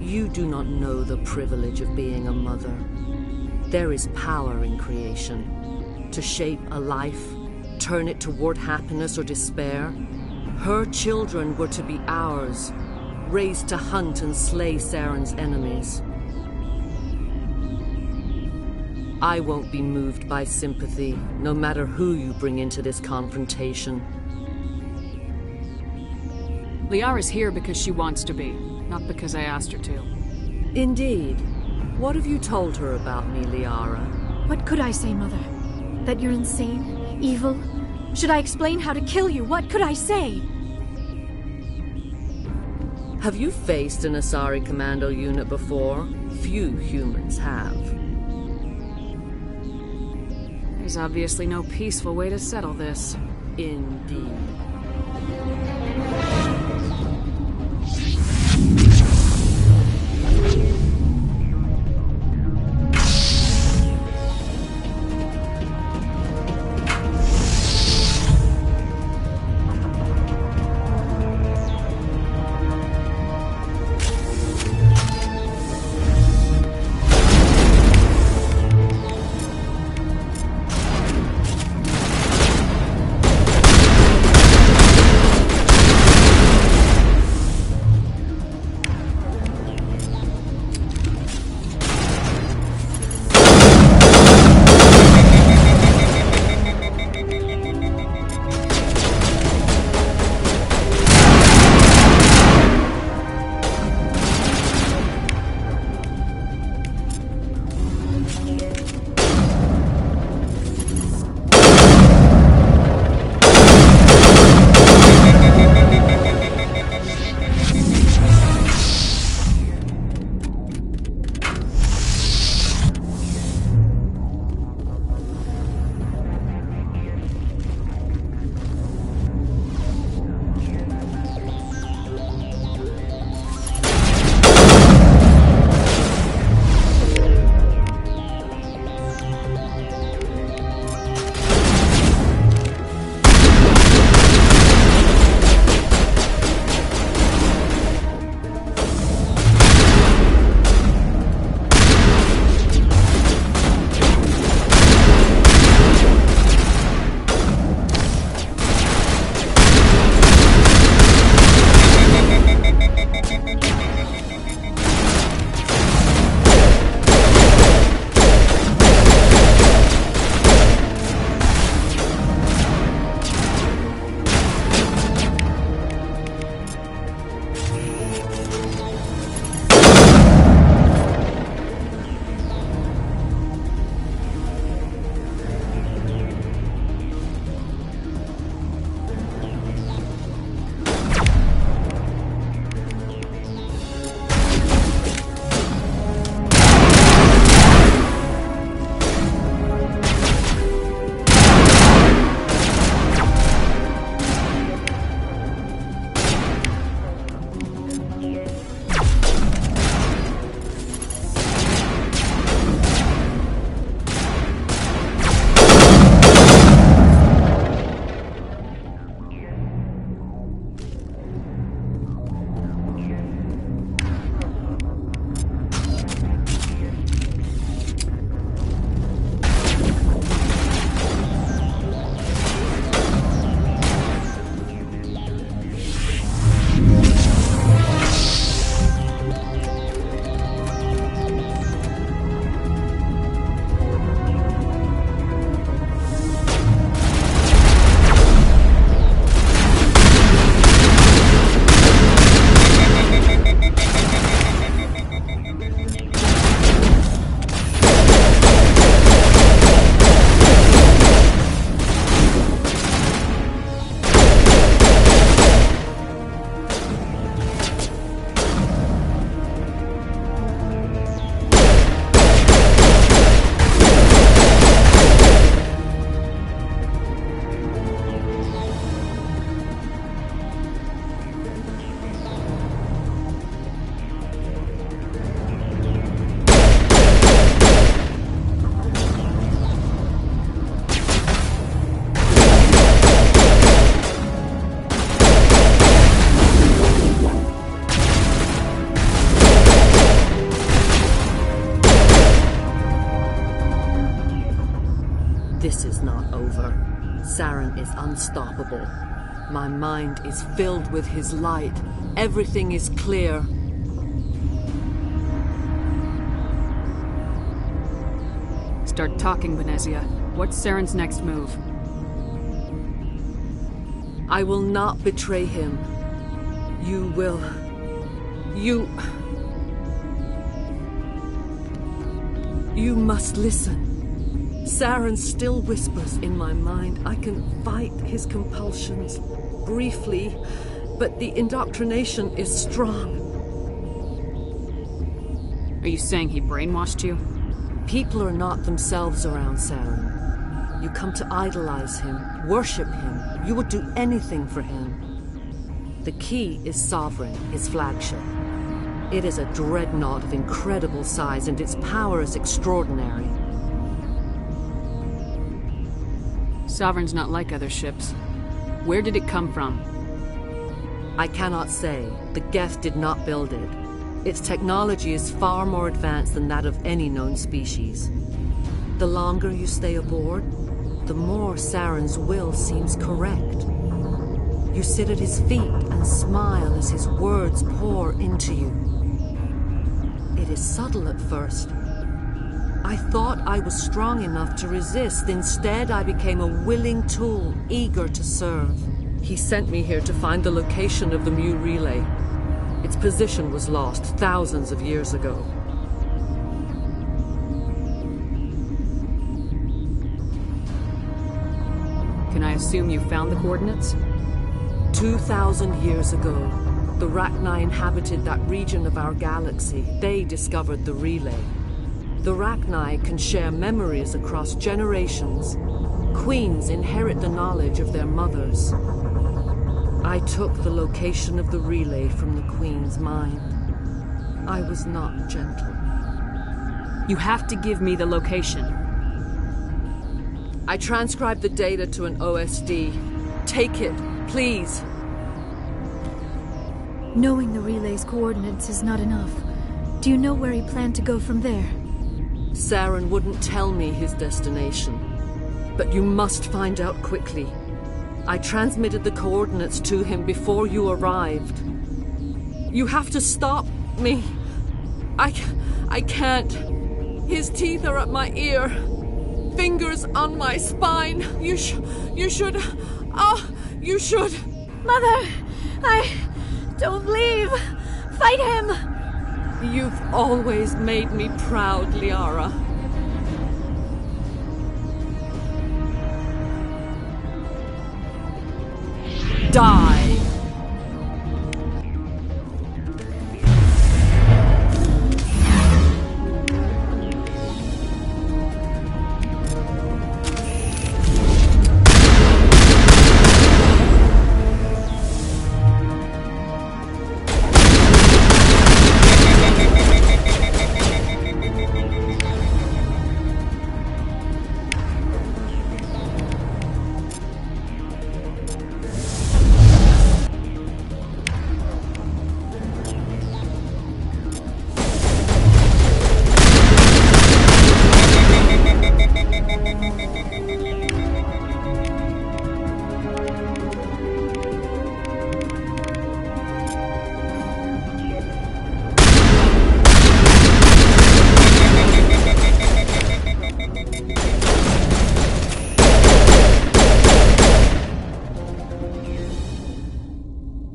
You do not know the privilege of being a mother. There is power in creation. To shape a life, turn it toward happiness or despair. Her children were to be ours, raised to hunt and slay Saren's enemies. I won't be moved by sympathy, no matter who you bring into this confrontation.
Liara's here because she wants to be, not because I asked her to.
Indeed. What have you told her about me, Liara?
What could I say, Mother? That you're insane? Evil? Should I explain how to kill you? What could I say?
Have you faced an Asari commando unit before? Few humans have.
There's obviously no peaceful way to settle this.
Indeed. This is not over. Saren is unstoppable. My mind is filled with his light. Everything is clear.
Start talking, Venezia. What's Saren's next move?
I will not betray him. You will. You must listen. Saren still whispers in my mind. I can fight his compulsions, briefly, but the indoctrination is strong.
Are you saying he brainwashed you?
People are not themselves around Saren. You come to idolize him, worship him. You would do anything for him. The key is Sovereign, his flagship. It is a dreadnought of incredible size, and its power is extraordinary.
Sovereign's not like other ships. Where did it come from?
I cannot say. The Geth did not build it. Its technology is far more advanced than that of any known species. The longer you stay aboard, the more Saren's will seems correct. You sit at his feet and smile as his words pour into you. It is subtle at first. I thought I was strong enough to resist. Instead, I became a willing tool, eager to serve. He sent me here to find the location of the Mu relay. Its position was lost thousands of years ago.
Can I assume you found the coordinates?
2,000 years ago, the Rachni inhabited that region of our galaxy. They discovered the relay. The Rachni can share memories across generations. Queens inherit the knowledge of their mothers. I took the location of the relay from the Queen's mind. I was not gentle.
You have to give me the location.
I transcribed the data to an OSD. Take it, please.
Knowing the relay's coordinates is not enough. Do you know where he planned to go from there?
Saren wouldn't tell me his destination. But you must find out quickly. I transmitted the coordinates to him before you arrived. You have to stop me. I can't. His teeth are at my ear. Fingers on my spine. You should. Oh, you should.
Mother, don't leave. Fight him.
You've always made me proud, Liara. Die!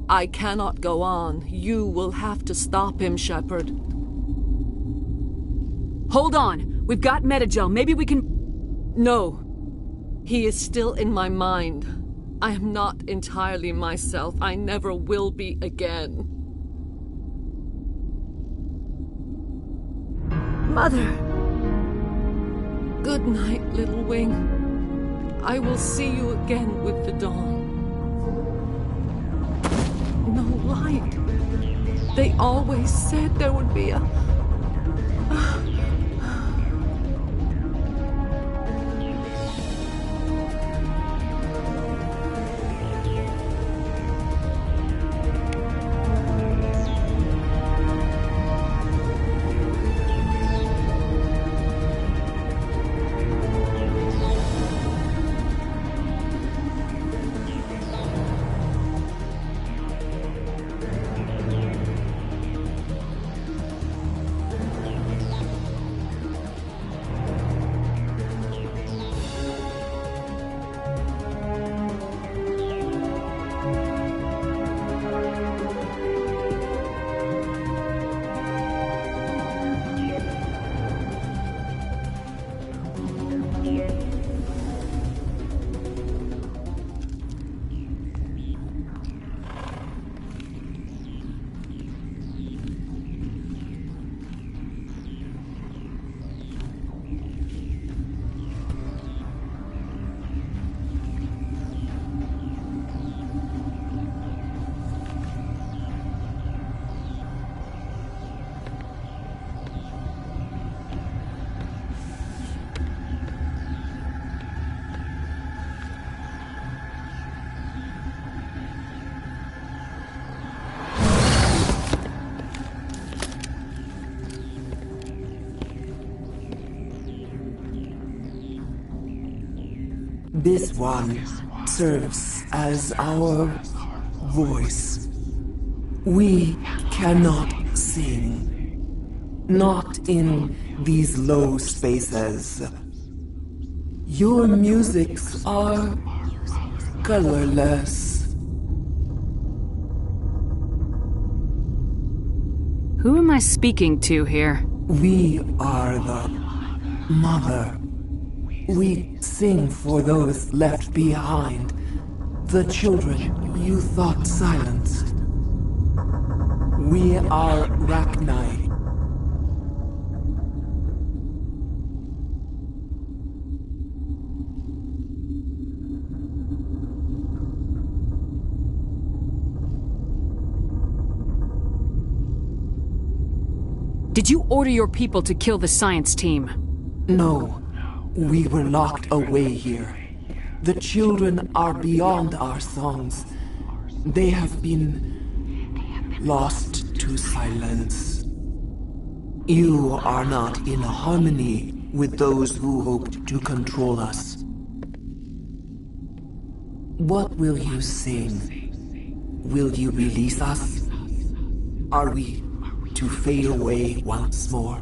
I cannot go on. You will have to stop him, Shepard.
Hold on! We've got Metagel. Maybe we can...
No. He is still in my mind. I am not entirely myself. I never will be again.
Mother!
Good night, little wing. I will see you again with the dawn. No light. They always said there would be a...
This one serves as our voice. We cannot sing. Not in these low spaces. Your musics are colorless.
Who am I speaking to here?
We are the mother. We sing for those left behind. The children you thought silenced. We are Rachni.
Did you order your people to kill the science team?
No. We were locked away here. The children are beyond our songs. They have been lost to silence. You are not in harmony with those who hoped to control us. What will you sing? Will you release us? Are we to fade away once more?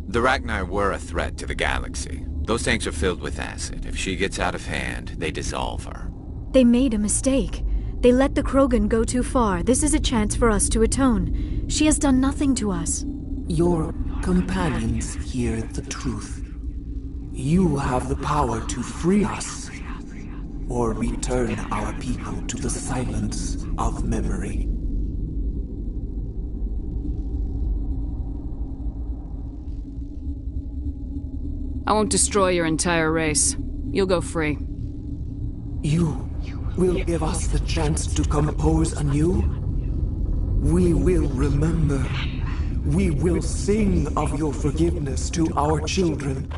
The Rachni were a threat to the galaxy. Those tanks are filled with acid. If she gets out of hand, they dissolve her.
They made a mistake. They let the Krogan go too far. This is a chance for us to atone. She has done nothing to us.
Your companions hear the truth. You have the power to free us, or return our people to the silence of memory.
I won't destroy your entire race. You'll go free.
You will give us the chance to compose anew? We will remember. We will sing of your forgiveness to our children.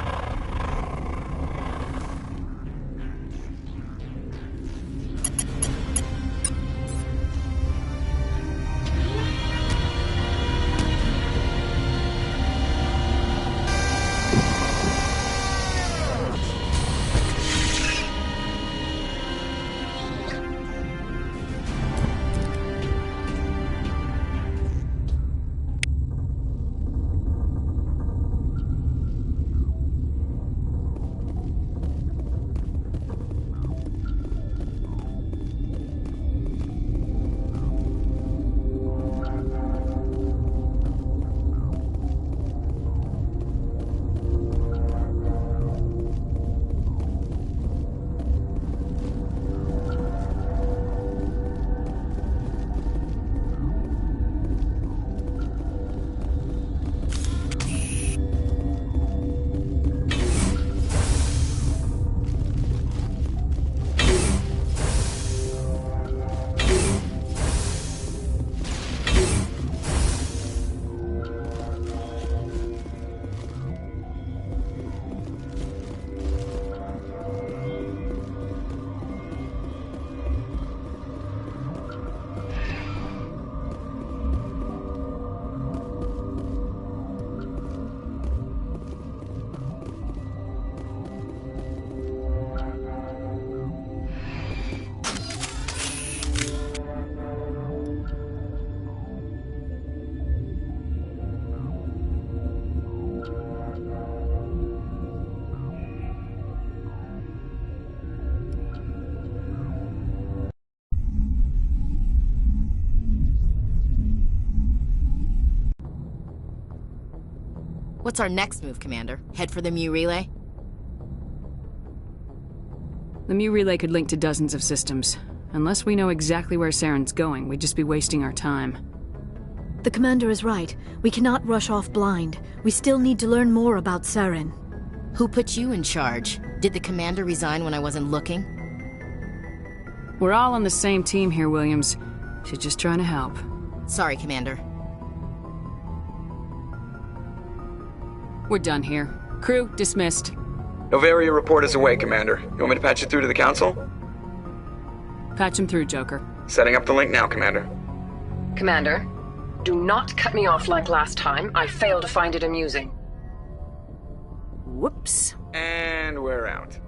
What's our next move, Commander? Head for the Mu Relay?
The Mu Relay could link to dozens of systems. Unless we know exactly where Saren's going, we'd just be wasting our time.
The Commander is right. We cannot rush off blind. We still need to learn more about Saren.
Who put you in charge? Did the Commander resign when I wasn't looking?
We're all on the same team here, Williams. She's just trying to help.
Sorry, Commander.
We're done here. Crew, dismissed.
Novaria report is away, Commander. You want me to patch it through to the Council?
Patch him through, Joker.
Setting up the link now, Commander.
Commander, do not cut me off like last time. I fail to find it amusing.
Whoops.
And we're out.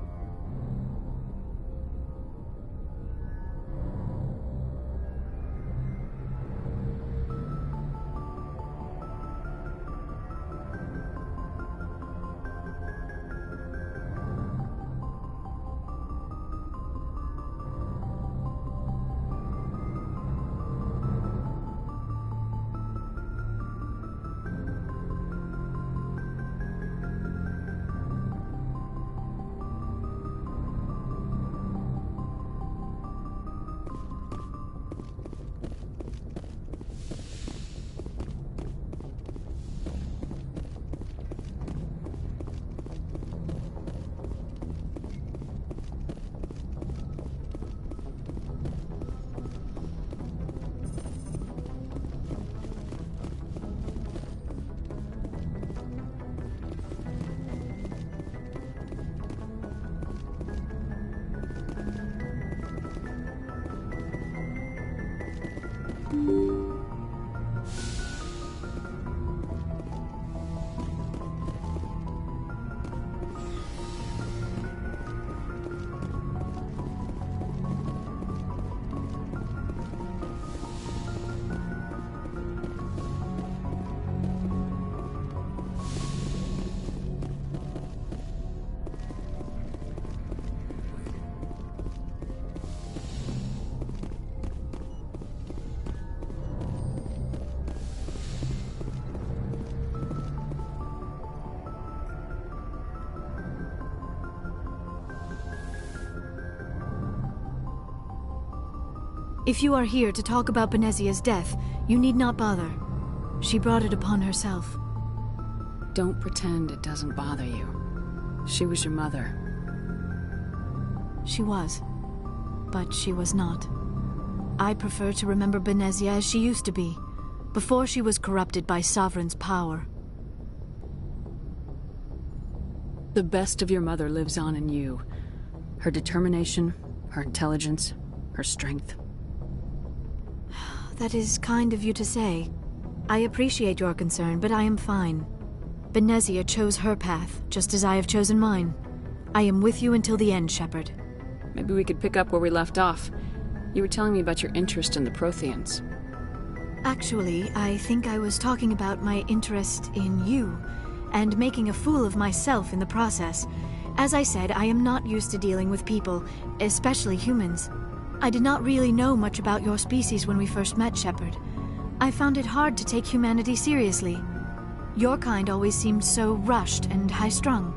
If you are here to talk about Benezia's death, you need not bother. She brought it upon herself.
Don't pretend it doesn't bother you. She was your mother.
She was. But she was not. I prefer to remember Benezia as she used to be, before she was corrupted by Sovereign's power.
The best of your mother lives on in you. Her determination, her intelligence, her strength.
That is kind of you to say. I appreciate your concern, but I am fine. Benezia chose her path, just as I have chosen mine. I am with you until the end, Shepard.
Maybe we could pick up where we left off. You were telling me about your interest in the Protheans.
Actually, I think I was talking about my interest in you, and making a fool of myself in the process. As I said, I am not used to dealing with people, especially humans. I did not really know much about your species when we first met, Shepard. I found it hard to take humanity seriously. Your kind always seemed so rushed and high-strung.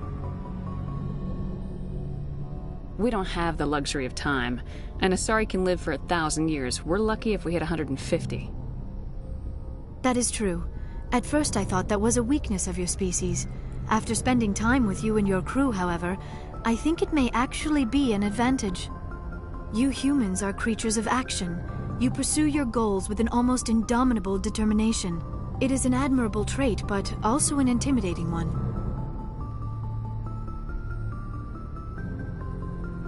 We don't have the luxury of time, and Asari can live for 1,000 years. We're lucky if we hit 150.
That is true. At first I thought that was a weakness of your species. After spending time with you and your crew, however, I think it may actually be an advantage. You humans are creatures of action. You pursue your goals with an almost indomitable determination. It is an admirable trait, but also an intimidating one.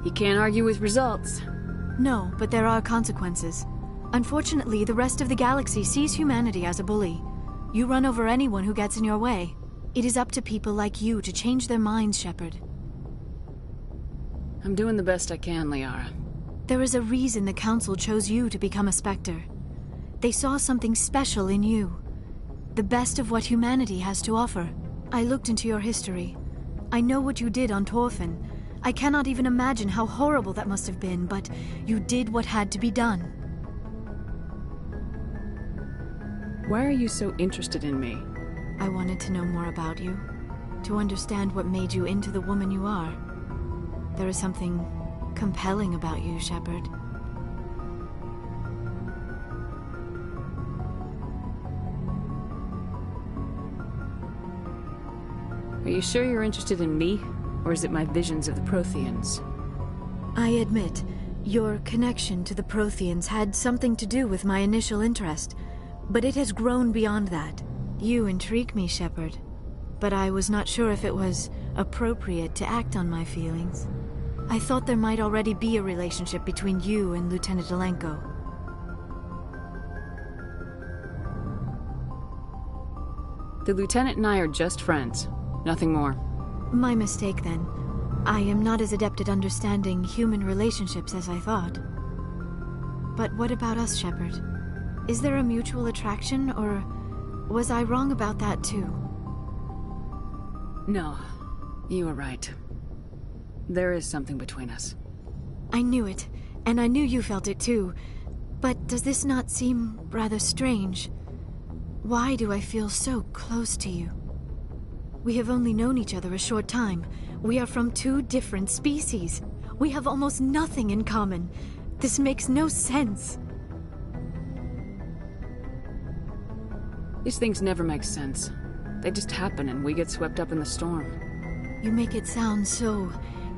You can't argue with results.
No, but there are consequences. Unfortunately, the rest of the galaxy sees humanity as a bully. You run over anyone who gets in your way. It is up to people like you to change their minds, Shepard.
I'm doing the best I can, Liara.
There is a reason the Council chose you to become a Spectre. They saw something special in you. The best of what humanity has to offer. I looked into your history. I know what you did on Torfin. I cannot even imagine how horrible that must have been, but you did what had to be done.
Why are you so interested in me?
I wanted to know more about you. To understand what made you into the woman you are. There is something compelling about you, Shepard.
Are you sure you're interested in me? Or is it my visions of the Protheans?
I admit, your connection to the Protheans had something to do with my initial interest, but it has grown beyond that. You intrigue me, Shepard, but I was not sure if it was appropriate to act on my feelings. I thought there might already be a relationship between you and Lieutenant Alenko.
The Lieutenant and I are just friends. Nothing more.
My mistake, then. I am not as adept at understanding human relationships as I thought. But what about us, Shepard? Is there a mutual attraction, or was I wrong about that too?
No, you were right. There is something between us.
I knew it, and I knew you felt it too. But does this not seem rather strange? Why do I feel so close to you? We have only known each other a short time. We are from two different species. We have almost nothing in common. This makes no sense.
These things never make sense. They just happen and we get swept up in the storm.
You make it sound so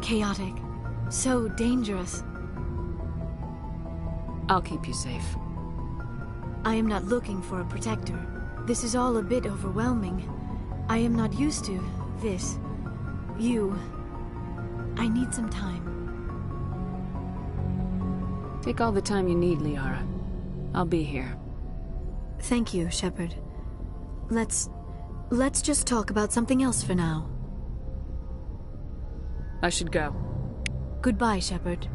chaotic, so dangerous.
I'll keep you safe.
I am not looking for a protector. This is all a bit overwhelming. I am not used to this. You. I need some time.
Take all the time you need, Liara. I'll be here.
Thank you, Shepard. Let's just talk about something else for now.
I should go.
Goodbye, Shepard.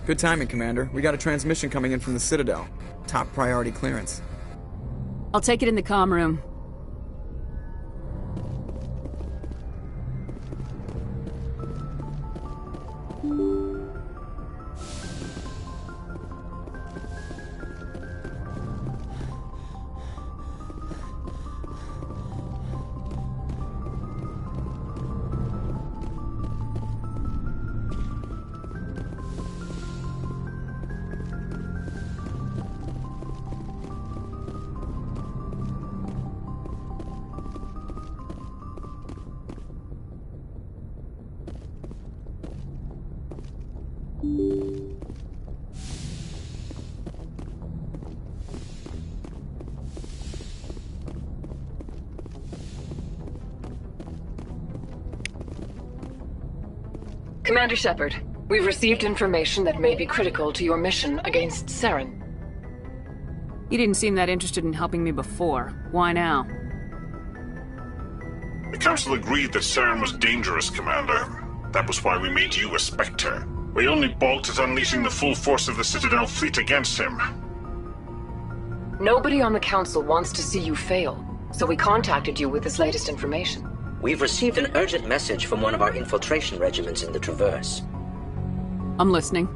Good timing, Commander. We got a transmission coming in from the Citadel. Top priority clearance.
I'll take it in the comm room.
Commander Shepard, we've received information that may be critical to your mission against Saren.
You didn't seem that interested in helping me before. Why now?
The Council agreed that Saren was dangerous, Commander. That was why we made you a Spectre. We only balked at unleashing the full force of the Citadel fleet against him.
Nobody on the Council wants to see you fail, so we contacted you with this latest information.
We've received an urgent message from one of our infiltration regiments in the Traverse.
I'm listening.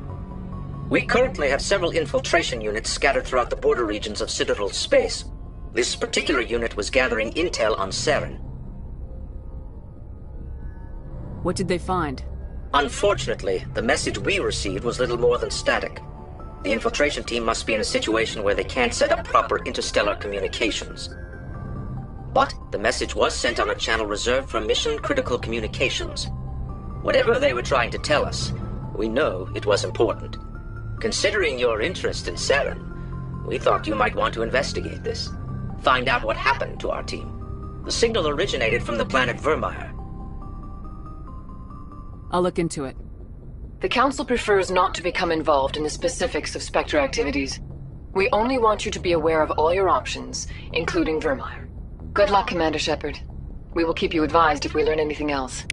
We currently have several infiltration units scattered throughout the border regions of Citadel space. This particular unit was gathering intel on Saren.
What did they find?
Unfortunately, the message we received was little more than static. The infiltration team must be in a situation where they can't set up proper interstellar communications. But the message was sent on a channel reserved for mission-critical communications. Whatever they were trying to tell us, we know it was important. Considering your interest in Saren, we thought you might want to investigate this. Find out what happened to our team. The signal originated from the planet Vermeer.
I'll look into it.
The Council prefers not to become involved in the specifics of Spectre activities. We only want you to be aware of all your options, including Vermeer. Good luck, Commander Shepard. We will keep you advised if we learn anything else.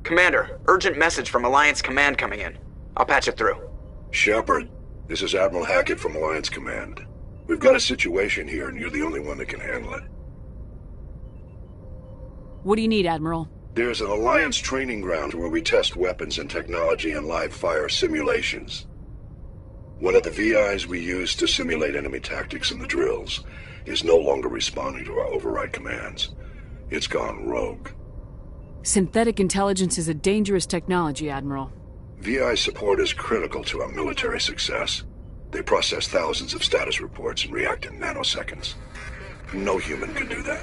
Commander, urgent message from Alliance Command coming in. I'll patch it through.
Shepard, this is Admiral Hackett from Alliance Command. We've got a situation here, and you're the only one that can handle it.
What do you need, Admiral?
There's an Alliance training ground where we test weapons and technology in live-fire simulations. One of the VIs we use to simulate enemy tactics in the drills is no longer responding to our override commands. It's gone rogue.
Synthetic intelligence is a dangerous technology, Admiral.
VI support is critical to our military success. They process thousands of status reports and react in nanoseconds. No human can do that.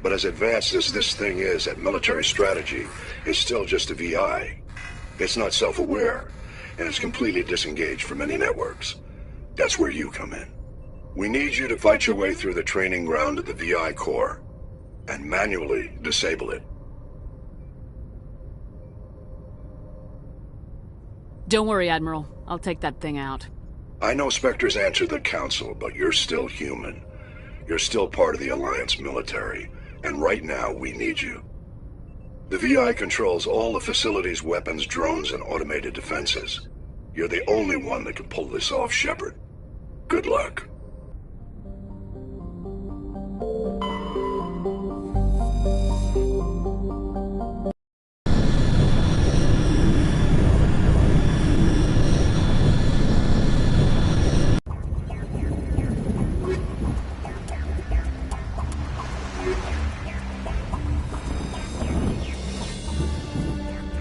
But as advanced as this thing is at military strategy, it's still just a VI. It's not self-aware, and it's completely disengaged from any networks. That's where you come in. We need you to fight your way through the training ground of the VI core, and manually disable it.
Don't worry, Admiral. I'll take that thing out.
I know Spectres answer the Council, but you're still human. You're still part of the Alliance military, and right now we need you. The VI controls all the facility's weapons, drones, and automated defenses. You're the only one that can pull this off, Shepard. Good luck.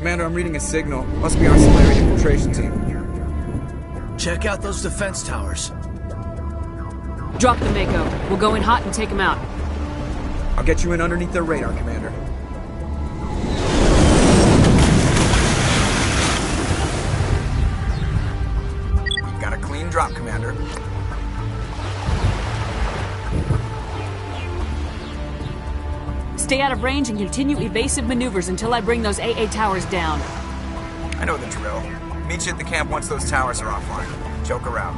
Commander, I'm reading a signal. Must be our Solarian infiltration team.
Check out those defense towers.
Drop the Mako. We'll go in hot and take him out.
I'll get you in underneath their radar, Commander. Got a clean drop, Commander.
Stay out of range and continue evasive maneuvers until I bring those AA towers down.
I know the drill. Meet you at the camp once those towers are offline. Joker out.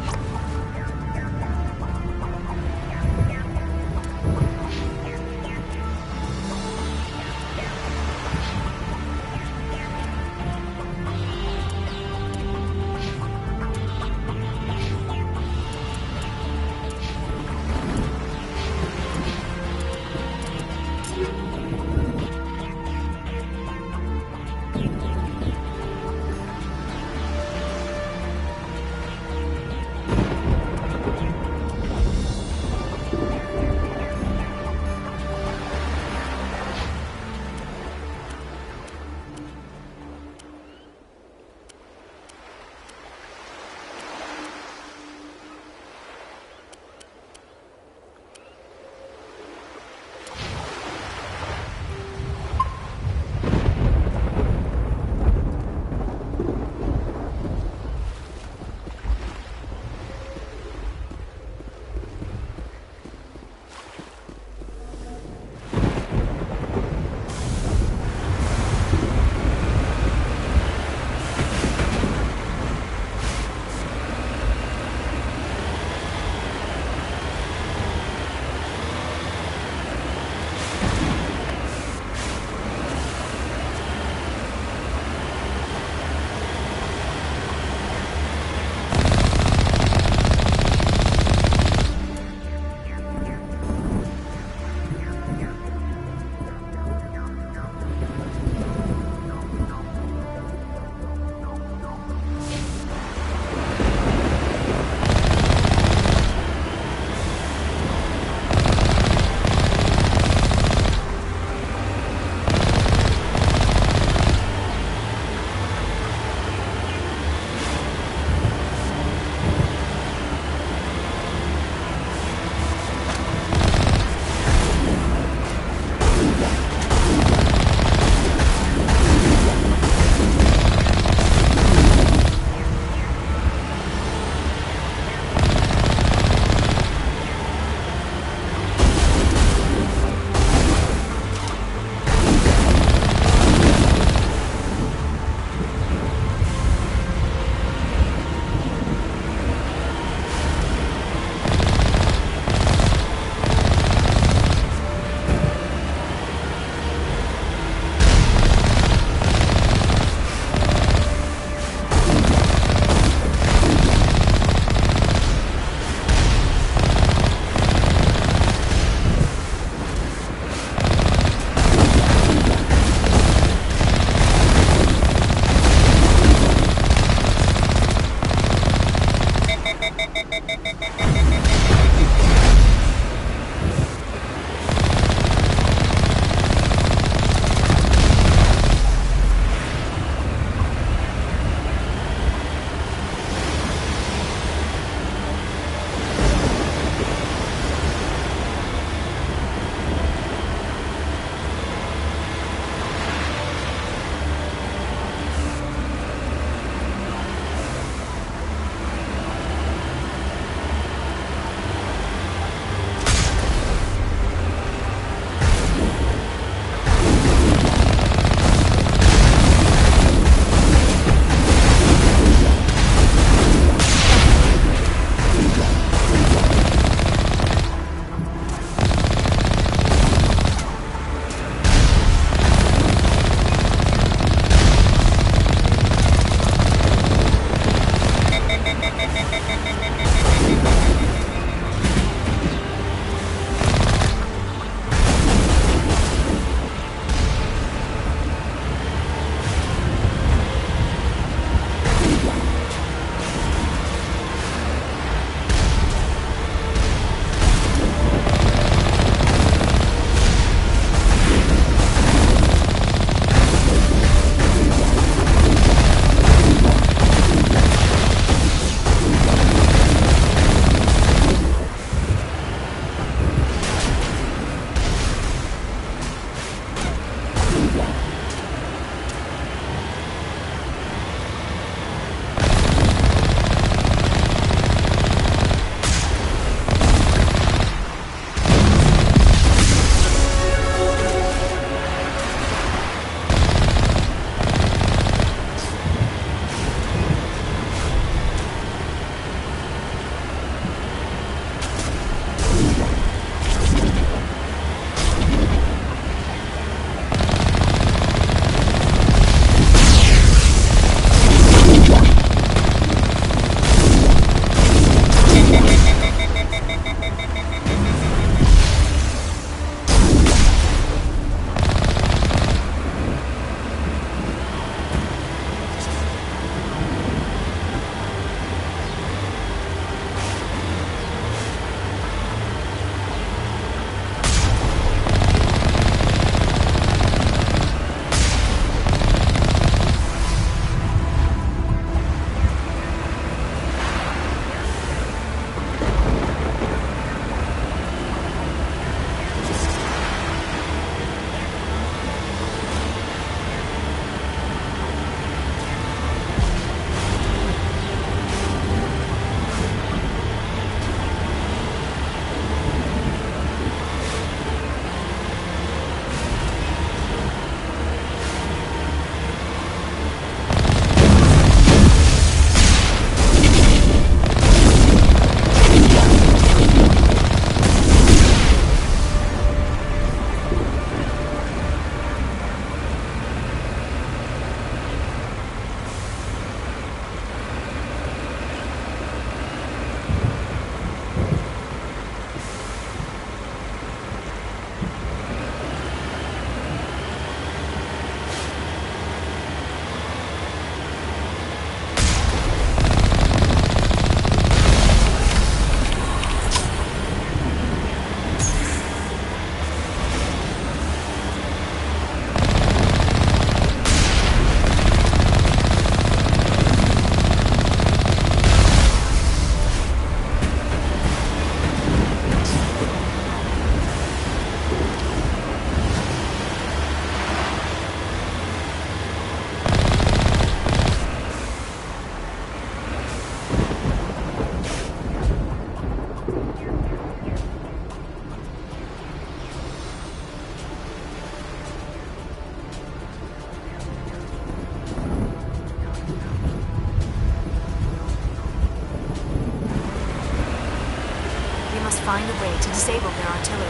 find a way to disable their artillery.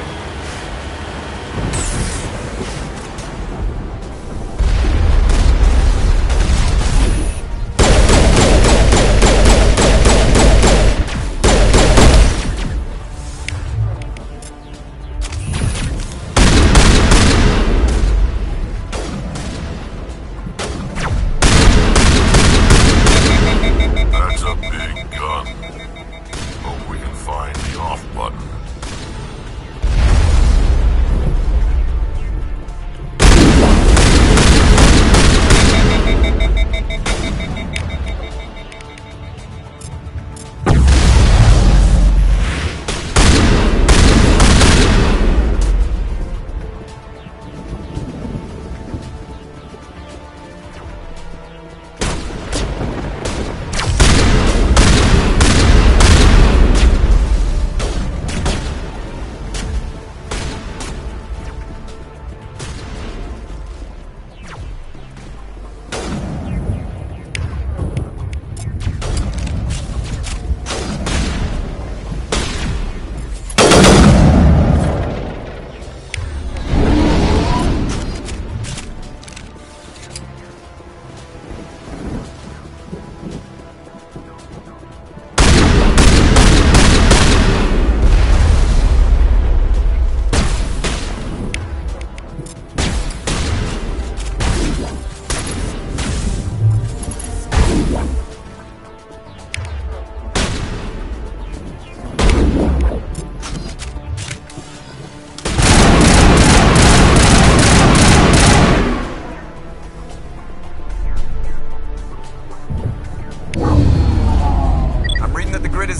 That's a big gun. Hope we can find the off button.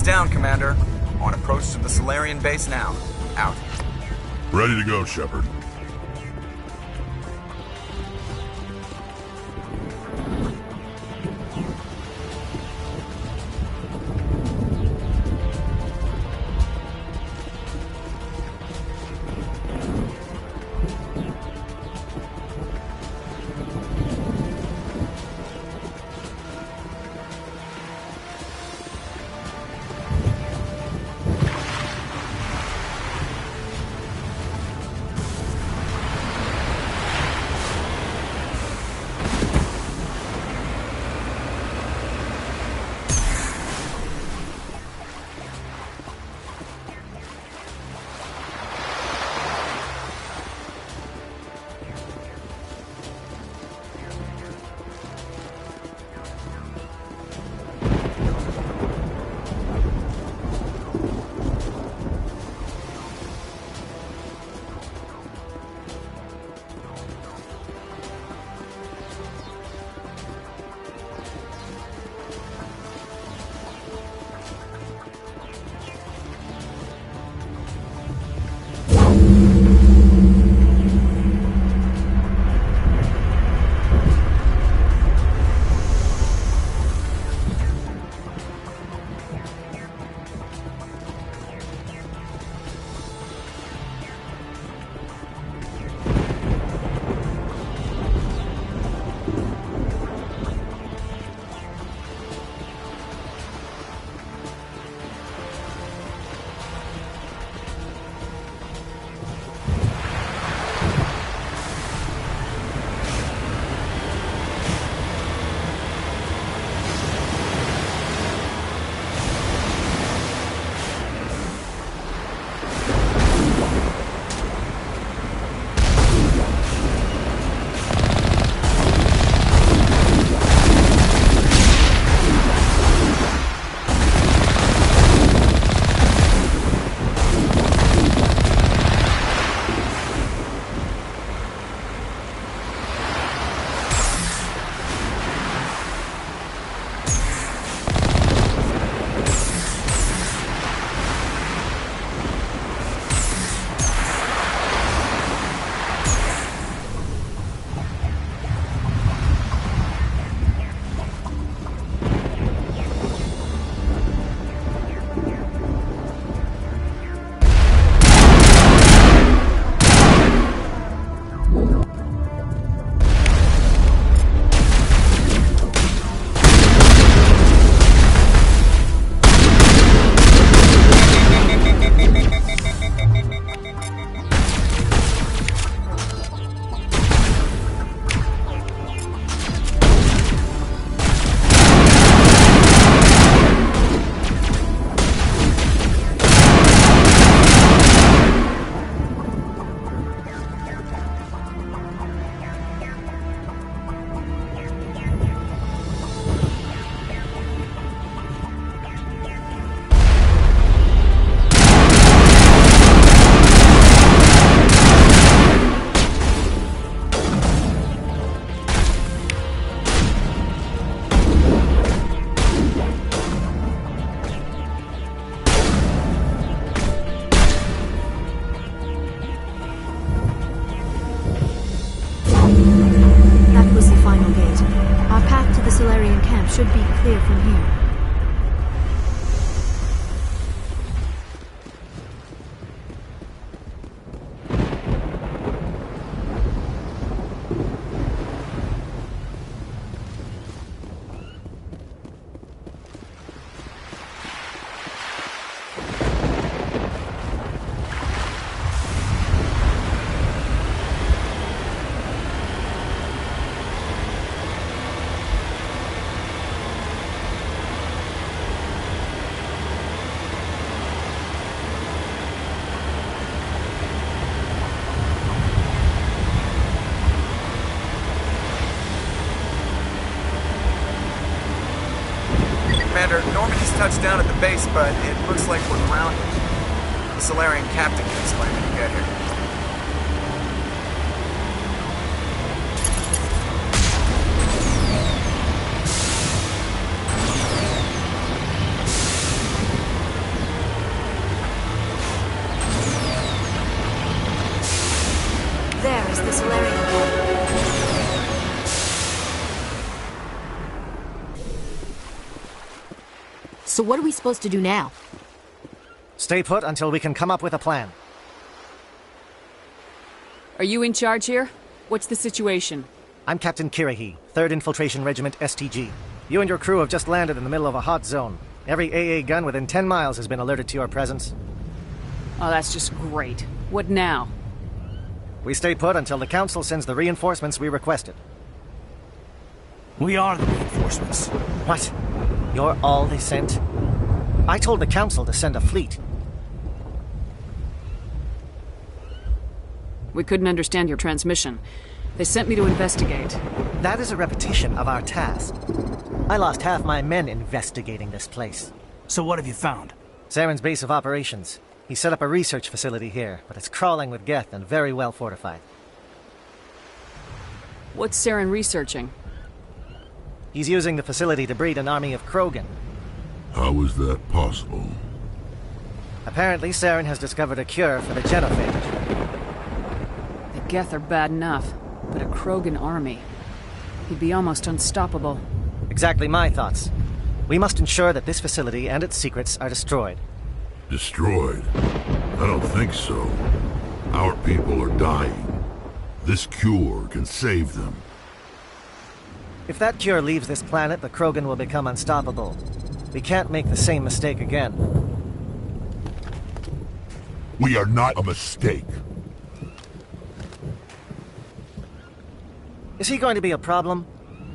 Down, Commander. On approach to the Solarian base now. Out.
Ready to go, Shepard.
clear from here.
Commander, Normandy's touched down at the base, but it looks like we're grounded. The Solarian captain can explain when you get here.
There is the Solarian.
So what are we supposed to do now?
Stay put until we can come up with a plan.
Are you in charge here? What's the situation?
I'm Captain Kirahi, 3rd Infiltration Regiment STG. You and your crew have just landed in the middle of a hot zone. Every AA gun within 10 miles has been alerted to your presence.
Oh, that's just great. What now?
We stay put until the Council sends the reinforcements we requested.
We are the reinforcements.
What? You're all they sent? I told the Council to send a fleet.
We couldn't understand your transmission. They sent me to investigate.
That is a repetition of our task. I lost half my men investigating this place.
So what have you found?
Saren's base of operations. He set up a research facility here, but it's crawling with Geth and very well fortified.
What's Saren researching?
He's using the facility to breed an army of Krogan.
How is that possible?
Apparently, Saren has discovered a cure for the genophage.
The Geth are bad enough, but a Krogan army. He'd be almost unstoppable.
Exactly my thoughts. We must ensure that this facility and its secrets are destroyed.
Destroyed? I don't think so. Our people are dying. This cure can save them.
If that cure leaves this planet, the Krogan will become unstoppable. We can't make the same mistake again.
We are not a mistake.
Is he going to be a problem?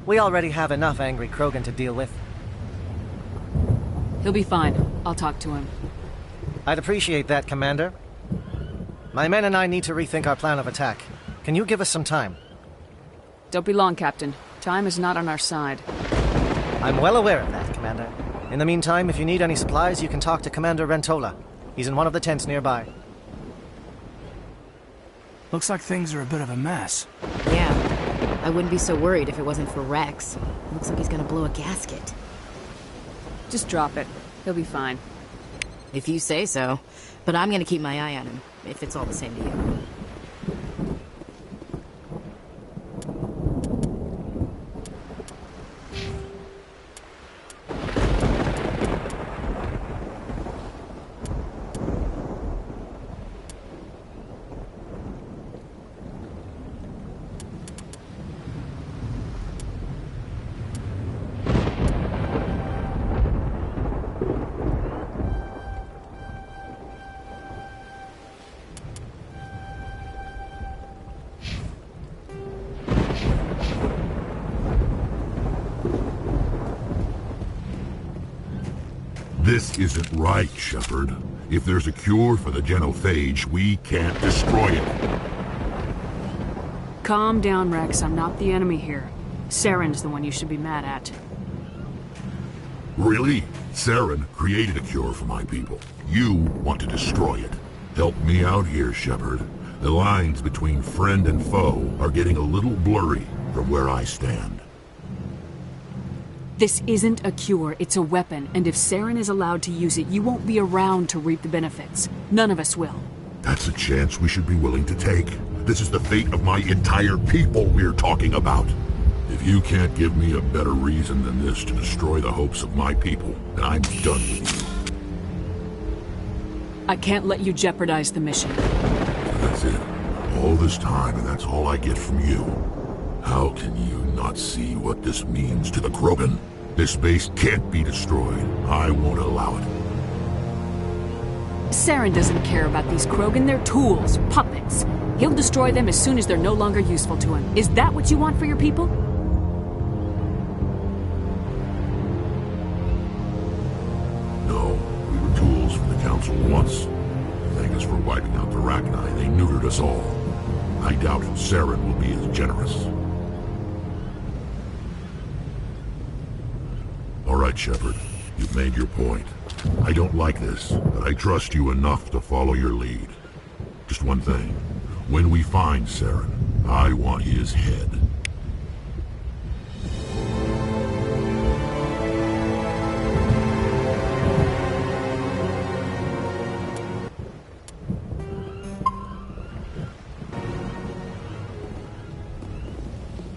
We already have enough angry Krogan to deal with.
He'll be fine. I'll talk to him.
I'd appreciate that, Commander. My men and I need to rethink our plan of attack. Can you give us some time?
Don't be long, Captain. Time is not on our side.
I'm well aware of that, Commander. In the meantime, if you need any supplies, you can talk to Commander Rentola. He's in one of the tents nearby.
Looks like things are a bit of a mess.
Yeah. I wouldn't be so worried if it wasn't for Rex. Looks like he's gonna blow a gasket.
Just drop it. He'll be fine.
If you say so. But I'm gonna keep my eye on him, if it's all the same to you.
This isn't right, Shepard. If there's a cure for the genophage, we can't destroy it.
Calm down, Rex. I'm not the enemy here. Saren's the one you should be mad at.
Really? Saren created a cure for my people. You want to destroy it. Help me out here, Shepard. The lines between friend and foe are getting a little blurry from where I stand.
This isn't a cure, it's a weapon, and if Saren is allowed to use it, you won't be around to reap the benefits. None of us will.
That's a chance we should be willing to take. This is the fate of my entire people we're talking about. If you can't give me a better reason than this to destroy the hopes of my people, then I'm done with you.
I can't let you jeopardize the mission.
That's it. All this time, and that's all I get from you. How can you not see what this means to the Krogan? This base can't be destroyed. I won't allow it.
Saren doesn't care about these Krogan. They're tools, puppets. He'll destroy them as soon as they're no longer useful to him. Is that what you want for your people?
No, we were tools for the Council once. Thank us for wiping out the Rachni. They neutered us all. I doubt Saren will be as generous. All right, Shepard. You've made your point. I don't like this, but I trust you enough to follow your lead. Just one thing. When we find Saren, I want his head.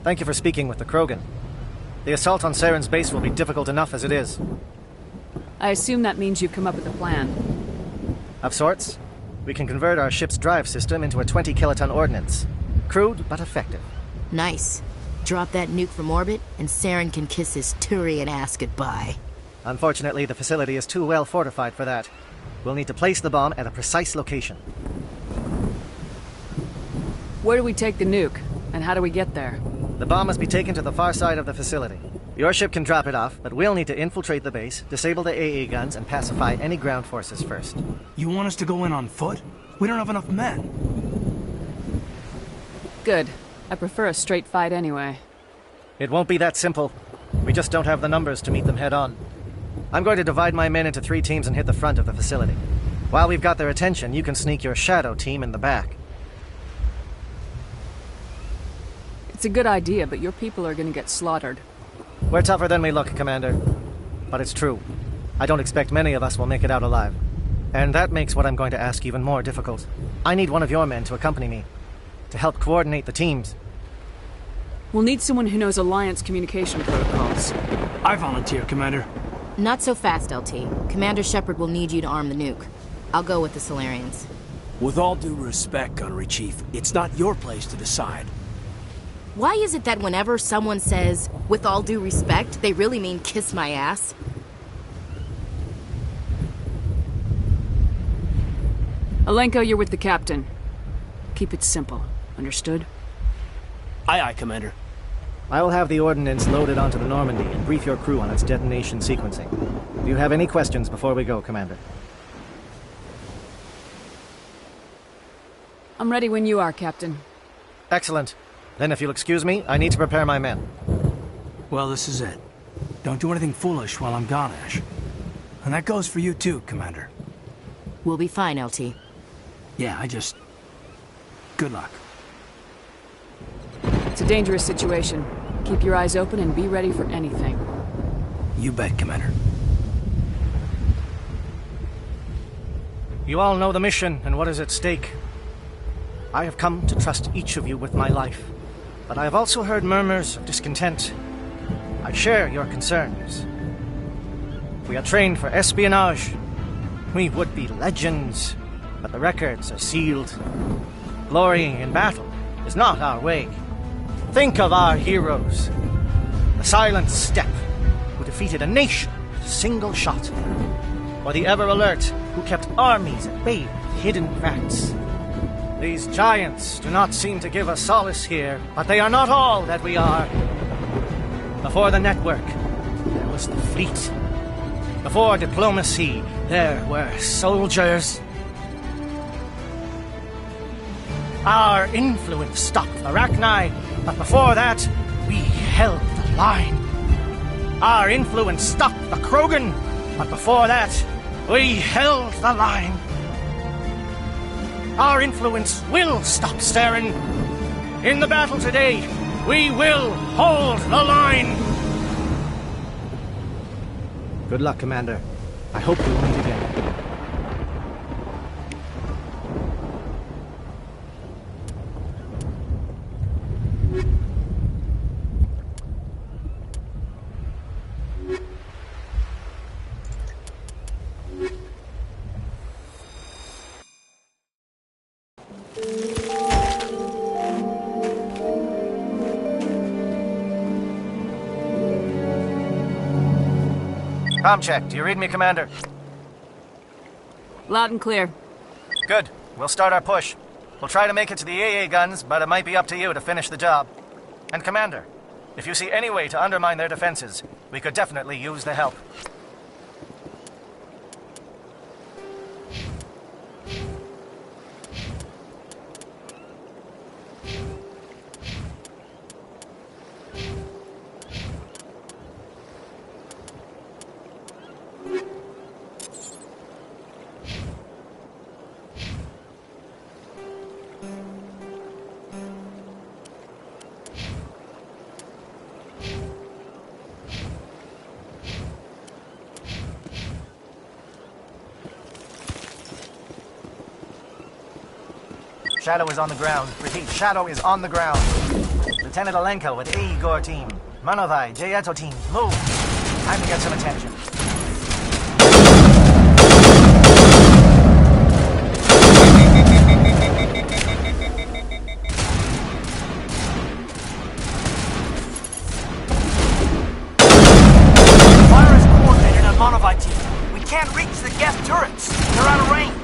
Thank you for speaking with the Krogan. The assault on Saren's base will be difficult enough as it is.
I assume that means you've come up with a plan.
Of sorts. We can convert our ship's drive system into a 20-kiloton ordnance. Crude, but effective.
Nice. Drop that nuke from orbit, and Saren can kiss his Turian ass goodbye.
Unfortunately, the facility is too well fortified for that. We'll need to place the bomb at a precise location.
Where do we take the nuke? And how do we get there?
The bomb must be taken to the far side of the facility. Your ship can drop it off, but we'll need to infiltrate the base, disable the AA guns, and pacify any ground forces first.
You want us to go in on foot? We don't have enough men.
Good. I prefer a straight fight anyway.
It won't be that simple. We just don't have the numbers to meet them head on. I'm going to divide my men into 3 teams and hit the front of the facility. While we've got their attention, you can sneak your shadow team in the back.
It's a good idea, but your people are gonna get slaughtered.
We're tougher than we look, Commander. But it's true. I don't expect many of us will make it out alive. And that makes what I'm going to ask even more difficult. I need one of your men to accompany me, to help coordinate the teams.
We'll need someone who knows Alliance communication protocols.
I volunteer, Commander.
Not so fast, LT. Commander Shepard will need you to arm the nuke. I'll go with the Solarians.
With all due respect, Gunnery Chief, it's not your place to decide.
Why is it that whenever someone says, with all due respect, they really mean kiss my ass?
Alenko, you're with the captain. Keep it simple. Understood?
Aye, aye, Commander.
I will have the ordnance loaded onto the Normandy and brief your crew on its detonation sequencing. Do you have any questions before we go, Commander?
I'm ready when you are, Captain.
Excellent. Then if you'll excuse me, I need to prepare my men.
Well, this is it. Don't do anything foolish while I'm gone, Ash. And that goes for you too, Commander.
We'll be fine, LT.
Yeah, good luck.
It's a dangerous situation. Keep your eyes open and be ready for anything.
You bet, Commander.
You all know the mission and what is at stake. I have come to trust each of you with my life, but I have also heard murmurs of discontent. I share your concerns. We are trained for espionage. We would be legends, but the records are sealed. Glorying in battle is not our way. Think of our heroes. The Silent Step, who defeated a nation with a single shot. Or the Ever Alert, who kept armies at bay with hidden cracks. These giants do not seem to give us solace here, but they are not all that we are. Before the network, there was the fleet. Before diplomacy, there were soldiers. Our influence stopped the Rachni, but before that, we held the line. Our influence stopped the Krogan, but before that, we held the line. Our influence will stop Saren. In the battle today, we will hold the line. Good luck, Commander. I hope we will meet again. Comm check. Do you read me, Commander?
Loud and clear.
Good. We'll start our push. We'll try to make it to the AA guns, but it might be up to you to finish the job. And Commander, if you see any way to undermine their defenses, we could definitely use the help. Shadow is on the ground. Repeat, Shadow is on the ground. Lieutenant Alenko with A. Igor team. Manovai, Jayeto team, move. Time to get some attention.
Fire is coordinated on Manovai team. We can't reach the guest turrets. They're out of range.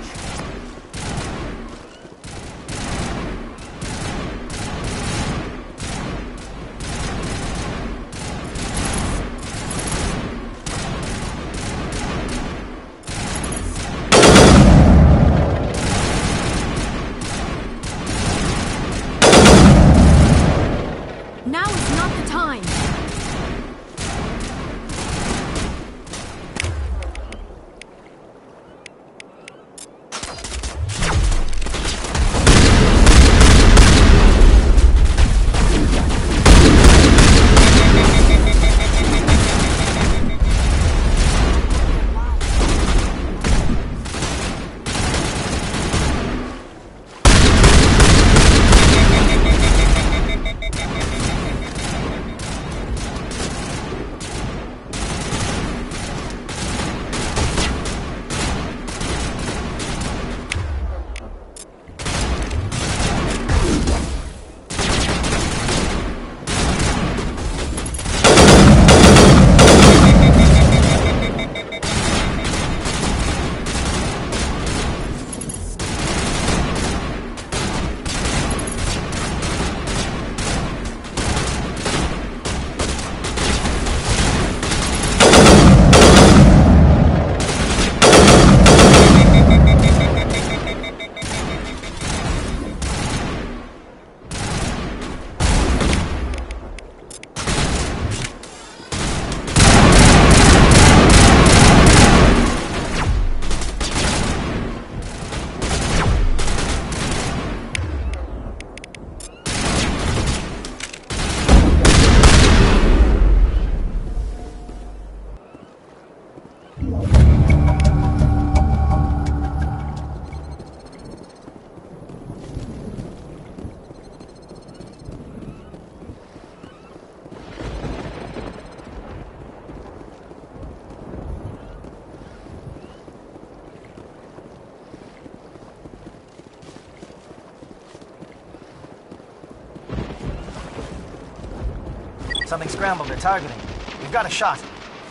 Something scrambled at targeting. We've got a shot.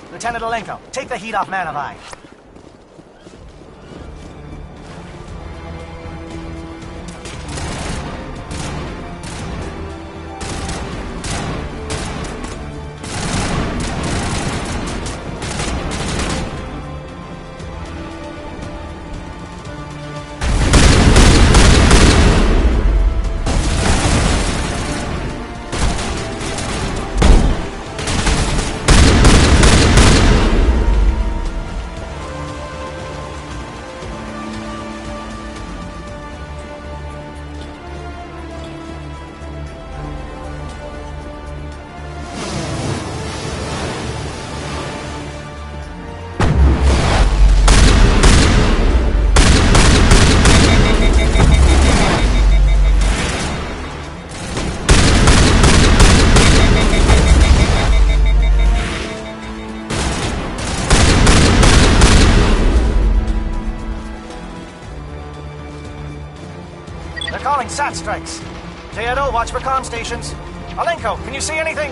Lieutenant Alenko, take the heat off Manovai. Calling SAT strikes. Jayeto, watch for comm stations. Alenko, can you see anything?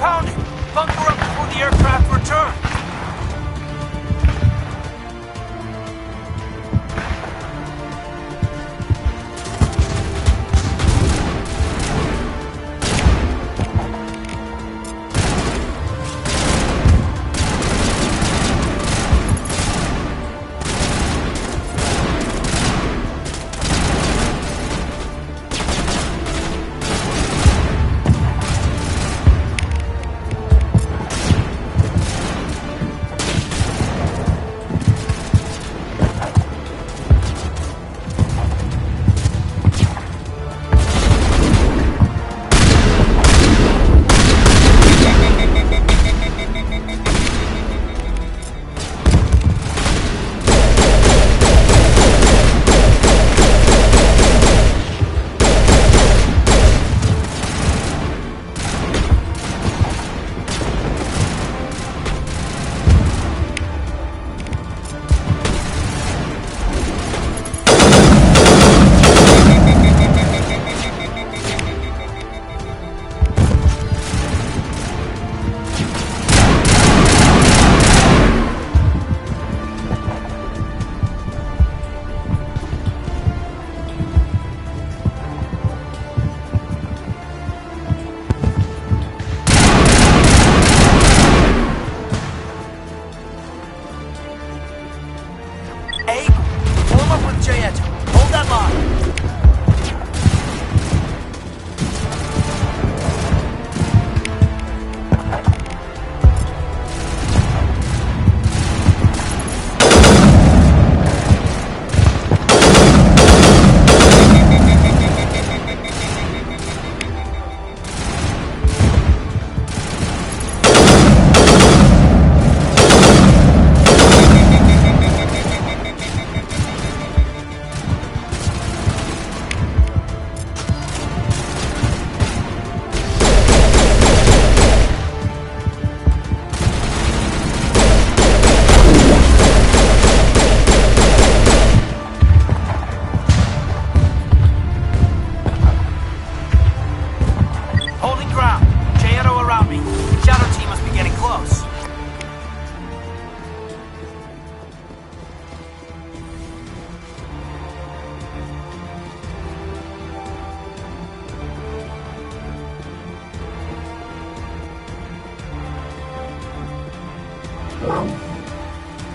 pound it! Bunker up before the aircraft return!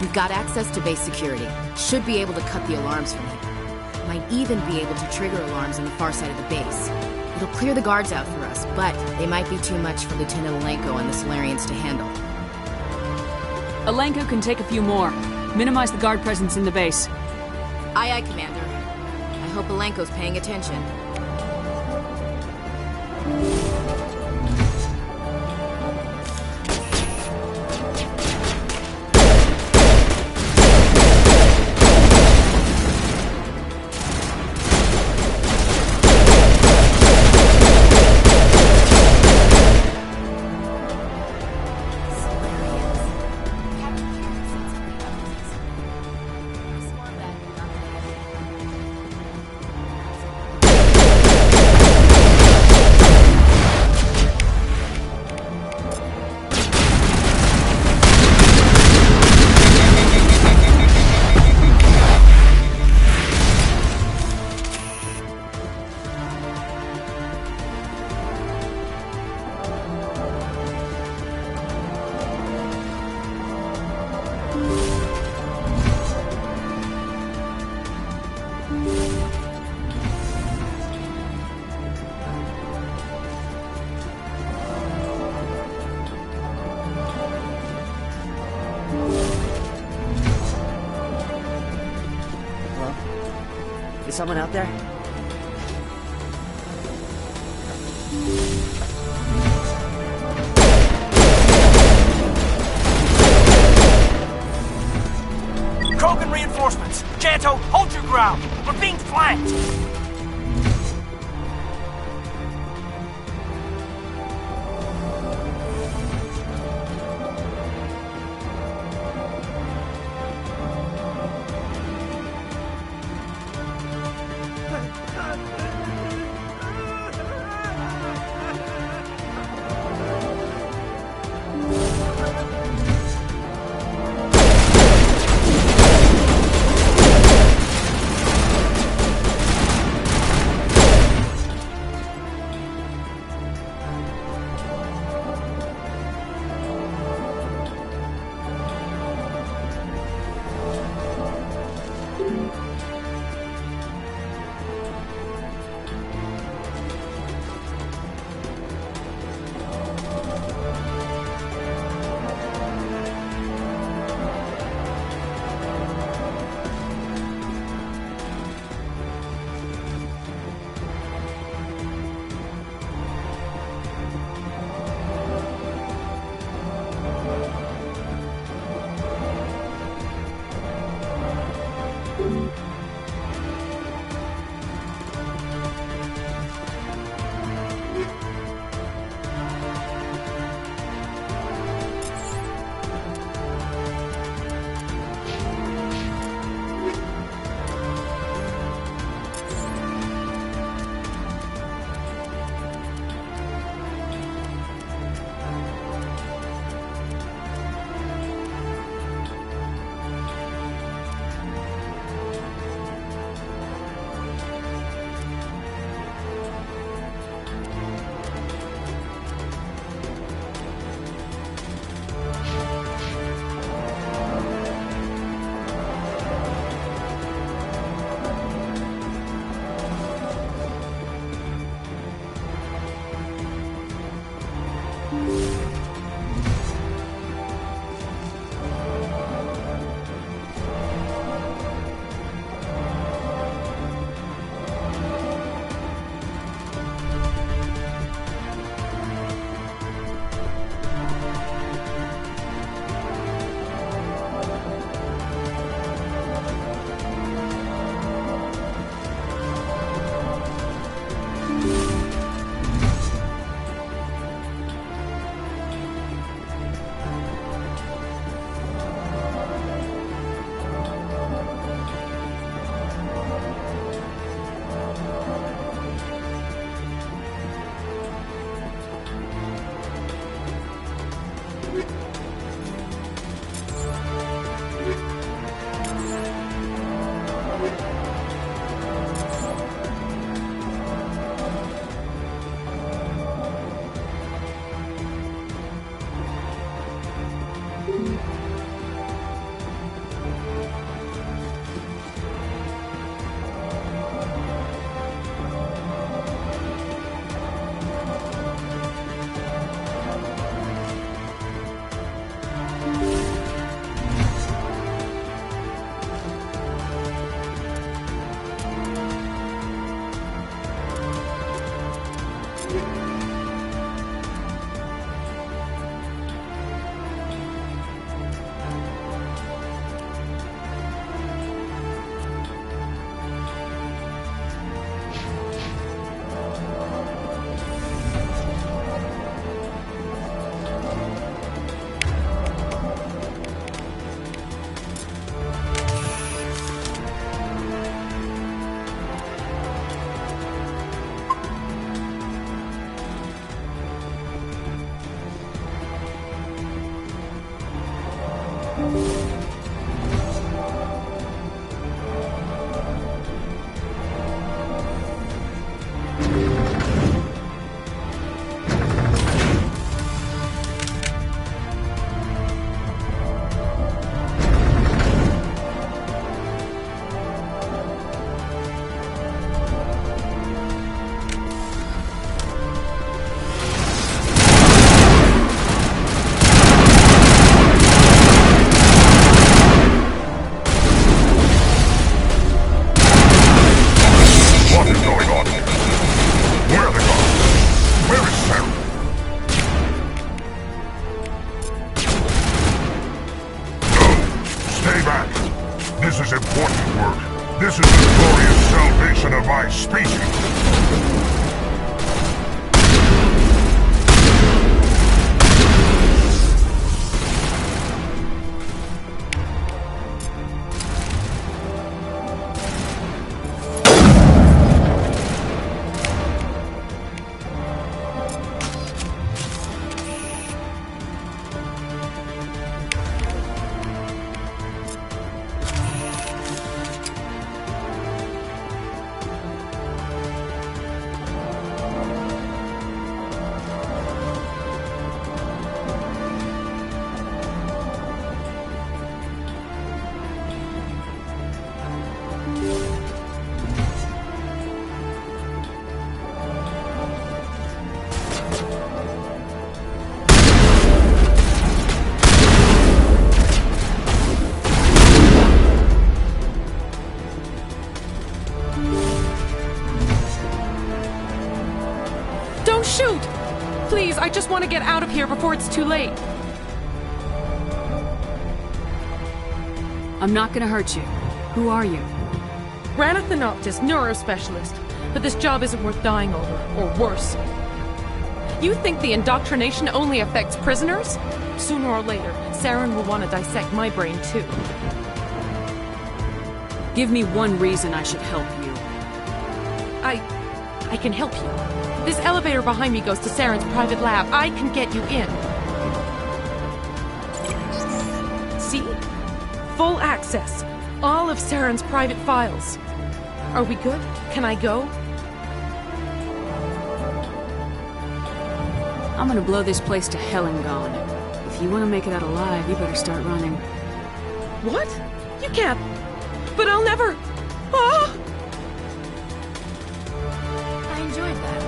We've got access to base security. Should be able to cut the alarms from here. Might even be able to trigger alarms on the far side of the base. It'll clear the guards out for us, but they might be too much for Lieutenant Alenko and the Solarians to handle.
Alenko can take a few more. Minimize the guard presence in the base.
Aye, aye, Commander. I hope Alenko's paying attention.
Is someone out there?
Krogan reinforcements! Janto, hold your ground! We're being flanked!
shoot! Please, I just want to get out of here before it's too late.
I'm not gonna hurt you. Who are you?
Raneth the Noctis, neurospecialist. But this job isn't worth dying over, or worse. You think the indoctrination only affects prisoners? Sooner or later, Saren will want to dissect my brain too.
Give me one reason I should help you.
I can help you. This elevator behind me goes to Saren's private lab. I can get you in. See? Full access. All of Saren's private files. Are we good? Can I go?
I'm gonna blow this place to hell and gone. If you want to make it out alive, you better start running.
What? You can't. But I'll never. Ah!
I enjoyed that.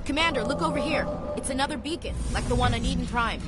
Commander, look over here. It's another beacon, like the one on Eden Prime.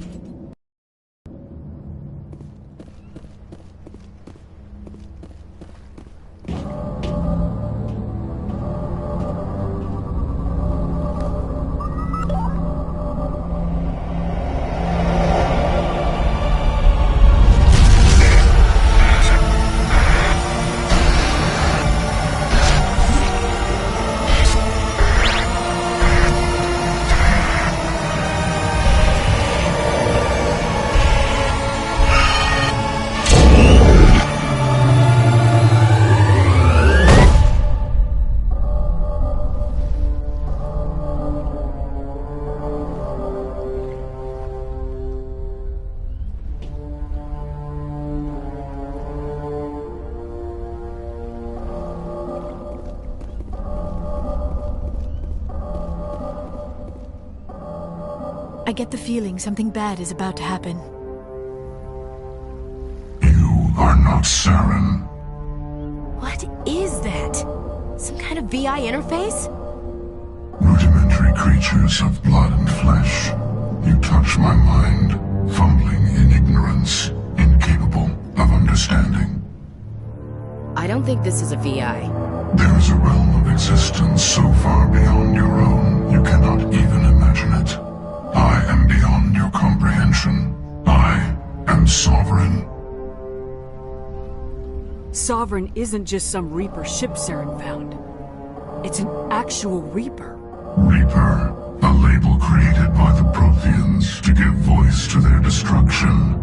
I get the feeling something bad is about to happen.
You are not Saren.
What is that? Some kind of VI interface?
Rudimentary creatures of blood and flesh. You touch my mind, fumbling in ignorance, incapable of understanding.
I don't think this is a VI.
There is a realm of existence so far beyond your own, you cannot even imagine it. I am beyond your comprehension. I am Sovereign.
Sovereign isn't just some Reaper ship Saren found. It's an actual Reaper.
Reaper, a label created by the Protheans to give voice to their destruction.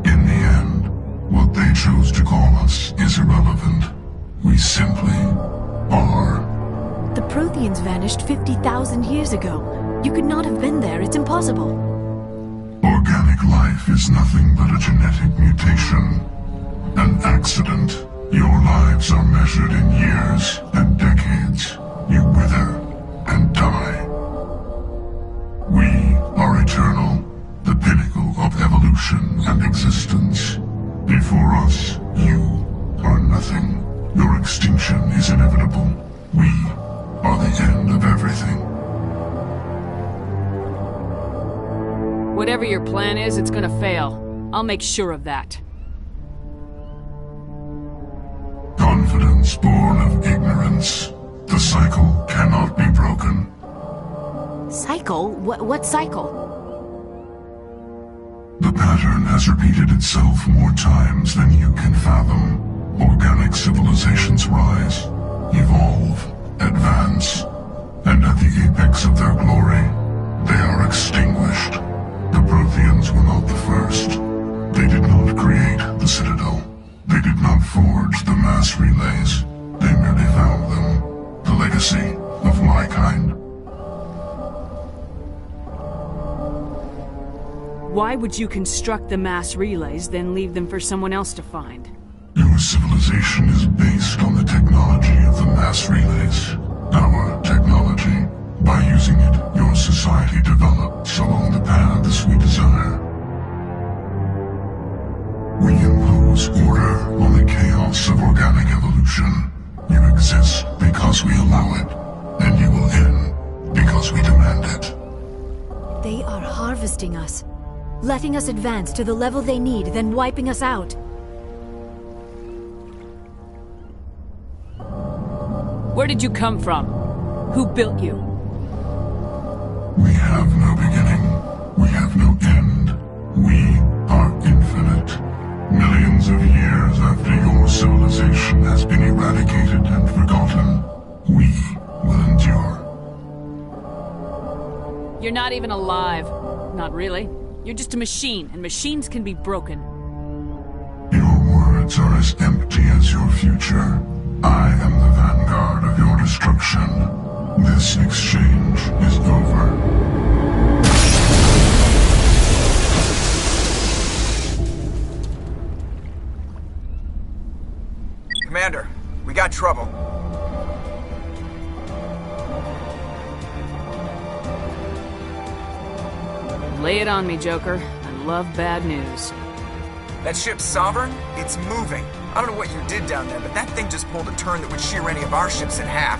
In the end, what they chose to call us is irrelevant. We simply are.
The Protheans vanished 50,000 years ago. You could not have been there. It's impossible.
Organic life is nothing but a genetic mutation. An accident. Your lives are measured in years and decades. You wither and die. We are eternal, the pinnacle of evolution and existence. Before us, you are nothing. Your extinction is inevitable. We are the end of everything.
Whatever your plan is, it's gonna fail. I'll make sure of that.
Confidence born of ignorance. The cycle cannot be broken.
Cycle? What cycle?
The pattern has repeated itself more times than you can fathom. Organic civilizations rise, evolve, advance, and at the apex of their glory, they are extinguished. The Protheans were not the first. They did not create the Citadel. They did not forge the mass relays. They merely found them. The legacy of my kind.
Why would you construct the mass relays, then leave them for someone else to find?
You
Your civilization is based on the technology of the mass relays. Our technology. By using it, your society develops along the paths we desire. We impose order on the chaos of organic evolution. You exist because we allow it, and you will end because we demand it.
They are harvesting us, letting us advance to the level they need, then wiping us out.
Where did you come from? Who built you?
We have no beginning. We have no end. We are infinite. Millions of years after your civilization has been eradicated and forgotten, we will endure.
You're not even alive. Not really. You're just a machine, and machines can be broken.
Your words are as empty as your future. I am the vanguard of your destruction. This exchange is over.
Commander, we got trouble.
Lay it on me, Joker. I love bad news.
That ship's Sovereign? It's moving. I don't know what you did down there, but that thing just pulled a turn that would shear any of our ships in half.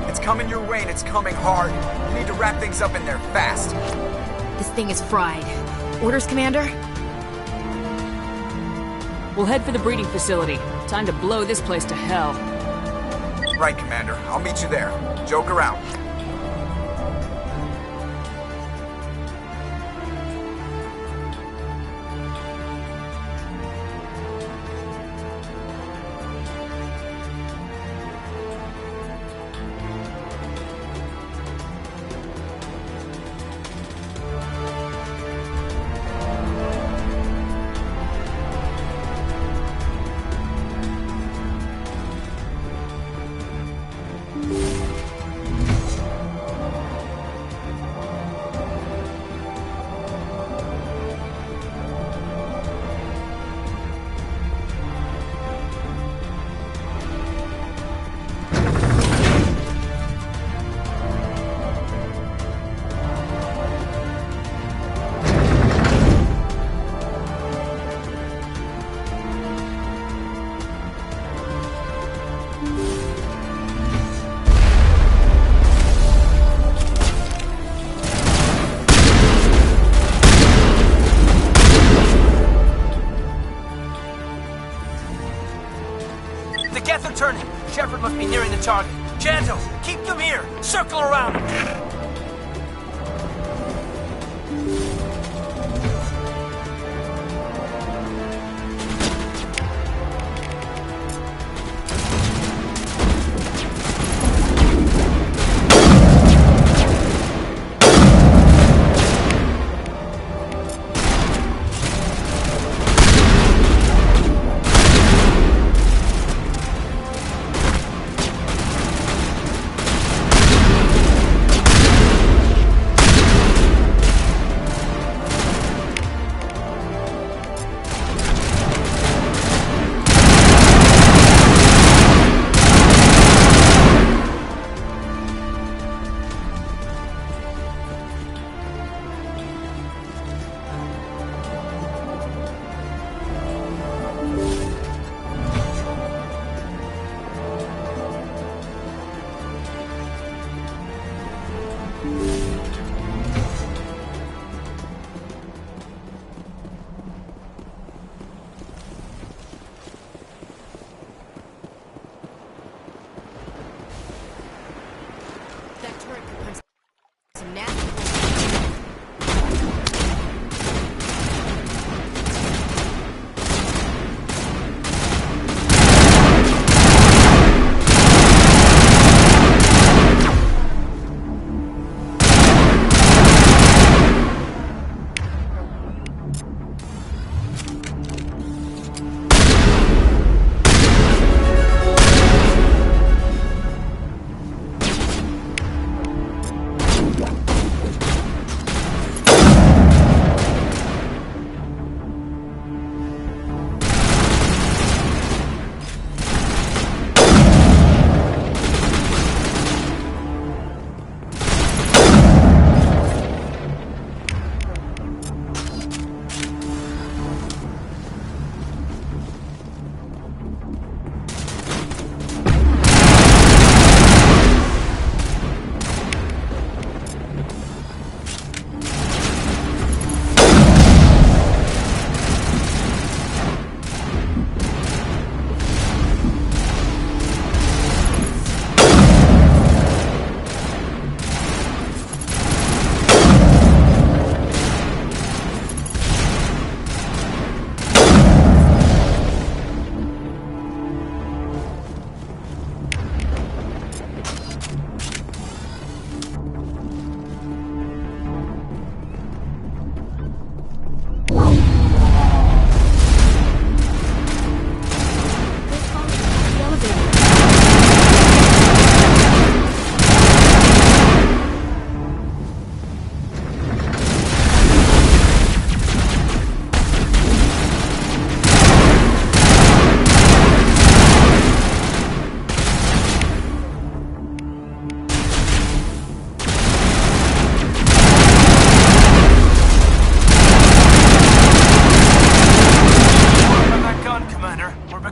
It's coming your way, and it's coming hard. You need to wrap things up in there fast.
This thing is fried. Orders, Commander?
We'll head for the breeding facility. Time to blow this place to hell.
Right, Commander. I'll meet you there. Joker out.
Shepard must be nearing the target. Janto, keep them here. Circle around him.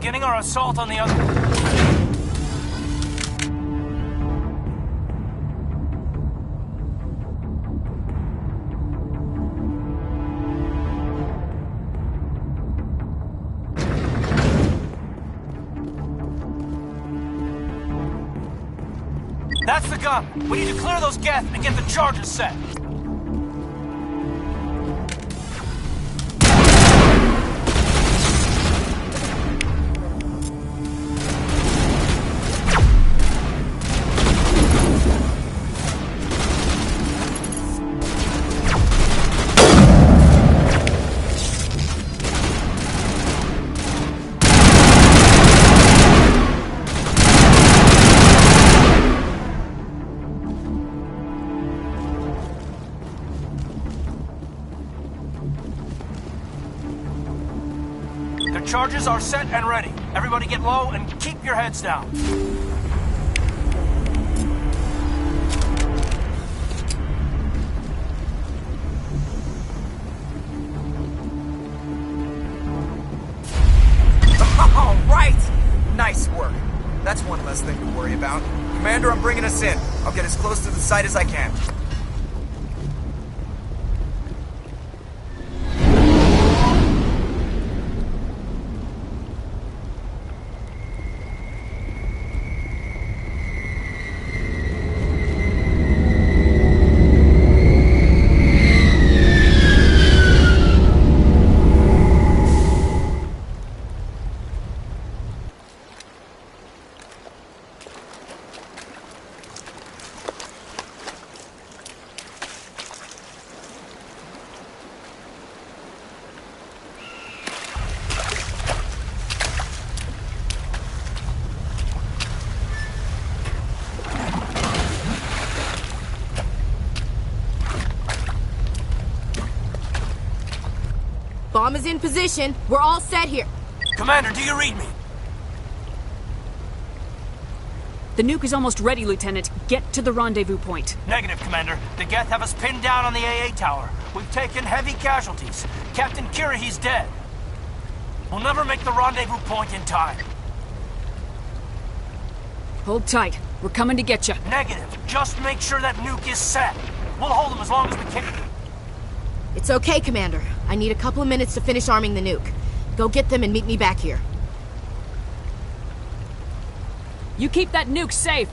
beginning our assault on the other... That's the gun! We need to clear those geth and get the charges set! The charges are set and ready. Everybody get low and keep your heads down.
All right! Nice work. That's one less thing to worry about. Commander, I'm bringing us in. I'll get as close to the site as I can.
Bomb is in position. We're all set here.
Commander, do you read me?
The nuke is almost ready, Lieutenant. Get to the rendezvous point.
Negative, Commander. The Geth have us pinned down on the AA tower. We've taken heavy casualties. Captain Kirahi's dead. We'll never make the rendezvous point in time.
Hold tight. We're coming to get you.
Negative. Just make sure that nuke is set. We'll hold them as long as we can.
It's okay, Commander. I need a couple of minutes to finish arming the nuke. Go get them and meet me back here.
You keep that nuke safe.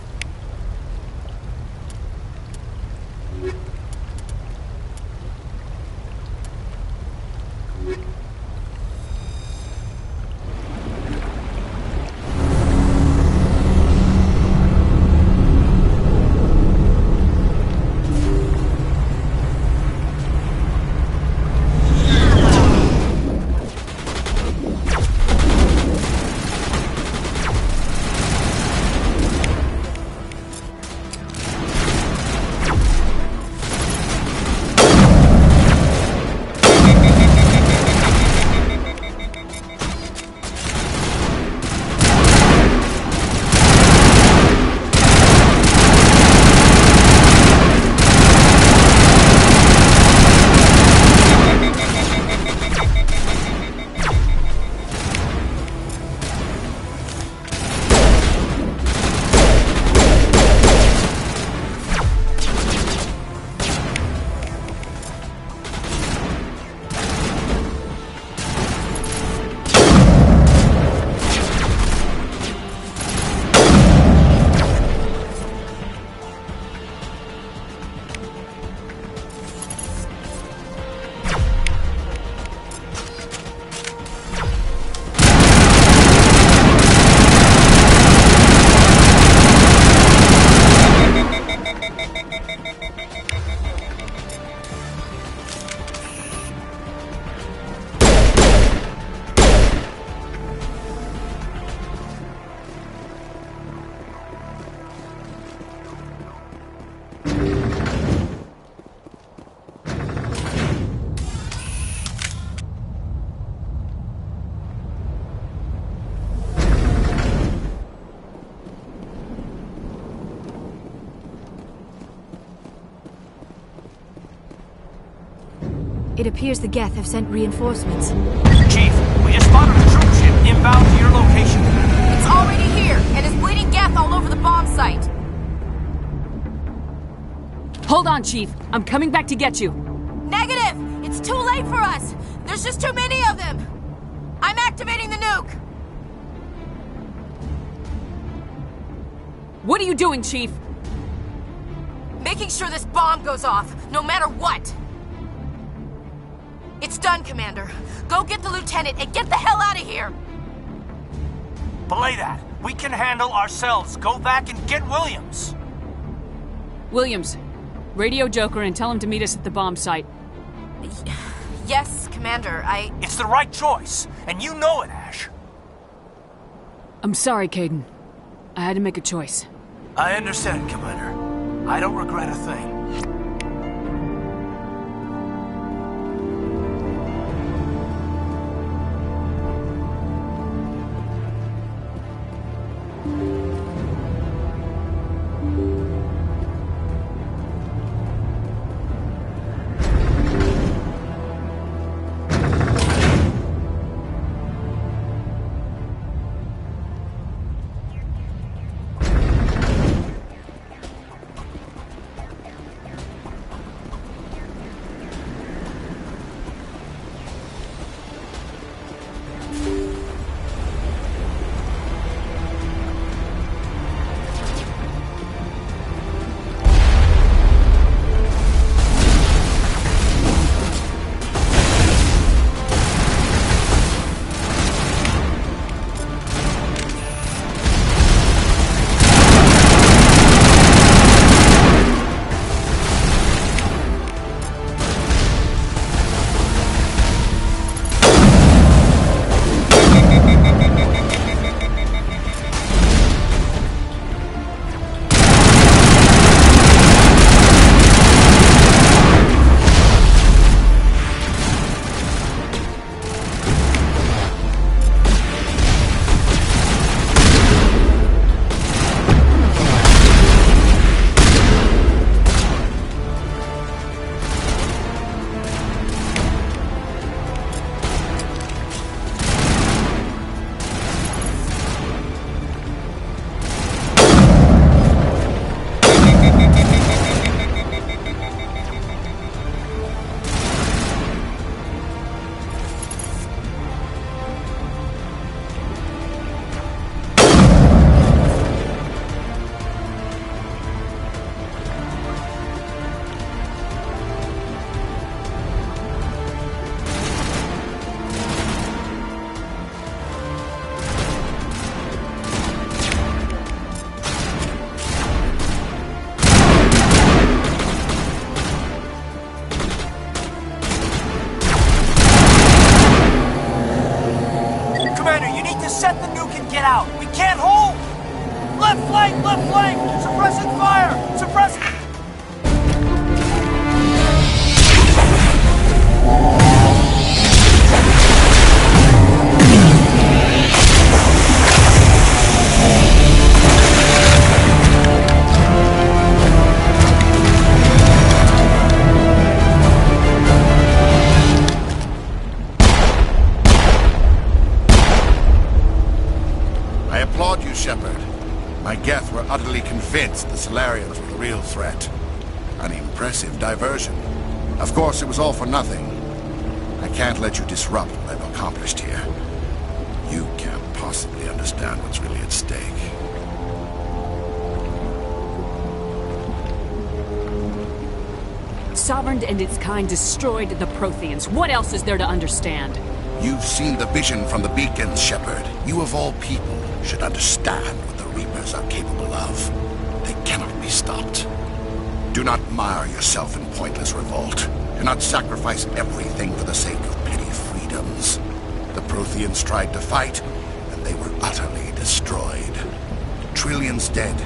It appears the Geth have sent reinforcements.
Chief, we just spotted a troop ship inbound to your location.
on, Chief. I'm coming back to get you.
Negative! It's too late for us! There's just too many of them! I'm activating the nuke!
What are you doing, Chief?
Making sure this bomb goes off, no matter what! It's done, Commander. Go get the lieutenant and get the hell out of here!
Belay that. We can handle ourselves. Go back and get Williams.
Williams, radio Joker and tell him to meet us at the bomb site.
Yes, Commander,
It's the right choice, and you know it, Ash.
I'm sorry, Caden. I had to make a choice.
I understand, Commander. I don't regret a thing. Left flank! Suppressing fire! Suppressing...
I applaud you, Shepard. My Geth were utterly convinced the Solarians were the real threat. An impressive diversion. Of course, it was all for nothing. I can't let you disrupt what I've accomplished here. You can't possibly understand what's really at stake.
Sovereign and its kind destroyed the Protheans. What else is there to understand?
You've seen the vision from the beacons, Shepard. You of all people should understand what the Reapers are capable of. They cannot be stopped. Do not mire yourself in pointless revolt. Do not sacrifice everything for the sake of petty freedoms. The Protheans tried to fight, and they were utterly destroyed. Trillions dead.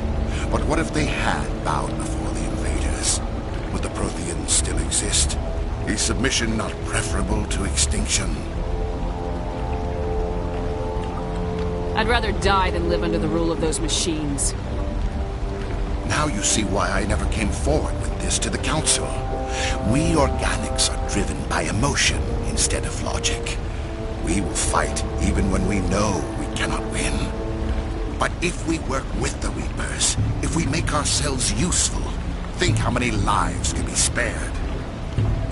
But what if they had bowed before the invaders? Would the Protheans still exist? Is submission not preferable to extinction?
I'd rather die than live under the rule of those machines.
Now you see why I never came forward with this to the Council. We organics are driven by emotion instead of logic. We will fight even when we know we cannot win. But if we work with the Reapers, if we make ourselves useful, think how many lives could be spared.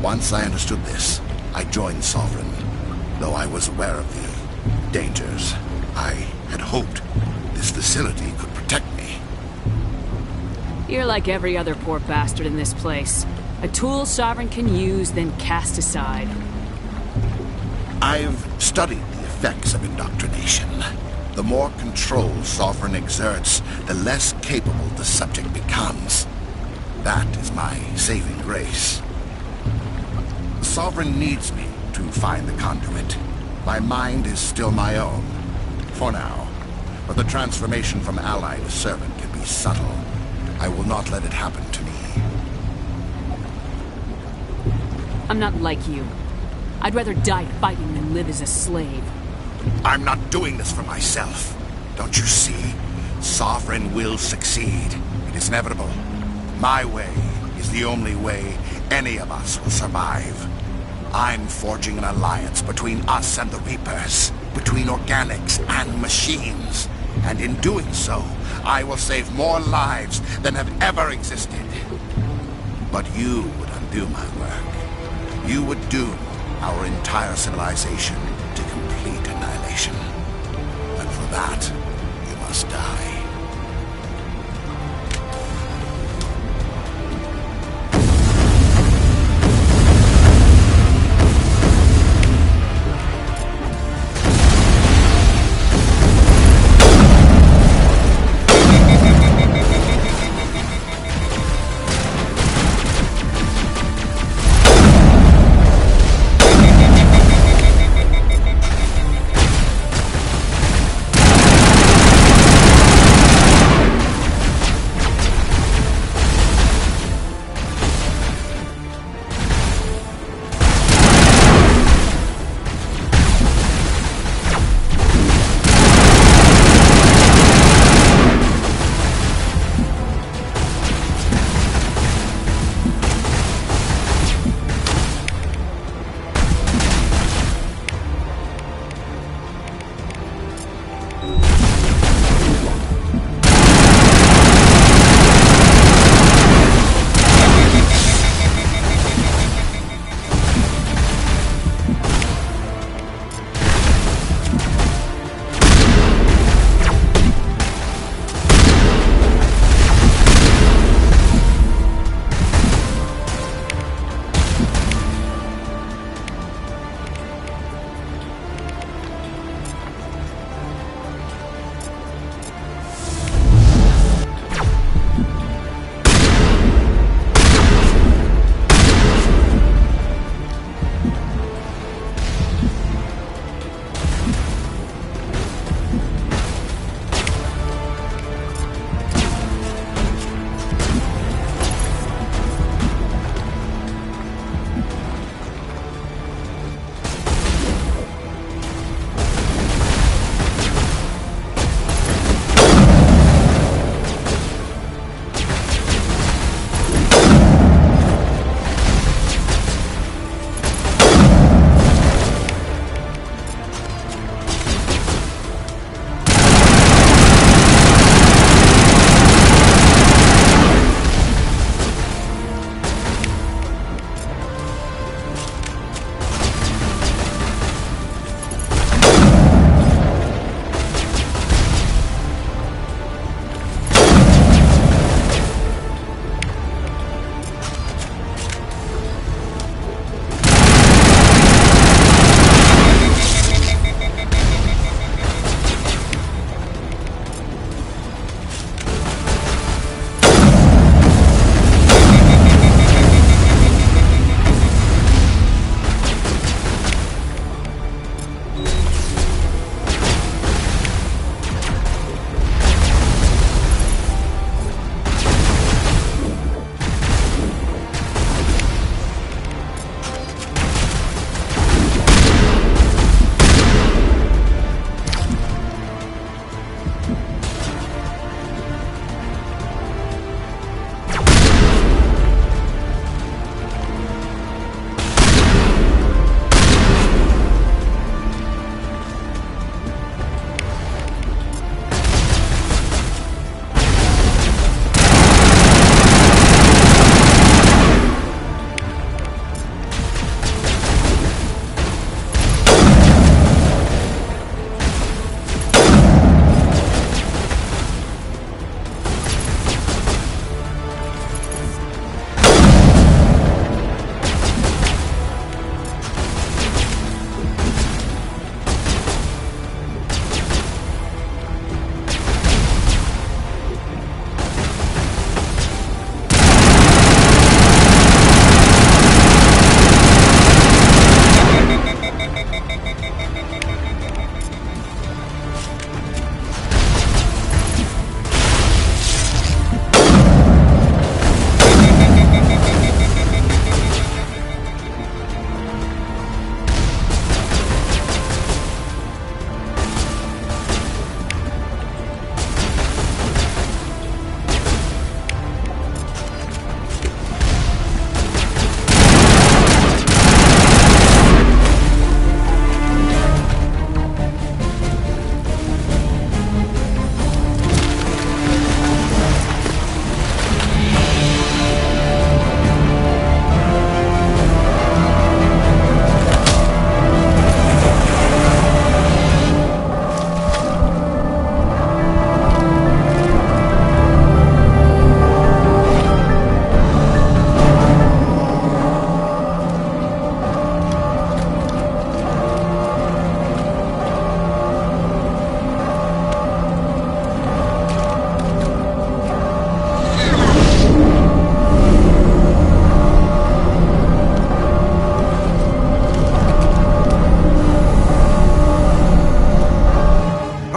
Once I understood this, I joined Sovereign, though I was aware of the dangers. I had hoped this facility could protect me.
You're like every other poor bastard in this place. A tool Sovereign can use, then cast aside.
I've studied the effects of indoctrination. The more control Sovereign exerts, the less capable the subject becomes. That is my saving grace. Sovereign needs me to find the conduit. My mind is still my own, for now. But the transformation from ally to servant can be subtle. I will not let it happen to me.
I'm not like you. I'd rather die fighting than live as a slave.
I'm not doing this for myself. Don't you see? Sovereign will succeed. It is inevitable. My way is the only way any of us will survive. I'm forging an alliance between us and the Reapers, between organics and machines. And in doing so, I will save more lives than have ever existed. But you would undo my work. You would doom our entire civilization to complete annihilation. And for that, you must die.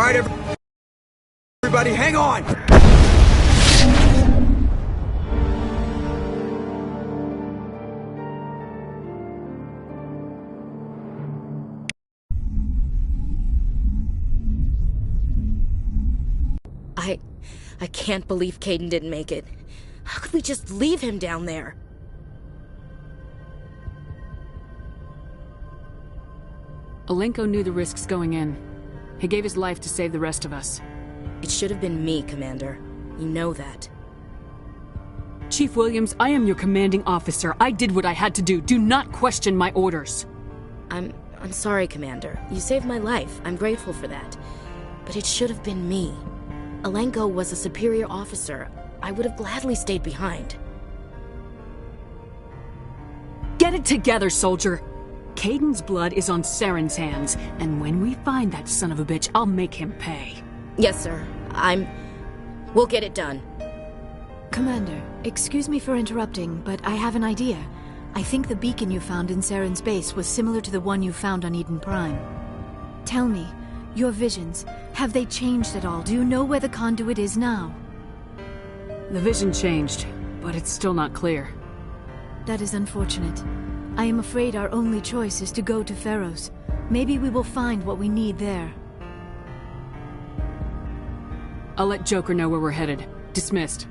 Alright, everybody, hang on!
I can't believe Caden didn't make it. How could we just leave him down there?
Alenko knew the risks going in. He gave his life to save the rest of us.
It should have been me, Commander. You know that.
Chief Williams, I am your commanding officer. I did what I had to do. Do not question my orders.
I'm sorry, Commander. You saved my life. I'm grateful for that. But it should have been me. Alenko was a superior officer. I would have gladly stayed behind.
Get it together, soldier! Caden's blood is on Saren's hands, and when we find that son of a bitch, I'll make him pay.
Yes, sir. We'll get it done.
Commander, excuse me for interrupting, but I have an idea. I think the beacon you found in Saren's base was similar to the one you found on Eden Prime. Tell me, your visions, have they changed at all? Do you know where the conduit is now?
The vision changed, but it's still not clear.
That is unfortunate. I am afraid our only choice is to go to Pharaoh's. Maybe we will find what we need there.
I'll let Joker know where we're headed. Dismissed.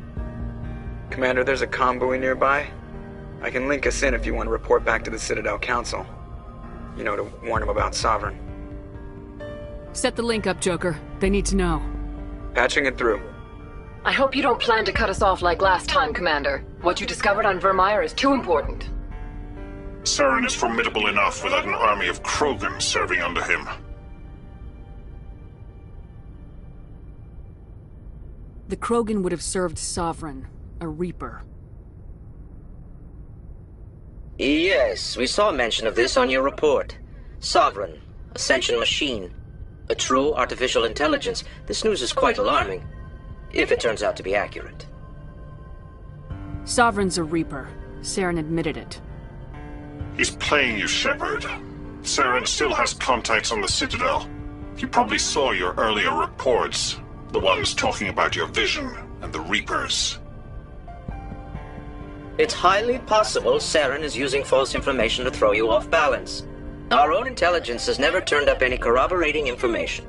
Commander, there's a convoy nearby. I can link us in if you want to report back to the Citadel Council. You know, to warn them about Sovereign.
Set the link up, Joker. They need to know.
Patching it through.
I hope you don't plan to cut us off like last time, Commander. What you discovered on Vermeer is too important.
Saren is formidable enough without an army of Krogan serving under him.
The Krogan would have served Sovereign, a Reaper.
Yes, we saw mention of this on your report. Sovereign, Ascension machine. A true artificial intelligence. This news is quite alarming, if it turns out to be accurate.
Sovereign's a Reaper. Saren admitted it.
He's playing you, Shepard. Saren still has contacts on the Citadel. He probably saw your earlier reports. The ones talking about your vision and the Reapers.
It's highly possible Saren is using false information to throw you off balance. Our own intelligence has never turned up any corroborating information.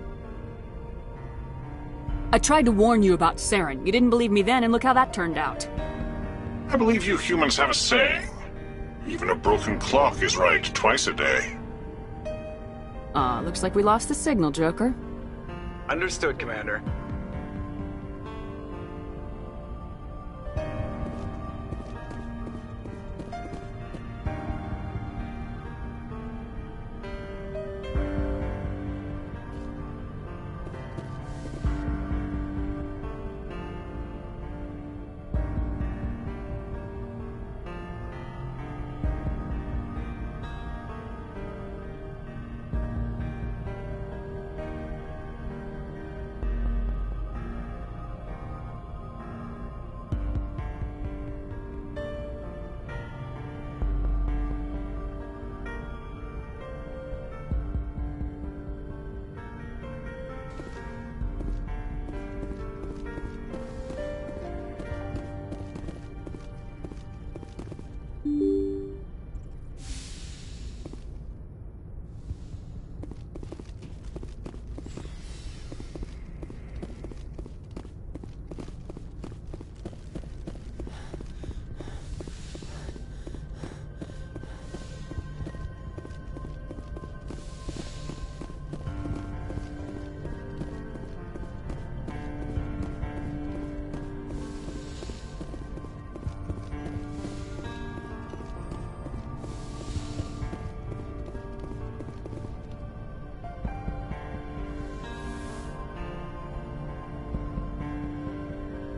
I tried to warn you about Saren. You didn't believe me then, and look how that turned out.
I believe you humans have a saying. Even a broken clock is right twice a day.
Looks like we lost the signal, Joker.
Understood, Commander.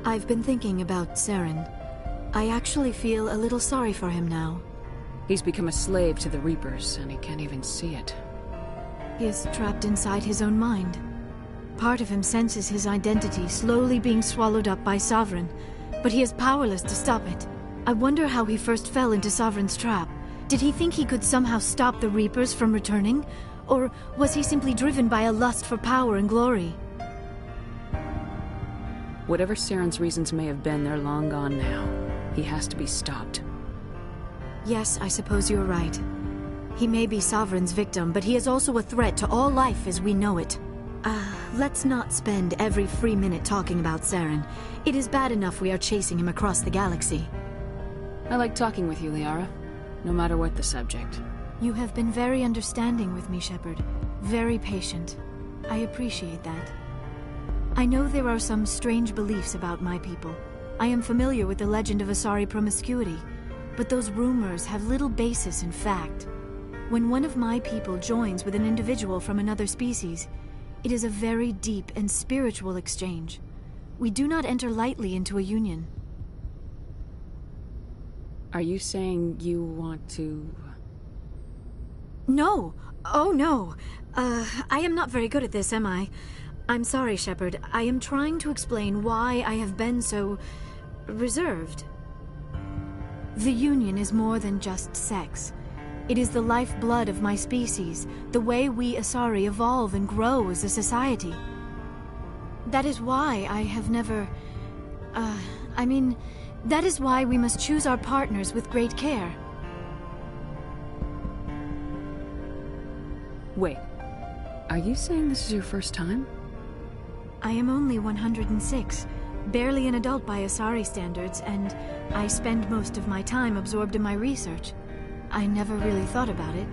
I've been thinking about Saren. I actually feel a little sorry for him now.
He's become a slave to the Reapers, and he can't even see it.
He is trapped inside his own mind. Part of him senses his identity slowly being swallowed up by Sovereign, but he is powerless to stop it. I wonder how he first fell into Sovereign's trap. Did he think he could somehow stop the Reapers from returning? Or was he simply driven by a lust for power and glory?
Whatever Saren's reasons may have been, they're long gone now. He has to be stopped.
Yes, I suppose you're right. He may be Sovereign's victim, but he is also a threat to all life as we know it. Let's not spend every free minute talking about Saren. It is bad enough we are chasing him across the galaxy.
I like talking with you, Liara. No matter what the subject.
You have been very understanding with me, Shepard. Very patient. I appreciate that. I know there are some strange beliefs about my people. I am familiar with the legend of Asari promiscuity, but those rumors have little basis in fact. When one of my people joins with an individual from another species, it is a very deep and spiritual exchange. We do not enter lightly into a union.
Are you saying you want to...
No! Oh no! I am not very good at this, am I? I'm sorry, Shepard. I am trying to explain why I have been so... reserved. The Union is more than just sex. It is the lifeblood of my species, the way we Asari evolve and grow as a society. That is why I have never... that is why we must choose our partners with great care.
Wait, are you saying this is your first time?
I am only 106, barely an adult by Asari standards, and I spend most of my time absorbed in my research. I never really thought about it.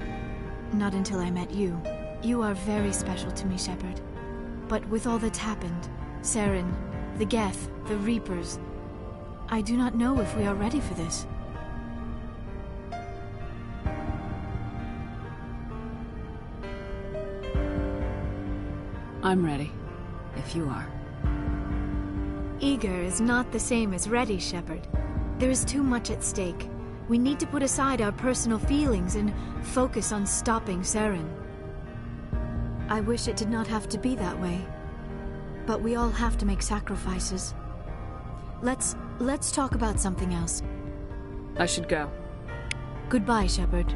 Not until I met you. You are very special to me, Shepard. But with all that's happened, Saren, the Geth, the Reapers, I do not know if we are ready for this.
I'm ready, if you are.
Eager is not the same as ready, Shepard. There is too much at stake. We need to put aside our personal feelings and focus on stopping Saren. I wish it did not have to be that way. But we all have to make sacrifices. Let's talk about something else.
I should go.
Goodbye, Shepard.